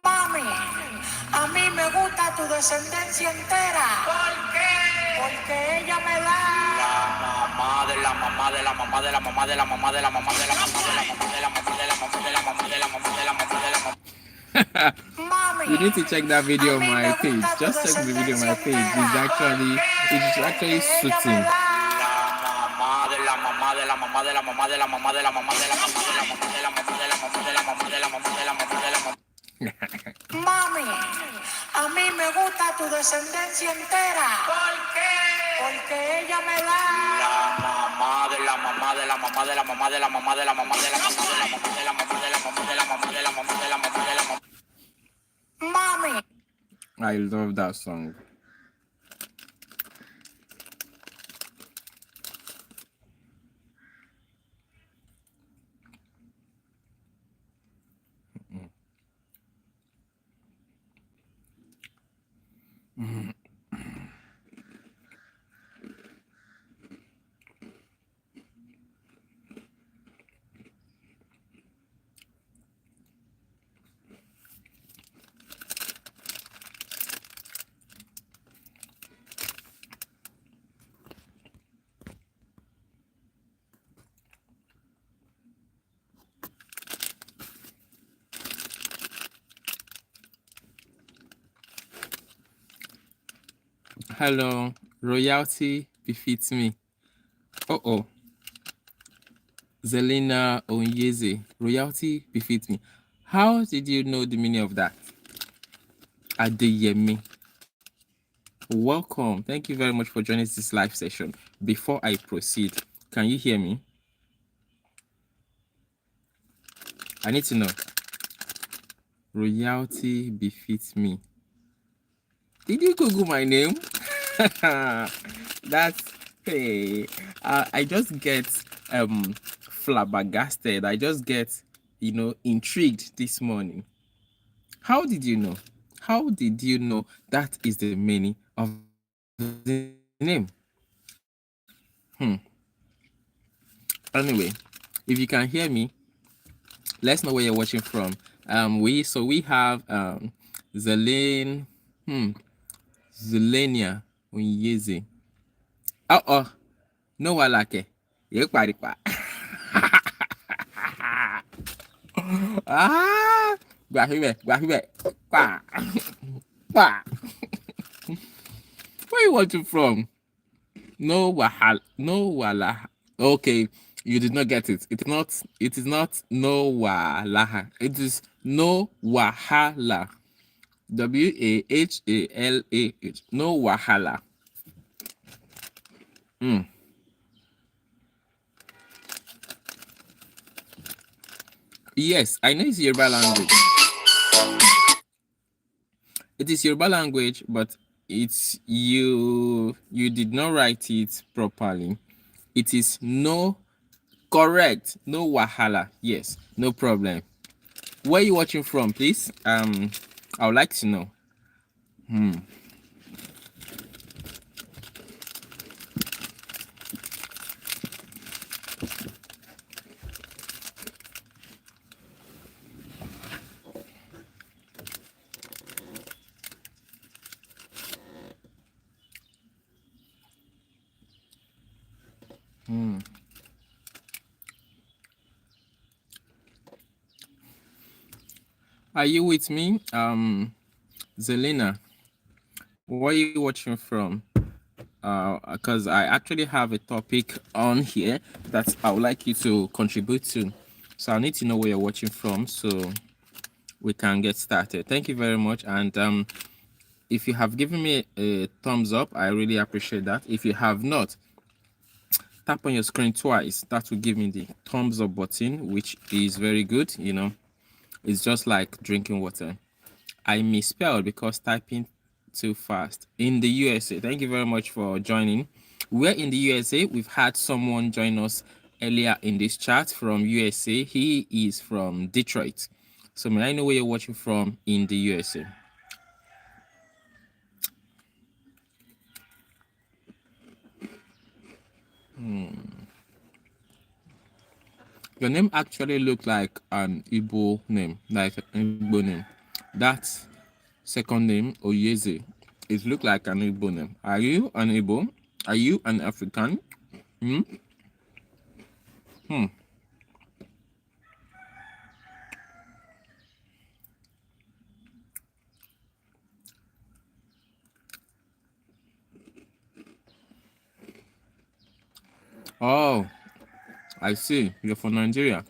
Mami, a mí me gusta tu descendencia entera. ¿Por qué? Porque ella me da la mamá de la mamá de la mamá de la mamá de la mamá de la mamá de la mamá de la mamá de la mamá de la mamá de la mamá de la mamá de la mamá de la mamá. You need to check that video on my page. Just check the video on my page. It's actually suiting. La mamá de la mamá de la mamá de la mamá de la mamá de la mamá de la mamá de la mamá de la mamá de la mamá de la mamá de la mamá de la mamá de la mamá. Mami, a mí me gusta tu descendencia entera. ¿Por qué? Porque ella me da la mamá de la mamá de la mamá de la mamá de la mamá de la mamá de la mamá de la mamá de la mamá de la mamá de la mamá de la mamá de la mamá de la mamá. Mami. I love that song. Hello, royalty befits me. Oh, Zelina Onyeze, royalty befits me. How did you know the meaning of that? Adeyemi. Welcome. Thank you very much for joining this live session. Before I proceed, can you hear me? I need to know. Royalty befits me. Did you Google my name? That's hey. I just get flabbergasted. I just get intrigued this morning. How did you know? How did you know that is the meaning of the name? Anyway, if you can hear me, let's know where you're watching from. We have Zelene, Zelenia Onyeze. No walake. Ye paripa. Gbahibe. Kwa. Kwa. Where you watching from? No wala. Okay, you did not get it. It is not no wala. It is no wahala. WAHALAH. No wahala. Yes, I know it's Yoruba language. It is Yoruba language, but it's you did not write it properly. It is no correct. No wahala. Yes, no problem. Where are you watching from, please? I would like to know. Are you with me? Zelina, where are you watching from? Because I actually have a topic on here that I would like you to contribute to. So I need to know where you're watching from so we can get started. Thank you very much. And if you have given me a thumbs up, I really appreciate that. If you have not, tap on your screen twice. That will give me the thumbs up button, which is very good. It's just like drinking water. I misspelled because typing too fast. In the USA, thank you very much for joining. We're in the USA. We've had someone join us earlier in this chat from USA. He is from Detroit. So may I know where you're watching from in the USA? Your name actually looked like an Igbo name, like an Igbo name. That second name, Oyeze, it looked like an Igbo name. Are you an Igbo? Are you an African? Oh, I see. You're from Nigeria.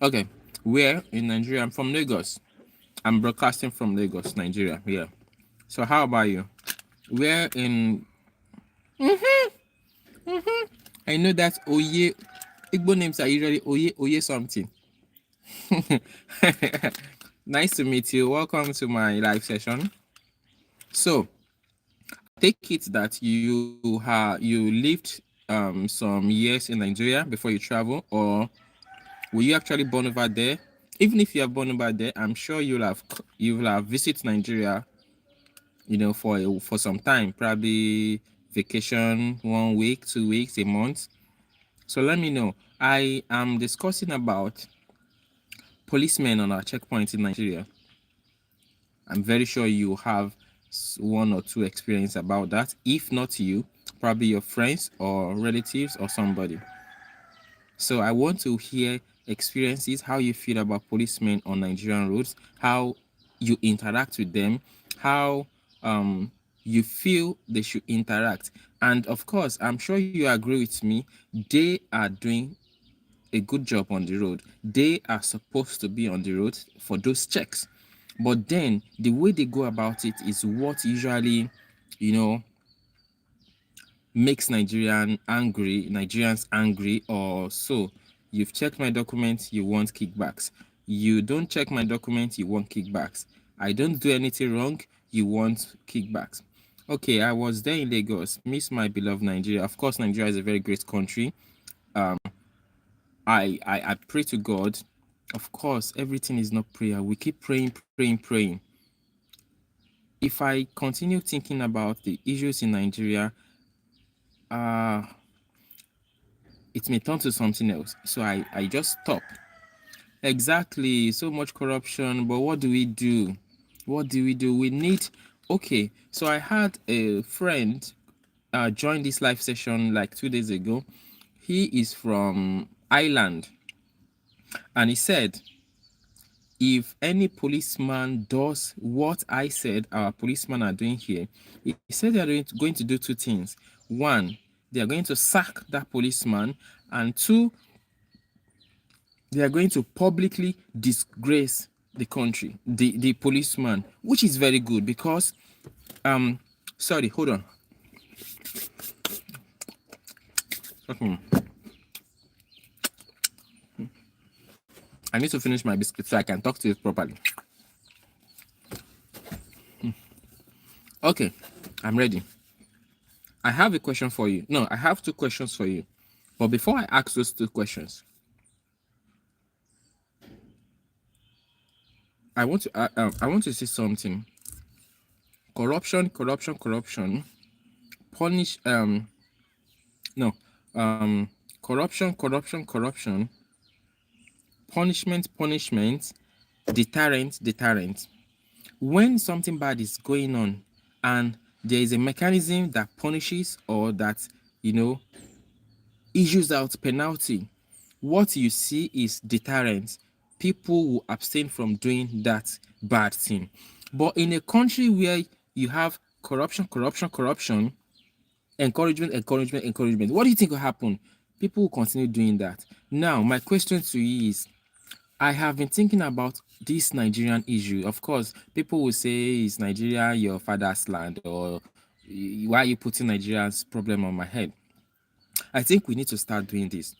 Okay. Where in Nigeria? I'm from Lagos. I'm broadcasting from Lagos, Nigeria. Yeah. So how about you? Where in I know that Oye Igbo names are usually Oye something. Nice to meet you. Welcome to my live session. So take it that you lived some years in Nigeria before you travel, or were you actually born over there? Even if you are born over there, I'm sure you'll have visited Nigeria, for some time, probably vacation, 1 week, 2 weeks, a month. So let me know. I am discussing about policemen on our checkpoints in Nigeria. I'm very sure you have one or two experience about that. If not you, probably your friends or relatives or somebody. So I want to hear experiences, how you feel about policemen on Nigerian roads, how you interact with them, how you feel they should interact. And of course, I'm sure you agree with me, they are doing a good job on the road. They are supposed to be on the road for those checks. But then the way they go about it is what usually, you know, makes Nigerians angry. Or so, you've checked my documents, you want kickbacks. You don't check my documents, you want kickbacks. I don't do anything wrong, you want kickbacks. Okay, I was there in Lagos, miss my beloved Nigeria. Of course, Nigeria is a very great country. I pray to God. Of course, everything is not prayer. We keep praying. If I continue thinking about the issues in Nigeria, it may turn to something else. So I just stop. Exactly. So much corruption. But what do we do? What do we do? We need. Okay. So I had a friend join this live session like 2 days ago. He is from Ireland. And he said, if any policeman does what I said our policemen are doing here, he said they are going to do two things. One, they are going to sack that policeman, and two, they are going to publicly disgrace the country, the policeman, which is very good because sorry, hold on. I need to finish my biscuit so I can talk to it properly. Okay, I'm ready. I have a question for you. No, I have two questions for you. But before I ask those two questions, I want to say something. Corruption. Punish no corruption. Punishment. Deterrent. When something bad is going on and there is a mechanism that punishes or that, issues out penalty, what you see is deterrent. People will abstain from doing that bad thing. But in a country where you have corruption, encouragement, what do you think will happen? People will continue doing that. Now, my question to you is, I have been thinking about this Nigerian issue. Of course, people will say, is Nigeria your father's land, or why are you putting Nigeria's problem on my head? I think we need to start doing this.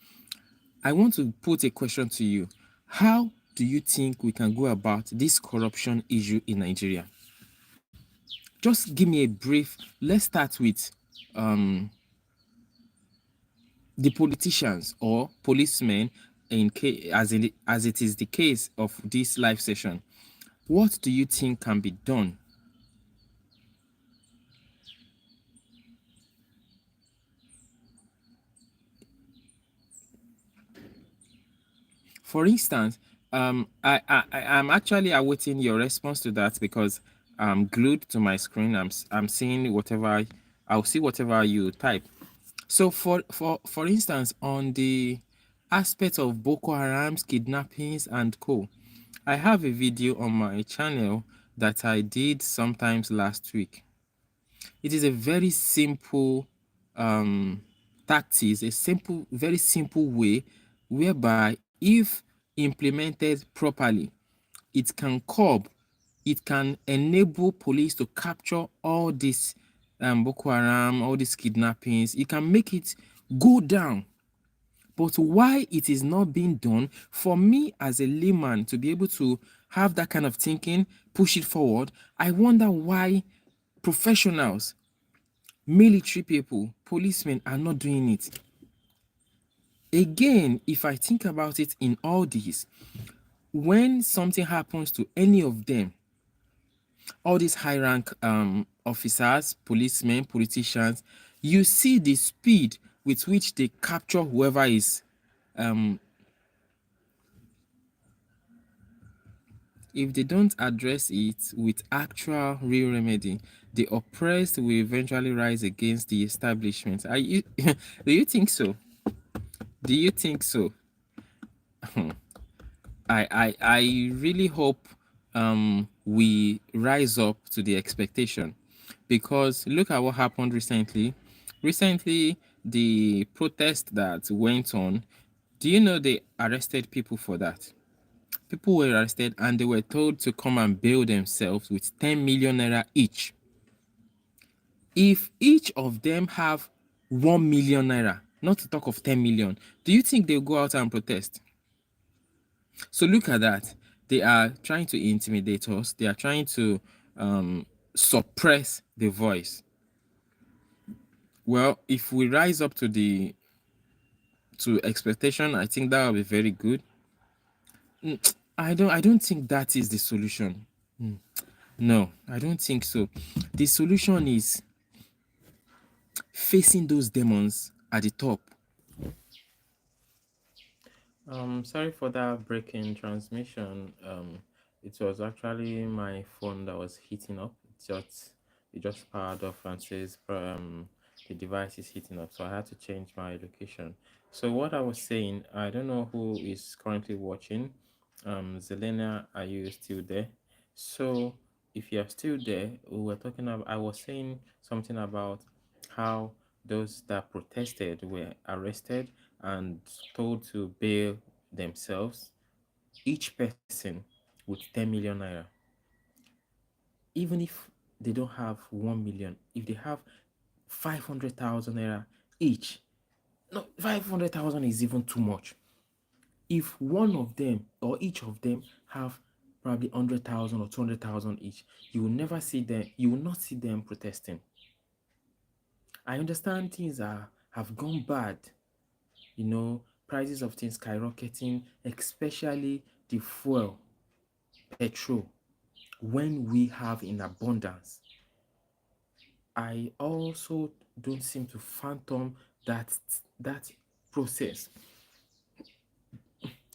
I want to put a question to you. How do you think we can go about this corruption issue in Nigeria? Just give me a brief. Let's start with the politicians or policemen, as it is the case of this live session. What do you think can be done? For instance, I'm actually awaiting your response to that because I'm glued to my screen. I'm seeing whatever. I'll see whatever you type. So for instance, on the aspect of Boko Haram's kidnappings and co, I have a video on my channel that I did sometimes last week. It is a very simple tactics, very simple way whereby if implemented properly, it can enable police to capture all this Boko Haram, all these kidnappings. It can make it go down. But why it is not being done, for me as a layman to be able to have that kind of thinking, push it forward, I wonder why professionals, military people, policemen are not doing it. Again, if I think about it in all these, when something happens to any of them, all these high rank officers, policemen, politicians, you see the speed with which they capture whoever is if they don't address it with actual real remedy, the oppressed will eventually rise against the establishment. Do you think so? Do you think so? I really hope we rise up to the expectation, because look at what happened recently. Recently, the protest that went on, do you know they arrested people for that? People were arrested and they were told to come and bail themselves with 10 million naira each. If each of them have 1 million naira, not to talk of 10 million, do you think they'll go out and protest? So look at that. They are trying to intimidate us. They are trying to suppress the voice. Well, if we rise up to the expectation, I think that will be very good. I don't think that is the solution. No, I don't think so. The solution is facing those demons at the top. Sorry for that breaking transmission. It was actually my phone that was heating up. It just powered off and says the device is heating up, so I had to change my location. So what I was saying, I don't know who is currently watching. Zelena, are you still there? So if you are still there, we were talking about. I was saying something about how those that protested were arrested and told to bail themselves, each person with 10 million naira. Even if they don't have 1 million, if they have 500,000 naira each, no, 500,000 is even too much. If one of them or each of them have probably 100,000 or 200,000 each, you will never see them, you will not see them protesting. I understand things have gone bad, prices of things skyrocketing, especially the fuel, petrol, when we have in abundance. I also don't seem to phantom that process.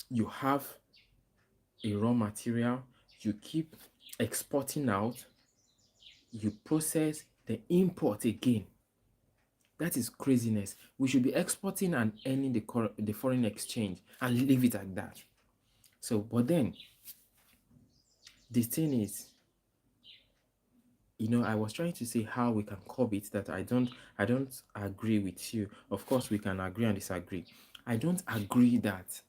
You have a raw material, you keep exporting out, you process, the import again. That is craziness. We should be exporting and earning the foreign exchange and leave it like that. So, but then the thing is, I was trying to say how we can curb it. That I don't agree with you. Of course, we can agree and disagree. I don't agree that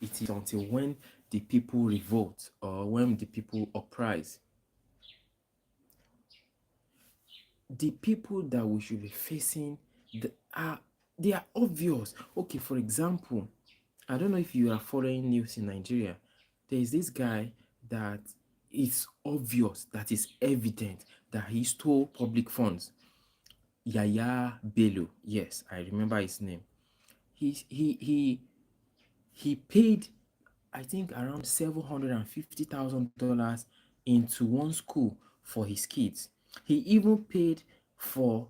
it is until when the people revolt or when the people uprise. The people that we should be facing they are obvious. Okay, for example, I don't know if you are following news in Nigeria. There is this guy that it's obvious, that is evident that he stole public funds. Yaya Bello. Yes, I remember his name. He paid, I think, around $750,000 into one school for his kids. He even paid for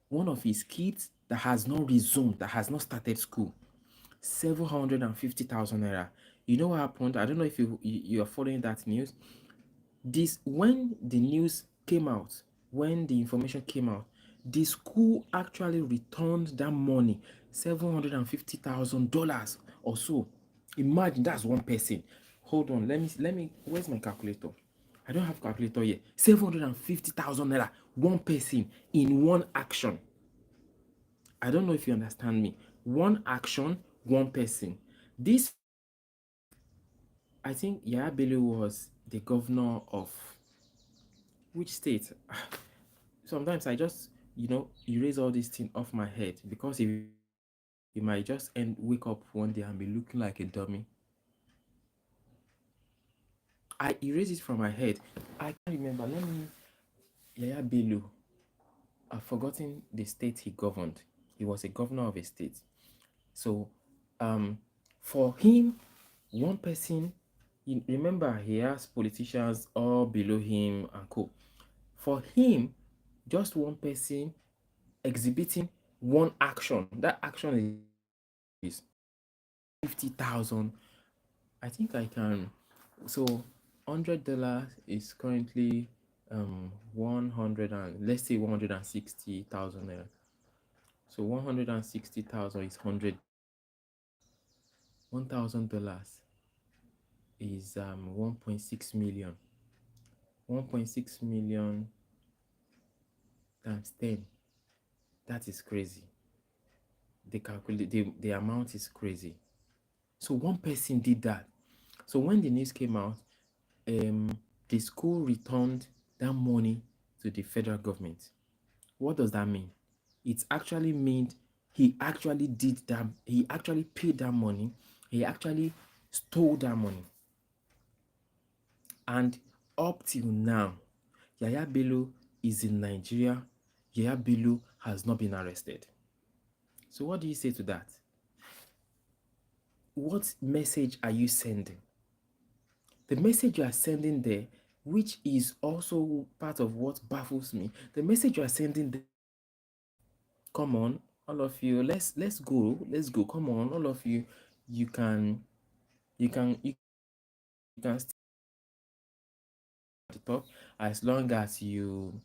one of his kids that has not resumed, that has not started school. 750,000 naira. You know what happened? I don't know if you are following that news. This when the news came out, when the information came out, the school actually returned that money, $750,000 or so. Imagine, that's one person. Hold on, let me. Where's my calculator? I don't have calculator yet. 750,000 naira, one person in one action. I don't know if you understand me. One action, one person. This, I think Yaya Bello was the governor of which state? Sometimes I just, erase all these things off my head because if you might just wake up one day and be looking like a dummy. I erase it from my head. I can't remember. Yaya Bello. I've forgotten the state he governed. He was a governor of a state. So, for him, one person, remember, he has politicians all below him and co. For him, just one person exhibiting one action. That action is 50,000. I think I can. So $100 is currently 100 and let's say 160,000 naira. So 160,000 is 1,000 dollars is 1.6 million. 1.6 million times 10. That is crazy. The amount is crazy. So one person did that. So when the news came out, the school returned that money to the federal government. What does that mean? It actually means he actually did that, he actually paid that money, he actually stole that money. And up till now, Yaya Bello is in Nigeria. Yaya Bello has not been arrested. So what do you say to that? What message are you sending? The message you are sending there, which is also part of what baffles me, the message you are sending there, come on, all of you, let's go, come on, all of you, you can, you can still at the top, as long as you,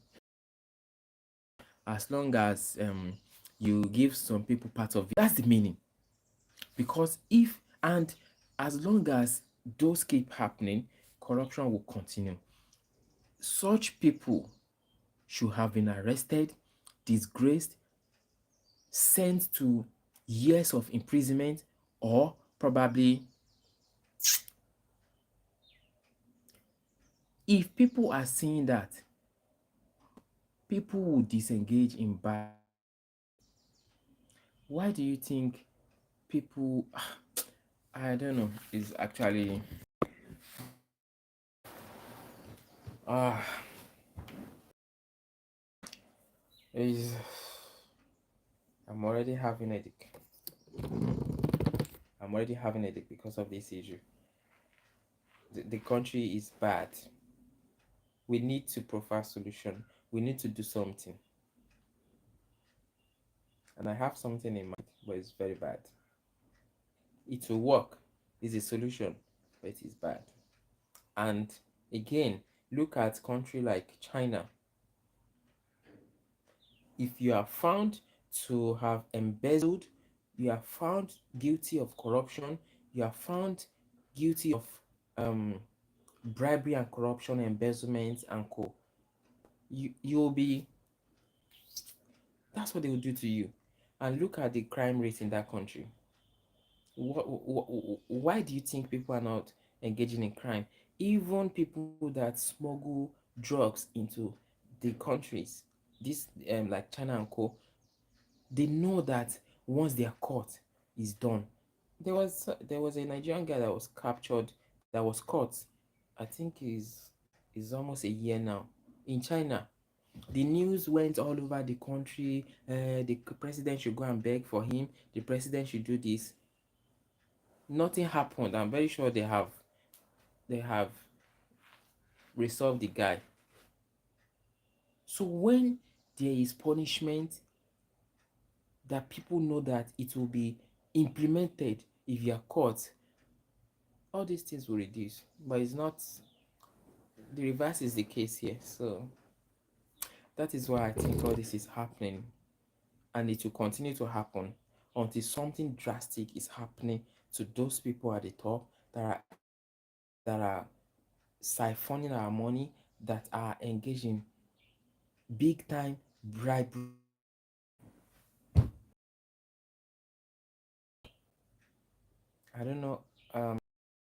you give some people part of it. That's the meaning. Because if, and as long as those keep happening, corruption will continue. Such people should have been arrested, disgraced, sent to years of imprisonment, or probably, if people are seeing that, people will disengage in bad. Why do you think people, I don't know, is actually, ah, is, I'm already having a headache. I'm already having a headache because of this issue. The country is bad. We need to provide solution. We need to do something. And I have something in mind, but it's very bad. It will work. It's a solution, but it is bad. And again, look at country like China. If you are found to have embezzled, you are found guilty of corruption, you are found guilty of um bribery and corruption, embezzlement and co, you'll be, that's what they will do to you. And look at the crime rate in that country. Why do you think people are not engaging in crime? Even people that smuggle drugs into the countries, this like China and co, they know that once they are caught, it's done. There was a Nigerian guy that was captured, that was caught. I think is almost a year now in China. The news went all over the country. The president should go and beg for him. The president should do this. Nothing happened. I'm very sure they have resolved the guy. So when there is punishment that people know that it will be implemented if you are caught, all these things will reduce. But it's not, the reverse is the case here. So that is why I think all this is happening, and it will continue to happen until something drastic is happening to those people at the top that are siphoning our money, that are engaging big time bribery. I don't know.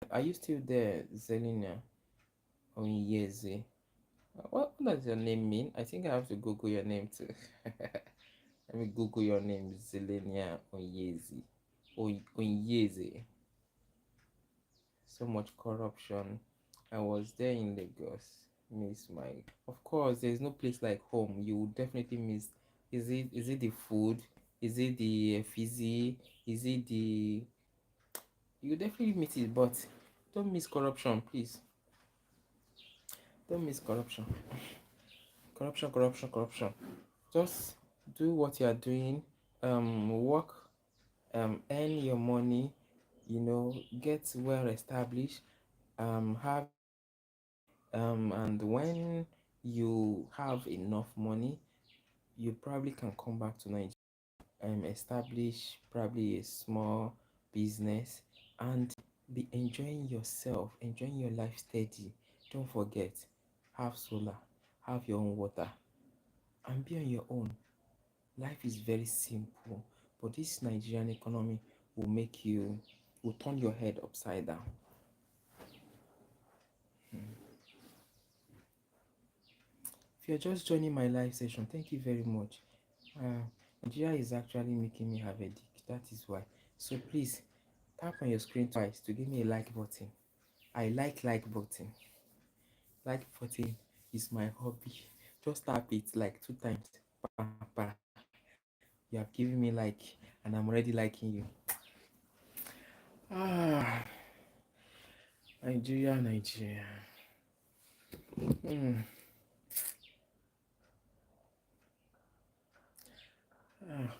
Are you still there, Zelina Onyeze? What does your name mean? I think I have to Google your name too. Let me Google your name, Zelenia Onyeze. Onyeze. So much corruption. I was there in Lagos. Miss my. Of course, there's no place like home. You will definitely miss. Is it the food? Is it the fizzy? Is it the? You definitely miss it, but don't miss corruption, please. Don't miss corruption. Corruption, corruption, corruption. Just do what you are doing. Work. Earn your money. Get well established. Have and when you have enough money, you probably can come back to Nigeria, establish probably a small business, and be enjoying yourself, enjoying your life steady. Don't forget, have solar, have your own water, and be on your own. Life is very simple, but this Nigerian economy will turn your head upside down. If you're just joining my live session, thank you very much. Nigeria is actually making me have a dick. That is why. So please tap on your screen twice to give me a like button. I like button. Like button is my hobby. Just tap it like 2 times. Papa. You have given me like, and I'm already liking you. Ah, Nigeria, Nigeria. Mm. Ah.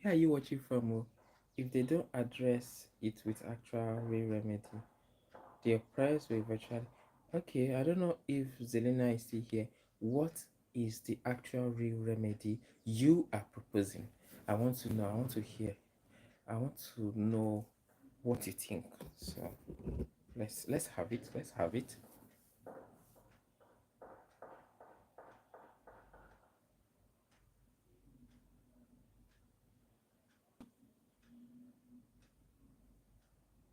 Where are you watching from? Oh? If they don't address it with actual real remedy, the oppressed will virtually. Okay, I don't know if Zelena is still here. What is the actual real remedy you are proposing? I want to know. I want to hear. I want to know what you think. So let's have it. Let's have it.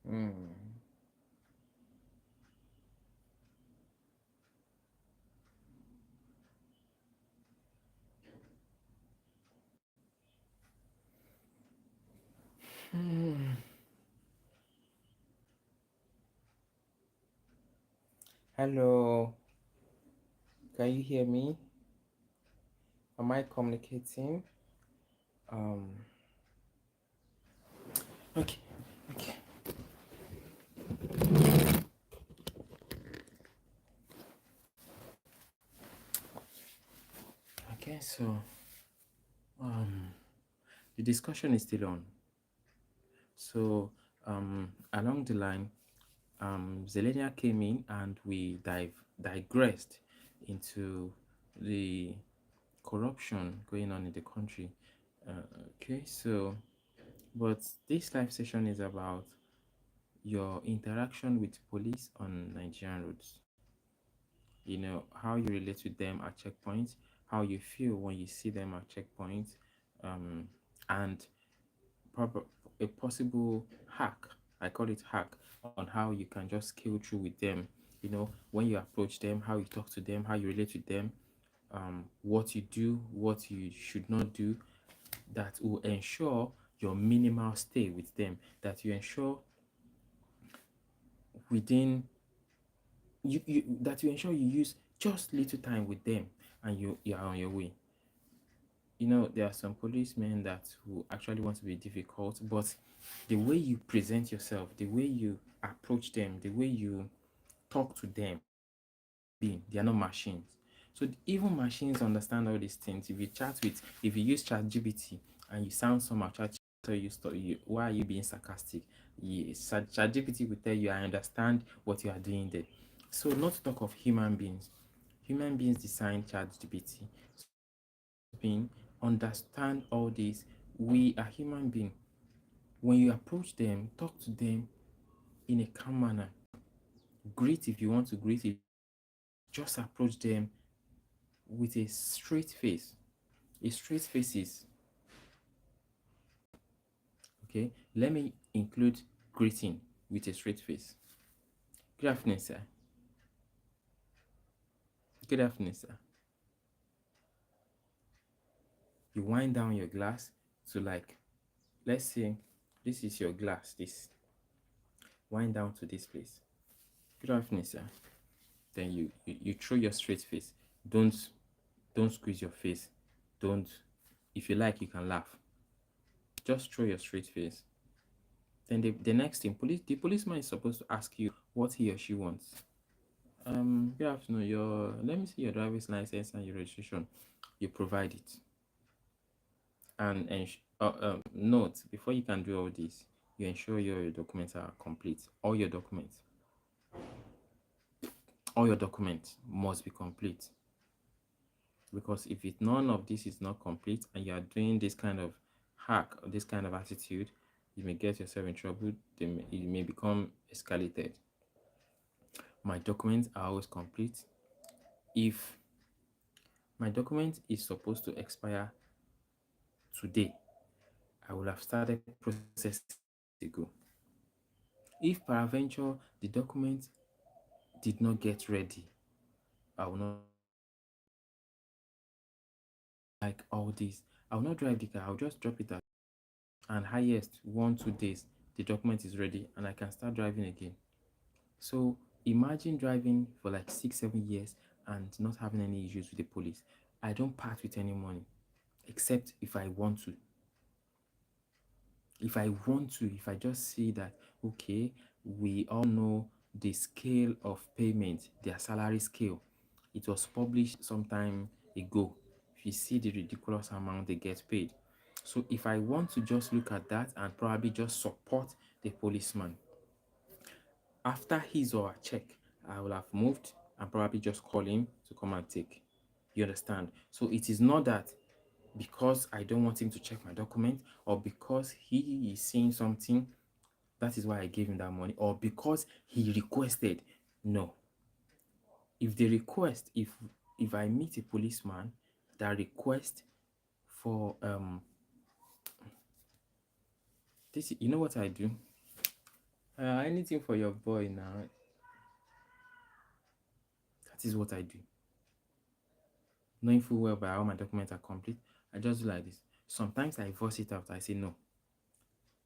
Hmm. Hmm. Hello. Can you hear me? Am I communicating? Um. Okay. Okay. Okay. So um, the discussion is still on. So along the line, Zelenia came in and we digressed into the corruption going on in the country. Okay, so but this live session is about your interaction with police on Nigerian roads. You know, how you relate with them at checkpoints, how you feel when you see them at checkpoints, um, and prob- a possible hack. I call it hack on how you can just scale through with them. You know, when you approach them, how you talk to them, how you relate with them, what you do, what you should not do, that will ensure your minimal stay with them, that you ensure within that you ensure you use just little time with them and you are on your way. You know, there are some policemen that who actually want to be difficult, but the way you present yourself, the way you approach them, the way you talk to them, being they are not machines. So even machines understand all these things. If you use ChatGPT and you sound somehow, chat tell you story, why are you being sarcastic? Yes, ChatGPT will tell you, I understand what you are doing there. So not to talk of human beings. Human beings design ChatGPT. Being understand all this. We are human beings. When you approach them, talk to them in a calm manner. Greet if you want to greet. It just approach them with a straight face. A straight face is okay. Let me include greeting with a straight face. Good afternoon, sir. Good afternoon, sir. You wind down your glass to like, let's say this is your glass. This wind down to this place. Good afternoon, sir. Then you throw your straight face. Don't squeeze your face. Don't. If you like, you can laugh. Just throw your straight face. Then the next thing, the policeman is supposed to ask you what he or she wants. Good afternoon. Let me see your driver's license and your registration. You provide it. And note, before you can do all this, you ensure your documents are complete. All your documents must be complete. Because if none of this is not complete and you are doing this kind of hack or this kind of attitude, you may get yourself in trouble. It may become escalated. My documents are always complete. If my document is supposed to expire today, I will have started processing ago. If peradventure the document did not get ready, I will not like all this. I will not drive the car, I'll just drop it at and highest 1 2 days the document is ready and I can start driving again. So imagine driving for like 6 7 years and not having any issues with the police. I don't part with any money except if I want to. If I just see that, okay, we all know the scale of payment, their salary scale. It was published some time ago. If you see the ridiculous amount they get paid. So if I want to just look at that and probably just support the policeman, after his or her check, I will have moved and probably just call him to come and take. You understand? So it is not that because I don't want him to check my document or because he is saying something, that is why I gave him that money, or because he requested. No. If the request, if I meet a policeman that request for this, you know what I do? Anything for your boy now. That is what I do. Knowing full well by all my documents are complete, I just do like this. Sometimes I voice it out. I say no.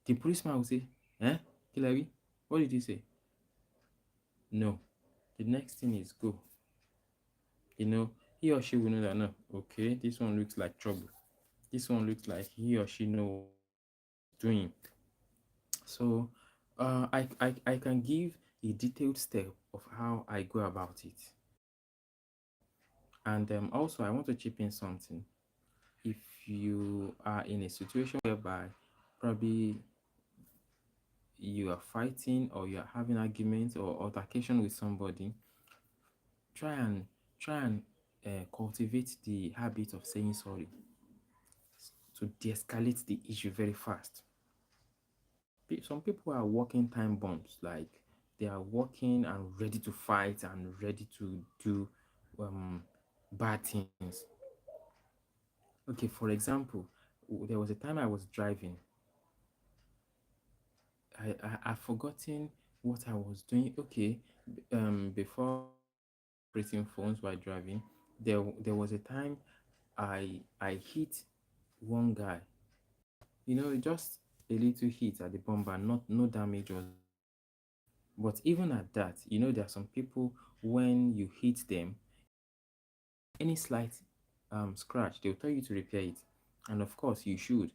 The policeman will say, "Eh, Hillary, what did you say?" No. The next thing is go. He or she will know that no, okay, this one looks like trouble. This one looks like he or she know what he's doing. So I can give a detailed step of how I go about it. And also I want to chip in something. If you are in a situation whereby probably you are fighting or you are having arguments or altercation with somebody, try and cultivate the habit of saying sorry to de-escalate the issue very fast. Some people are working time bombs, like they are working and ready to fight and ready to do bad things. Okay, for example, there was a time I was driving. I've forgotten what I was doing. Okay, before operating phones while driving, there was a time I hit one guy. Just a little hit at the bumper, not no damage was. But even at that, there are some people when you hit them, any slight scratch, they'll tell you to repair it, and of course you should.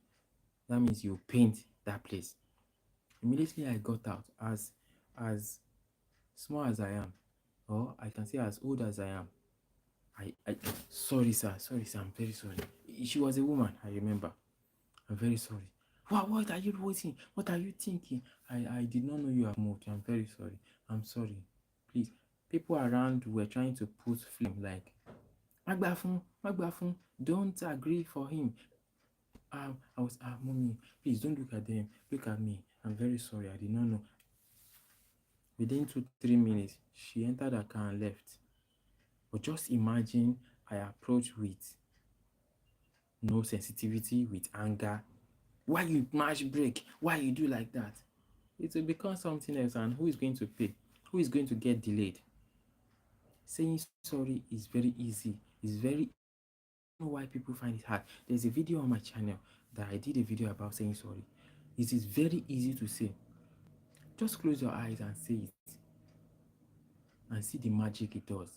That means you paint that place. Immediately I got out, as small as I am, or I can say as old as I am. I sorry sir, I'm very sorry. She was a woman, I remember. I'm very sorry. What are you waiting? What are you thinking? I did not know you have moved. I'm very sorry. I'm sorry. Please. People around were trying to put flame like Magbafun, don't agree for him. I was mommy, please don't look at them. Look at me. I'm very sorry. I did not know. Within 2 3 minutes, she entered her car and left. But just imagine I approach with no sensitivity, with anger. Why you mash break? Why you do like that? It will become something else, and who is going to pay? Who is going to get delayed? Saying sorry is very easy. It's very, I don't know why people find it hard. There's a video on my channel that I did a video about saying sorry. It is very easy to say. Just close your eyes and say it and see the magic it does.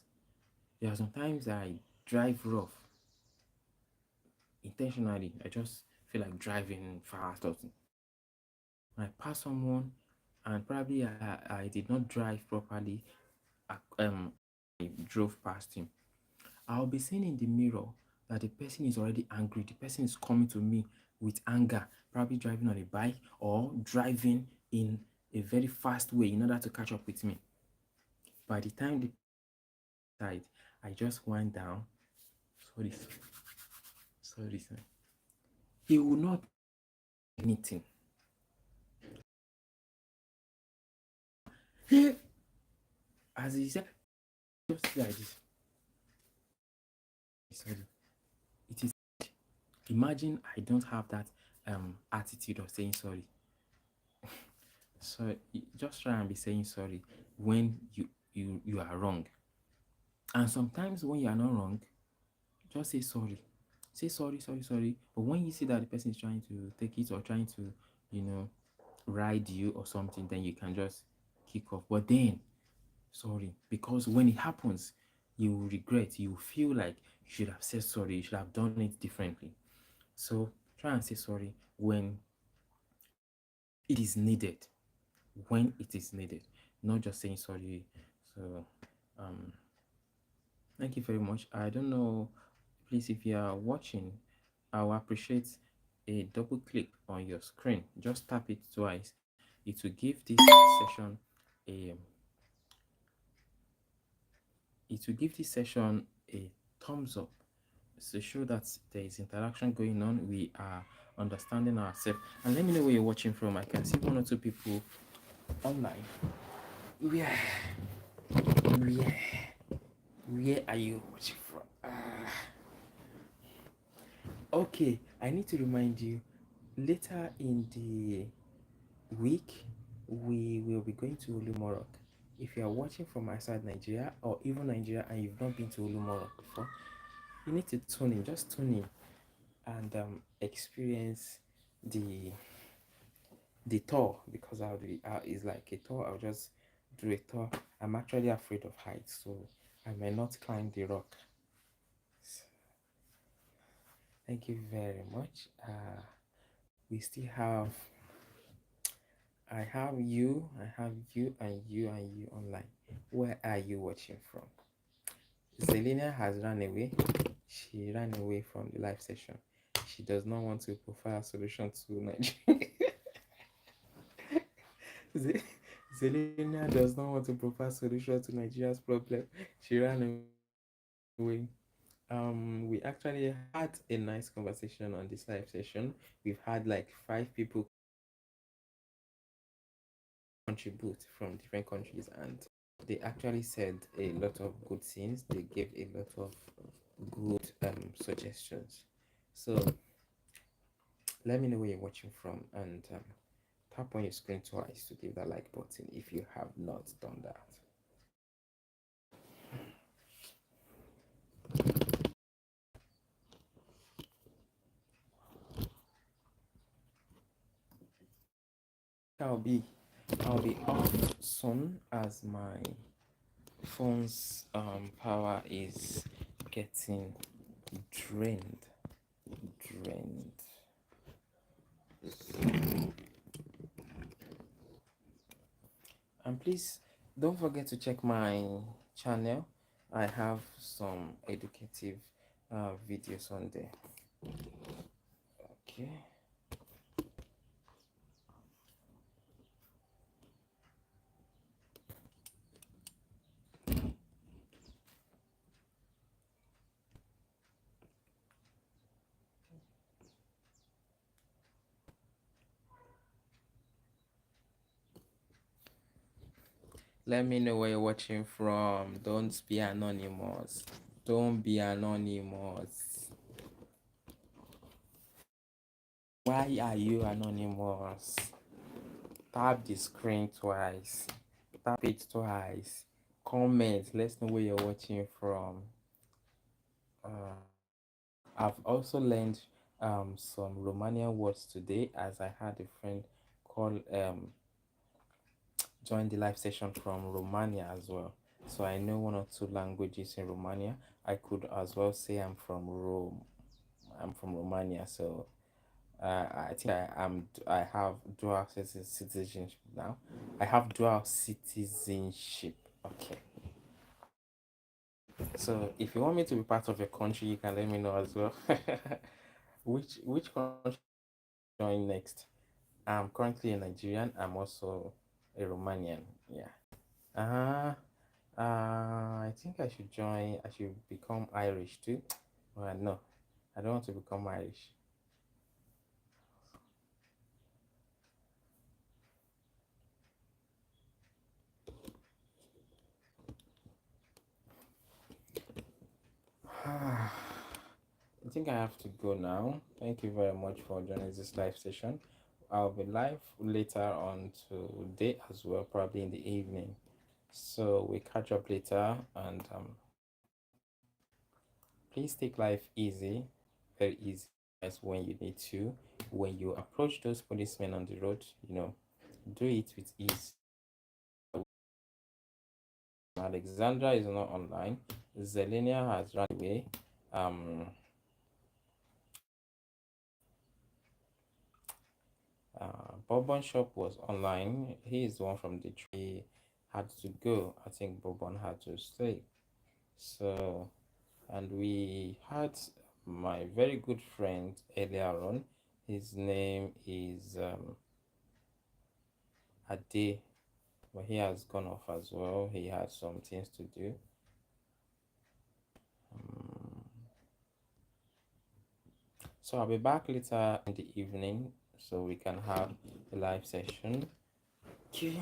There are sometimes I drive rough intentionally. I just feel like driving fast or something. I pass someone and probably I did not drive properly. I drove past him. I'll be seeing in the mirror that the person is already angry. The person is coming to me with anger, probably driving on a bike or driving in a very fast way in order to catch up with me. By the time the side, I just wind down. Sorry, sir. Sorry, sir. He will not do anything. As he said, just like this. sorry. It is. Imagine I don't have that attitude of saying sorry. So just try and be saying sorry when you are wrong. And sometimes when you are not wrong, just say sorry. Say sorry, sorry, sorry. But when you see that the person is trying to take it or trying to, you know, ride you or something, then you can just kick off. But then, sorry, because when it happens, you will regret. You will feel like you should have said sorry. You should have done it differently. So try and say sorry when it is needed. When it is needed, not just saying sorry. So, um, thank you very much. I don't know, please, if you are watching, I will appreciate a double click on your screen. Just tap it twice. It will give this session a a thumbs up to show that there is interaction going on. We are understanding ourselves. And let me know where you're watching from. I can see one or two people online. Where where where are you watching from? Okay, I need to remind you, later in the week we will be going to Olumorok. If you are watching from outside Nigeria or even Nigeria and you've not been to Olumorok before, you need to tune in. Just tune in and experience the tour, because I'll be it's like a tour. I'll just do a tour. I'm actually afraid of heights, so I may not climb the rock. Thank you very much. We still have, I have you, and you, and you online. Where are you watching from? Zelina has run away. She ran away from the live session. She does not want to provide a solution to Nigeria. Zelina does not want to provide solution to Nigeria's problem. She ran away. We actually had a nice conversation on this live session. We've had like 5 people contribute from different countries, and they actually said a lot of good things. They gave a lot of good suggestions. So let me know where you're watching from, and tap on your screen twice to give that like button if you have not done that. I'll be off soon as my phone's power is getting drained. And please don't forget to check my channel. I have some educative videos on there. Okay. Let me know where you're watching from. Don't be anonymous. Don't be anonymous. Why are you anonymous? Tap the screen twice. Tap it twice. Comment. Let's know where you're watching from. I've also learned some Romanian words today, as I had a friend call join the live session from Romania as well. So I know 1 or 2 languages in Romania. I could as well say I'm from Rome. I'm from Romania, so I think I have dual citizenship now. I have dual citizenship. Okay. So if you want me to be part of your country, you can let me know as well. Which country join next? I'm currently a Nigerian. I'm also a Romanian. Yeah. I think I should join. I should become Irish too. Well, no, I don't want to become Irish. think I have to go now. Thank you very much for joining this live session. I'll be live later on today as well, probably in the evening. So we catch up later, and please take life easy, very easy as when you need to. When you approach those policemen on the road, do it with ease. Alexandra is not online. Zelenia has run away. Bourbon Shop was online. He is the one from the tree. Had to go. I think Bourbon had to stay. So, and we had my very good friend earlier on. His name is Ade, but he has gone off as well. He had some things to do. So I'll be back later in the evening so we can have a live session. Okay.